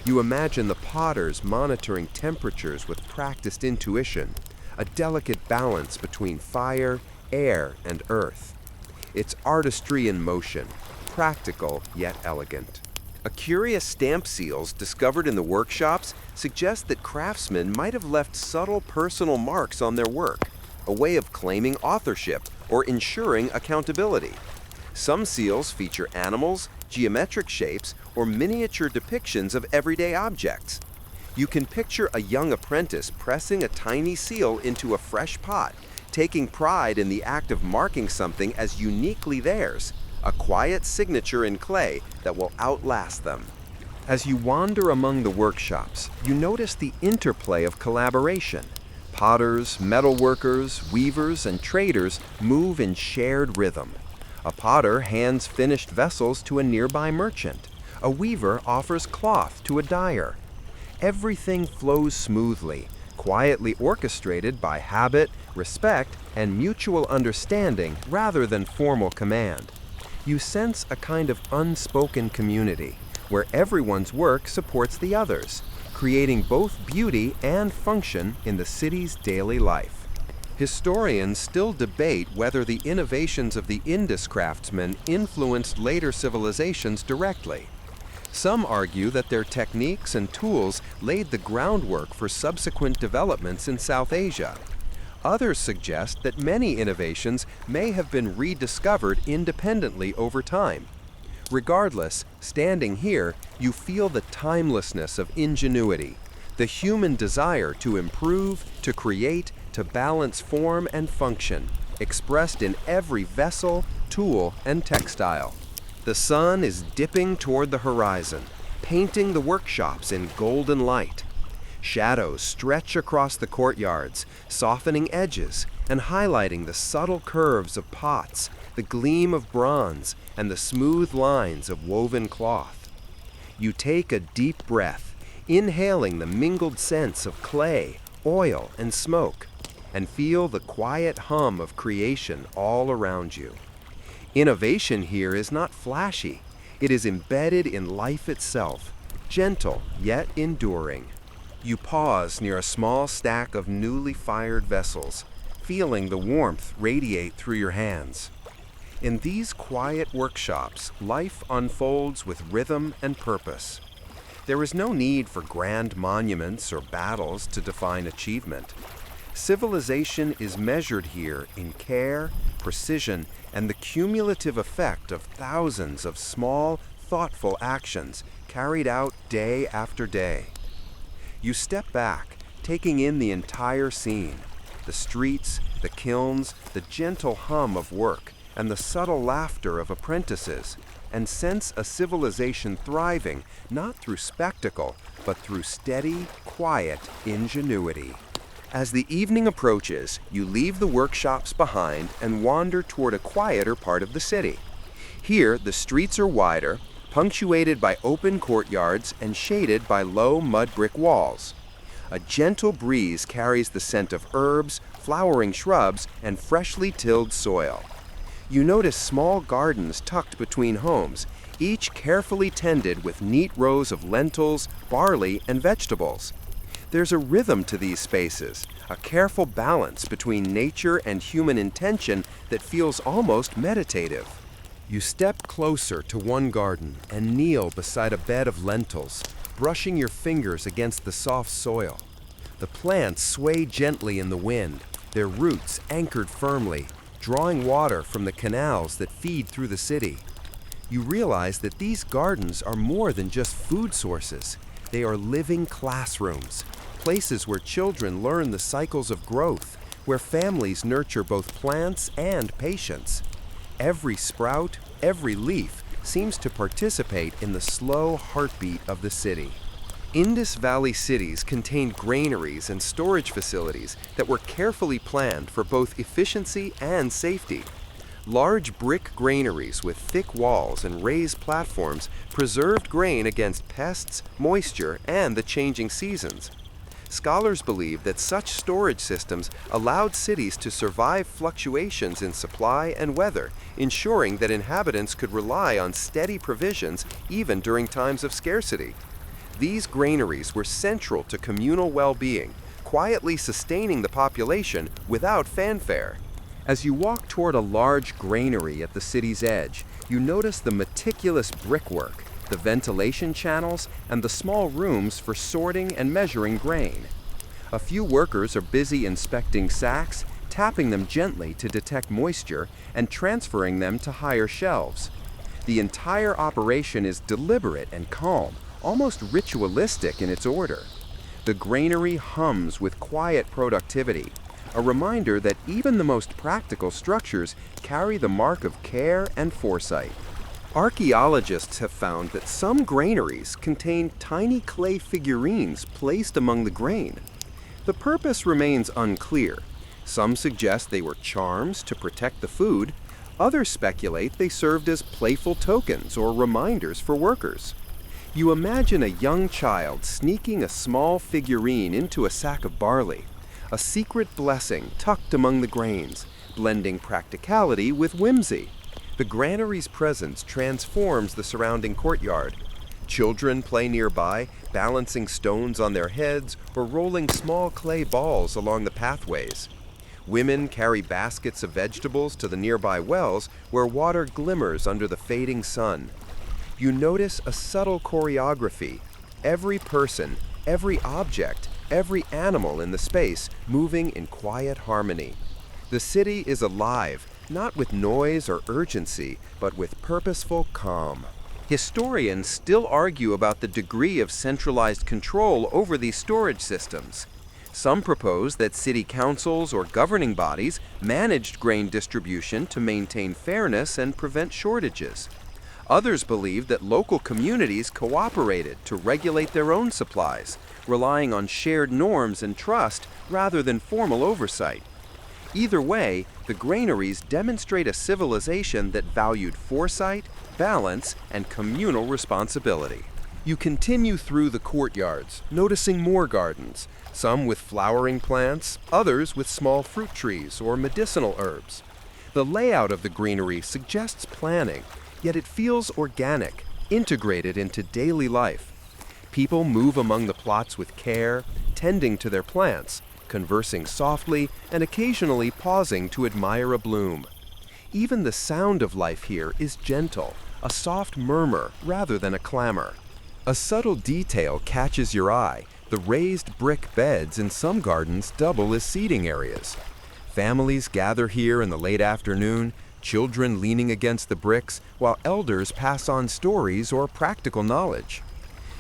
S1: You imagine the potters monitoring temperatures with practiced intuition, a delicate balance between fire, air, and earth. It's artistry in motion, practical yet elegant. A curious stamp seals discovered in the workshops suggest that craftsmen might have left subtle personal marks on their work, a way of claiming authorship or ensuring accountability. Some seals feature animals, geometric shapes, or miniature depictions of everyday objects. You can picture a young apprentice pressing a tiny seal into a fresh pot, taking pride in the act of marking something as uniquely theirs, a quiet signature in clay that will outlast them. As you wander among the workshops, you notice the interplay of collaboration. Potters, metalworkers, weavers, and traders move in shared rhythm. A potter hands finished vessels to a nearby merchant. A weaver offers cloth to a dyer. Everything flows smoothly, quietly orchestrated by habit, respect, and mutual understanding rather than formal command. You sense a kind of unspoken community, where everyone's work supports the others, creating both beauty and function in the city's daily life. Historians still debate whether the innovations of the Indus craftsmen influenced later civilizations directly. Some argue that their techniques and tools laid the groundwork for subsequent developments in South Asia. Others suggest that many innovations may have been rediscovered independently over time. Regardless, standing here, you feel the timelessness of ingenuity, the human desire to improve, to create, to balance form and function, expressed in every vessel, tool, and textile. The sun is dipping toward the horizon, painting the workshops in golden light. Shadows stretch across the courtyards, softening edges and highlighting the subtle curves of pots, the gleam of bronze, and the smooth lines of woven cloth. You take a deep breath, inhaling the mingled scents of clay, oil, and smoke, and feel the quiet hum of creation all around you. Innovation here is not flashy. It is embedded in life itself, gentle yet enduring. You pause near a small stack of newly fired vessels, feeling the warmth radiate through your hands. In these quiet workshops, life unfolds with rhythm and purpose. There is no need for grand monuments or battles to define achievement. Civilization is measured here in care, precision, and the cumulative effect of thousands of small, thoughtful actions carried out day after day. You step back, taking in the entire scene, the streets, the kilns, the gentle hum of work, and the subtle laughter of apprentices, and sense a civilization thriving not through spectacle, but through steady, quiet ingenuity. As the evening approaches, you leave the workshops behind and wander toward a quieter part of the city. Here, the streets are wider, punctuated by open courtyards and shaded by low mud brick walls. A gentle breeze carries the scent of herbs, flowering shrubs, and freshly tilled soil. You notice small gardens tucked between homes, each carefully tended with neat rows of lentils, barley, and vegetables. There's a rhythm to these spaces, a careful balance between nature and human intention that feels almost meditative. You step closer to one garden and kneel beside a bed of lentils, brushing your fingers against the soft soil. The plants sway gently in the wind, their roots anchored firmly, drawing water from the canals that feed through the city. You realize that these gardens are more than just food sources. They are living classrooms, places where children learn the cycles of growth, where families nurture both plants and patience. Every sprout, every leaf seems to participate in the slow heartbeat of the city. Indus Valley cities contained granaries and storage facilities that were carefully planned for both efficiency and safety. Large brick granaries with thick walls and raised platforms preserved grain against pests, moisture, and the changing seasons. Scholars believe that such storage systems allowed cities to survive fluctuations in supply and weather, ensuring that inhabitants could rely on steady provisions even during times of scarcity. These granaries were central to communal well-being, quietly sustaining the population without fanfare. As you walk toward a large granary at the city's edge, you notice the meticulous brickwork, the ventilation channels, and the small rooms for sorting and measuring grain. A few workers are busy inspecting sacks, tapping them gently to detect moisture, and transferring them to higher shelves. The entire operation is deliberate and calm, almost ritualistic in its order. The granary hums with quiet productivity, a reminder that even the most practical structures carry the mark of care and foresight. Archaeologists have found that some granaries contain tiny clay figurines placed among the grain. The purpose remains unclear. Some suggest they were charms to protect the food. Others speculate they served as playful tokens or reminders for workers. You imagine a young child sneaking a small figurine into a sack of barley, a secret blessing tucked among the grains, blending practicality with whimsy. The granary's presence transforms the surrounding courtyard. Children play nearby, balancing stones on their heads or rolling small clay balls along the pathways. Women carry baskets of vegetables to the nearby wells where water glimmers under the fading sun. You notice a subtle choreography. Every person, every object, every animal in the space moving in quiet harmony. The city is alive, not with noise or urgency, but with purposeful calm. Historians still argue about the degree of centralized control over these storage systems. Some propose that city councils or governing bodies managed grain distribution to maintain fairness and prevent shortages. Others believe that local communities cooperated to regulate their own supplies, relying on shared norms and trust rather than formal oversight. Either way, the granaries demonstrate a civilization that valued foresight, balance, and communal responsibility. You continue through the courtyards, noticing more gardens, some with flowering plants, others with small fruit trees or medicinal herbs. The layout of the granary suggests planning, yet it feels organic, integrated into daily life. People move among the plots with care, tending to their plants, conversing softly, and occasionally pausing to admire a bloom. Even the sound of life here is gentle, a soft murmur rather than a clamor. A subtle detail catches your eye. The raised brick beds in some gardens double as seating areas. Families gather here in the late afternoon, children leaning against the bricks, while elders pass on stories or practical knowledge.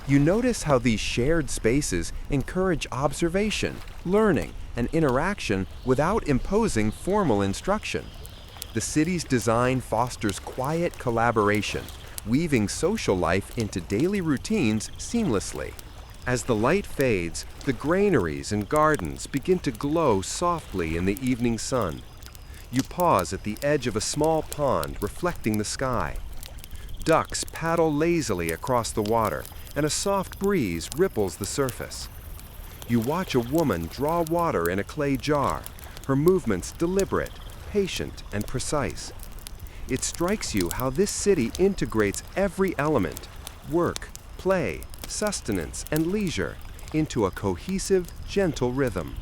S1: You notice how these shared spaces encourage observation, learning, and interaction without imposing formal instruction. The city's design fosters quiet collaboration, weaving social life into daily routines seamlessly. As the light fades, the granaries and gardens begin to glow softly in the evening sun. You pause at the edge of a small pond reflecting the sky. Ducks paddle lazily across the water, and a soft breeze ripples the surface. You watch a woman draw water in a clay jar, her movements deliberate, patient, and precise. It strikes you how this city integrates every element, work, play, sustenance, and leisure, into a cohesive, gentle rhythm.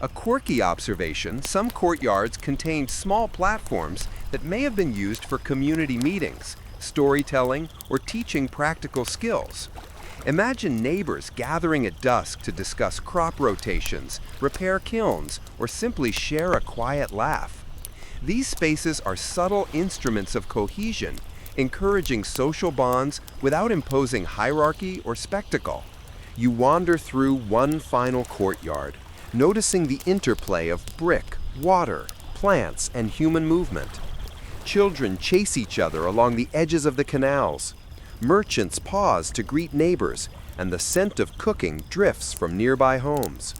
S1: A quirky observation, some courtyards contained small platforms that may have been used for community meetings, storytelling, or teaching practical skills. Imagine neighbors gathering at dusk to discuss crop rotations, repair kilns, or simply share a quiet laugh. These spaces are subtle instruments of cohesion, encouraging social bonds without imposing hierarchy or spectacle. You wander through one final courtyard, noticing the interplay of brick, water, plants, and human movement. Children chase each other along the edges of the canals. Merchants pause to greet neighbors, and the scent of cooking drifts from nearby homes.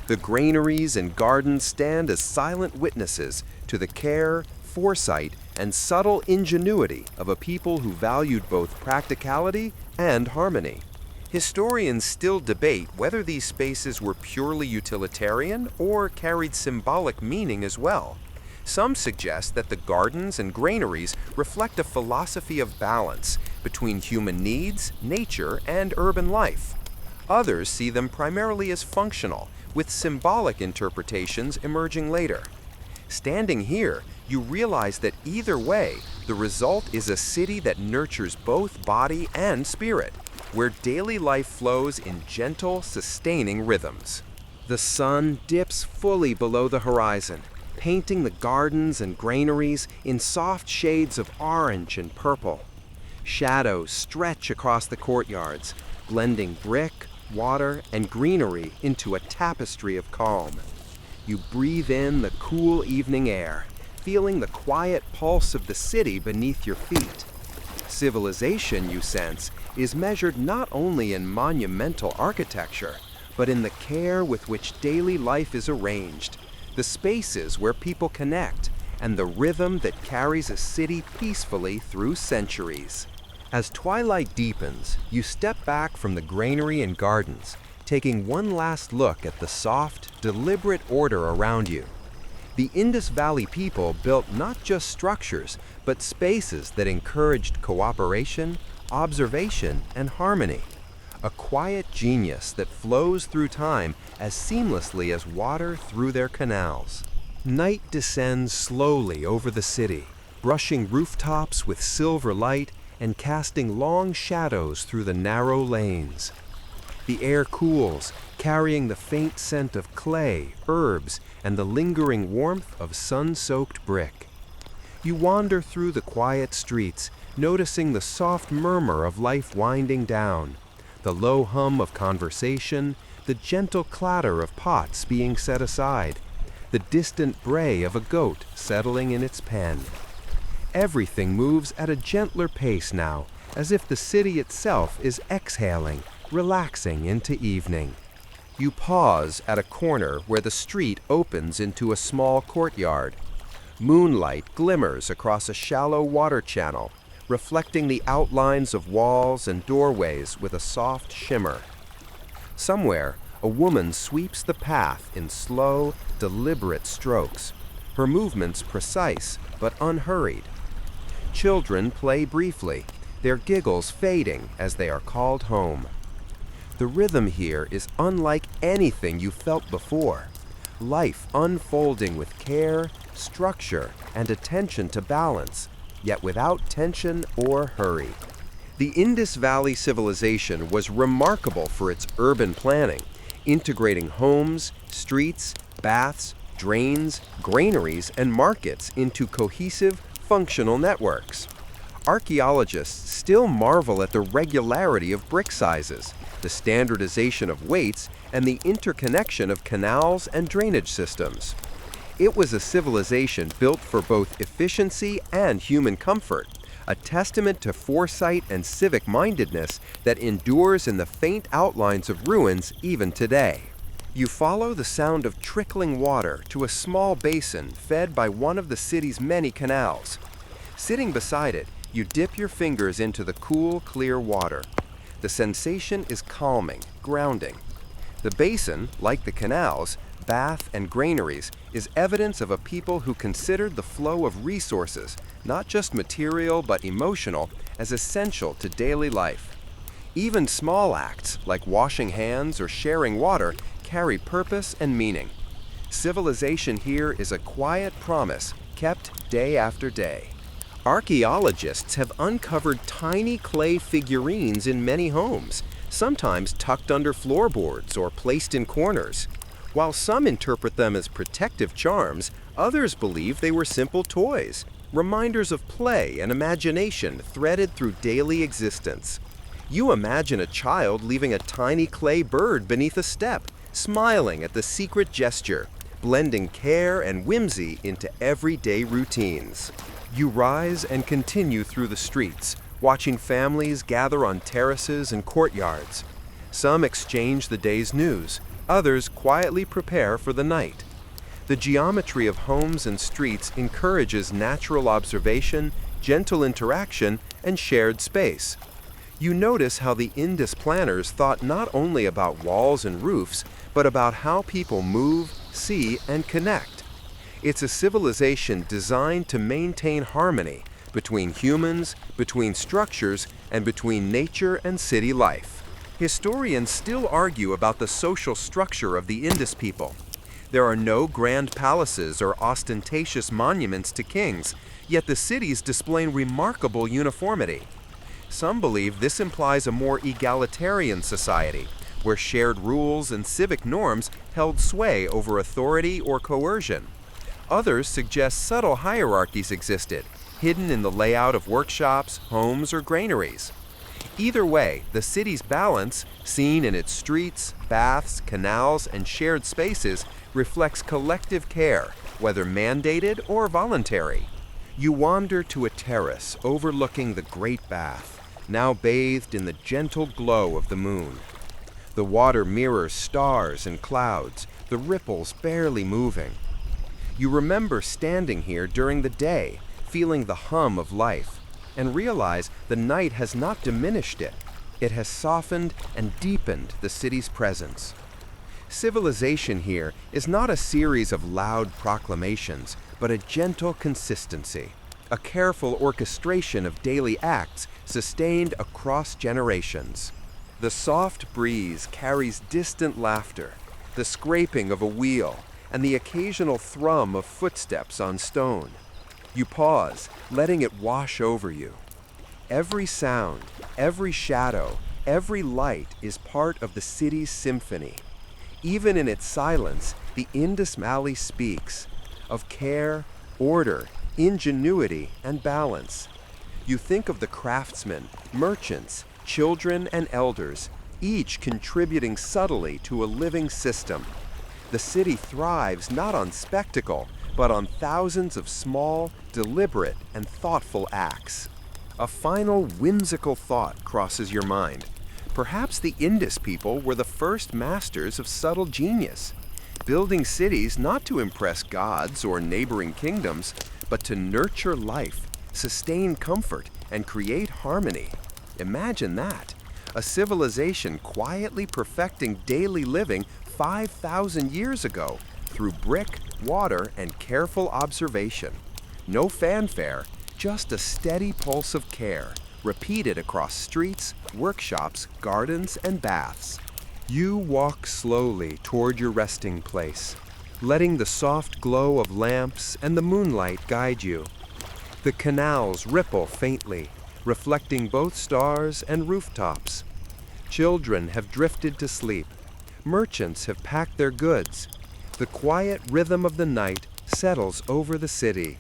S1: The granaries and gardens stand as silent witnesses to the care, foresight, and subtle ingenuity of a people who valued both practicality and harmony. Historians still debate whether these spaces were purely utilitarian or carried symbolic meaning as well. Some suggest that the gardens and granaries reflect a philosophy of balance between human needs, nature, and urban life. Others see them primarily as functional, with symbolic interpretations emerging later. Standing here, you realize that either way, the result is a city that nurtures both body and spirit, where daily life flows in gentle, sustaining rhythms. The sun dips fully below the horizon, painting the gardens and granaries in soft shades of orange and purple. Shadows stretch across the courtyards, blending brick, water, and greenery into a tapestry of calm. You breathe in the cool evening air, feeling the quiet pulse of the city beneath your feet. Civilization, you sense, is measured not only in monumental architecture, but in the care with which daily life is arranged, the spaces where people connect, and the rhythm that carries a city peacefully through centuries. As twilight deepens, you step back from the granary and gardens, taking one last look at the soft, deliberate order around you. The Indus Valley people built not just structures, but spaces that encouraged cooperation, observation, and harmony. A quiet genius that flows through time as seamlessly as water through their canals. Night descends slowly over the city, brushing rooftops with silver light and casting long shadows through the narrow lanes. The air cools, carrying the faint scent of clay, herbs, and the lingering warmth of sun-soaked brick. You wander through the quiet streets, noticing the soft murmur of life winding down, the low hum of conversation, the gentle clatter of pots being set aside, the distant bray of a goat settling in its pen. Everything moves at a gentler pace now, as if the city itself is exhaling, relaxing into evening. You pause at a corner where the street opens into a small courtyard. Moonlight glimmers across a shallow water channel, reflecting the outlines of walls and doorways with a soft shimmer. Somewhere, a woman sweeps the path in slow, deliberate strokes, her movements precise but unhurried. Children play briefly, their giggles fading as they are called home. The rhythm here is unlike anything you felt before. Life unfolding with care, structure, and attention to balance, yet without tension or hurry. The Indus Valley civilization was remarkable for its urban planning, integrating homes, streets, baths, drains, granaries, and markets into cohesive, functional networks. Archaeologists still marvel at the regularity of brick sizes, the standardization of weights, and the interconnection of canals and drainage systems. It was a civilization built for both efficiency and human comfort, a testament to foresight and civic-mindedness that endures in the faint outlines of ruins even today. You follow the sound of trickling water to a small basin fed by one of the city's many canals. Sitting beside it, you dip your fingers into the cool, clear water. The sensation is calming, grounding. The basin, like the canals, bath, and granaries, is evidence of a people who considered the flow of resources, not just material but emotional, as essential to daily life. Even small acts, like washing hands or sharing water, carry purpose and meaning. Civilization here is a quiet promise, kept day after day. Archaeologists have uncovered tiny clay figurines in many homes, sometimes tucked under floorboards or placed in corners. While some interpret them as protective charms, others believe they were simple toys, reminders of play and imagination threaded through daily existence. You imagine a child leaving a tiny clay bird beneath a step, smiling at the secret gesture, blending care and whimsy into everyday routines. You rise and continue through the streets, watching families gather on terraces and courtyards. Some exchange the day's news, others quietly prepare for the night. The geometry of homes and streets encourages natural observation, gentle interaction, and shared space. You notice how the Indus planners thought not only about walls and roofs, but about how people move, see, and connect. It's a civilization designed to maintain harmony between humans, between structures, and between nature and city life. Historians still argue about the social structure of the Indus people. There are no grand palaces or ostentatious monuments to kings, yet the cities display remarkable uniformity. Some believe this implies a more egalitarian society, where shared rules and civic norms held sway over authority or coercion. Others suggest subtle hierarchies existed, hidden in the layout of workshops, homes, or granaries. Either way, the city's balance, seen in its streets, baths, canals, and shared spaces, reflects collective care, whether mandated or voluntary. You wander to a terrace overlooking the Great Bath, now bathed in the gentle glow of the moon. The water mirrors stars and clouds, the ripples barely moving. You remember standing here during the day, feeling the hum of life, and realize the night has not diminished it. It has softened and deepened the city's presence. Civilization here is not a series of loud proclamations, but a gentle consistency, a careful orchestration of daily acts sustained across generations. The soft breeze carries distant laughter, the scraping of a wheel, and the occasional thrum of footsteps on stone. You pause, letting it wash over you. Every sound, every shadow, every light is part of the city's symphony. Even in its silence, the Indus Valley speaks of care, order, ingenuity, and balance. You think of the craftsmen, merchants, children, and elders, each contributing subtly to a living system. The city thrives not on spectacle, but on thousands of small, deliberate, and thoughtful acts. A final whimsical thought crosses your mind. Perhaps the Indus people were the first masters of subtle genius, building cities not to impress gods or neighboring kingdoms, but to nurture life, sustain comfort, and create harmony. Imagine that. A civilization quietly perfecting daily living 5,000 years ago through brick, water, and careful observation. No fanfare, just a steady pulse of care, repeated across streets, workshops, gardens, and baths. You walk slowly toward your resting place, letting the soft glow of lamps and the moonlight guide you. The canals ripple faintly, reflecting both stars and rooftops. Children have drifted to sleep. Merchants have packed their goods. The quiet rhythm of the night settles over the city.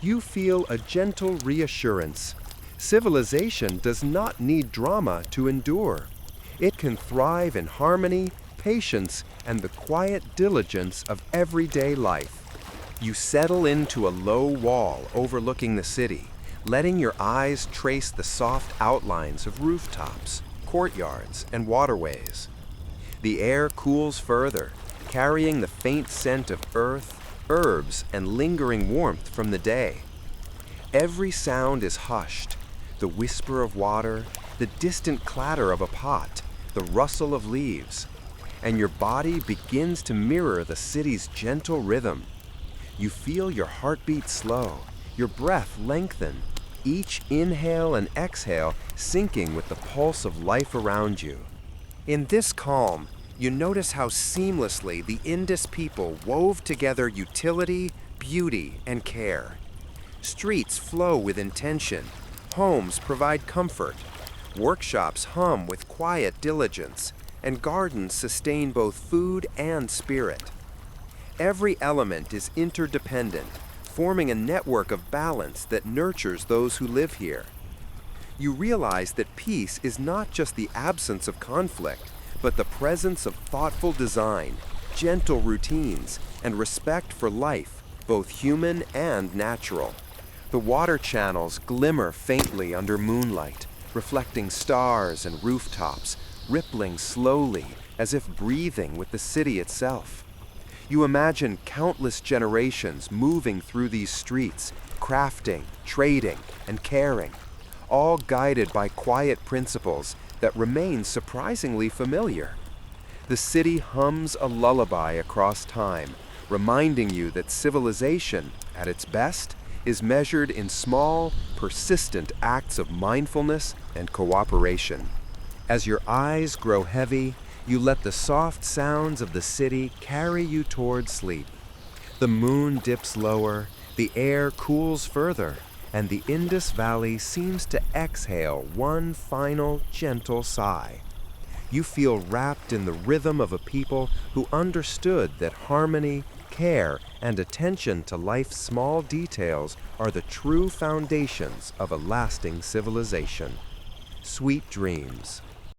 S1: You feel a gentle reassurance. Civilization does not need drama to endure. It can thrive in harmony, patience, and the quiet diligence of everyday life. You settle into a low wall overlooking the city, letting your eyes trace the soft outlines of rooftops, courtyards, and waterways. The air cools further, carrying the faint scent of earth, herbs, and lingering warmth from the day. Every sound is hushed, the whisper of water, the distant clatter of a pot, the rustle of leaves, and your body begins to mirror the city's gentle rhythm. You feel your heartbeat slow, your breath lengthen, each inhale and exhale syncing with the pulse of life around you. In this calm, you notice how seamlessly the Indus people wove together utility, beauty, and care. Streets flow with intention, homes provide comfort, workshops hum with quiet diligence, and gardens sustain both food and spirit. Every element is interdependent, forming a network of balance that nurtures those who live here. You realize that peace is not just the absence of conflict, but the presence of thoughtful design, gentle routines, and respect for life, both human and natural. The water channels glimmer faintly under moonlight, reflecting stars and rooftops, rippling slowly as if breathing with the city itself. You imagine countless generations moving through these streets, crafting, trading, and caring, all guided by quiet principles that remain surprisingly familiar. The city hums a lullaby across time, reminding you that civilization, at its best, is measured in small, persistent acts of mindfulness and cooperation. As your eyes grow heavy, you let the soft sounds of the city carry you toward sleep. The moon dips lower, the air cools further, and the Indus Valley seems to exhale one final, gentle sigh. You feel wrapped in the rhythm of a people who understood that harmony, care, and attention to life's small details are the true foundations of a lasting civilization. Sweet dreams.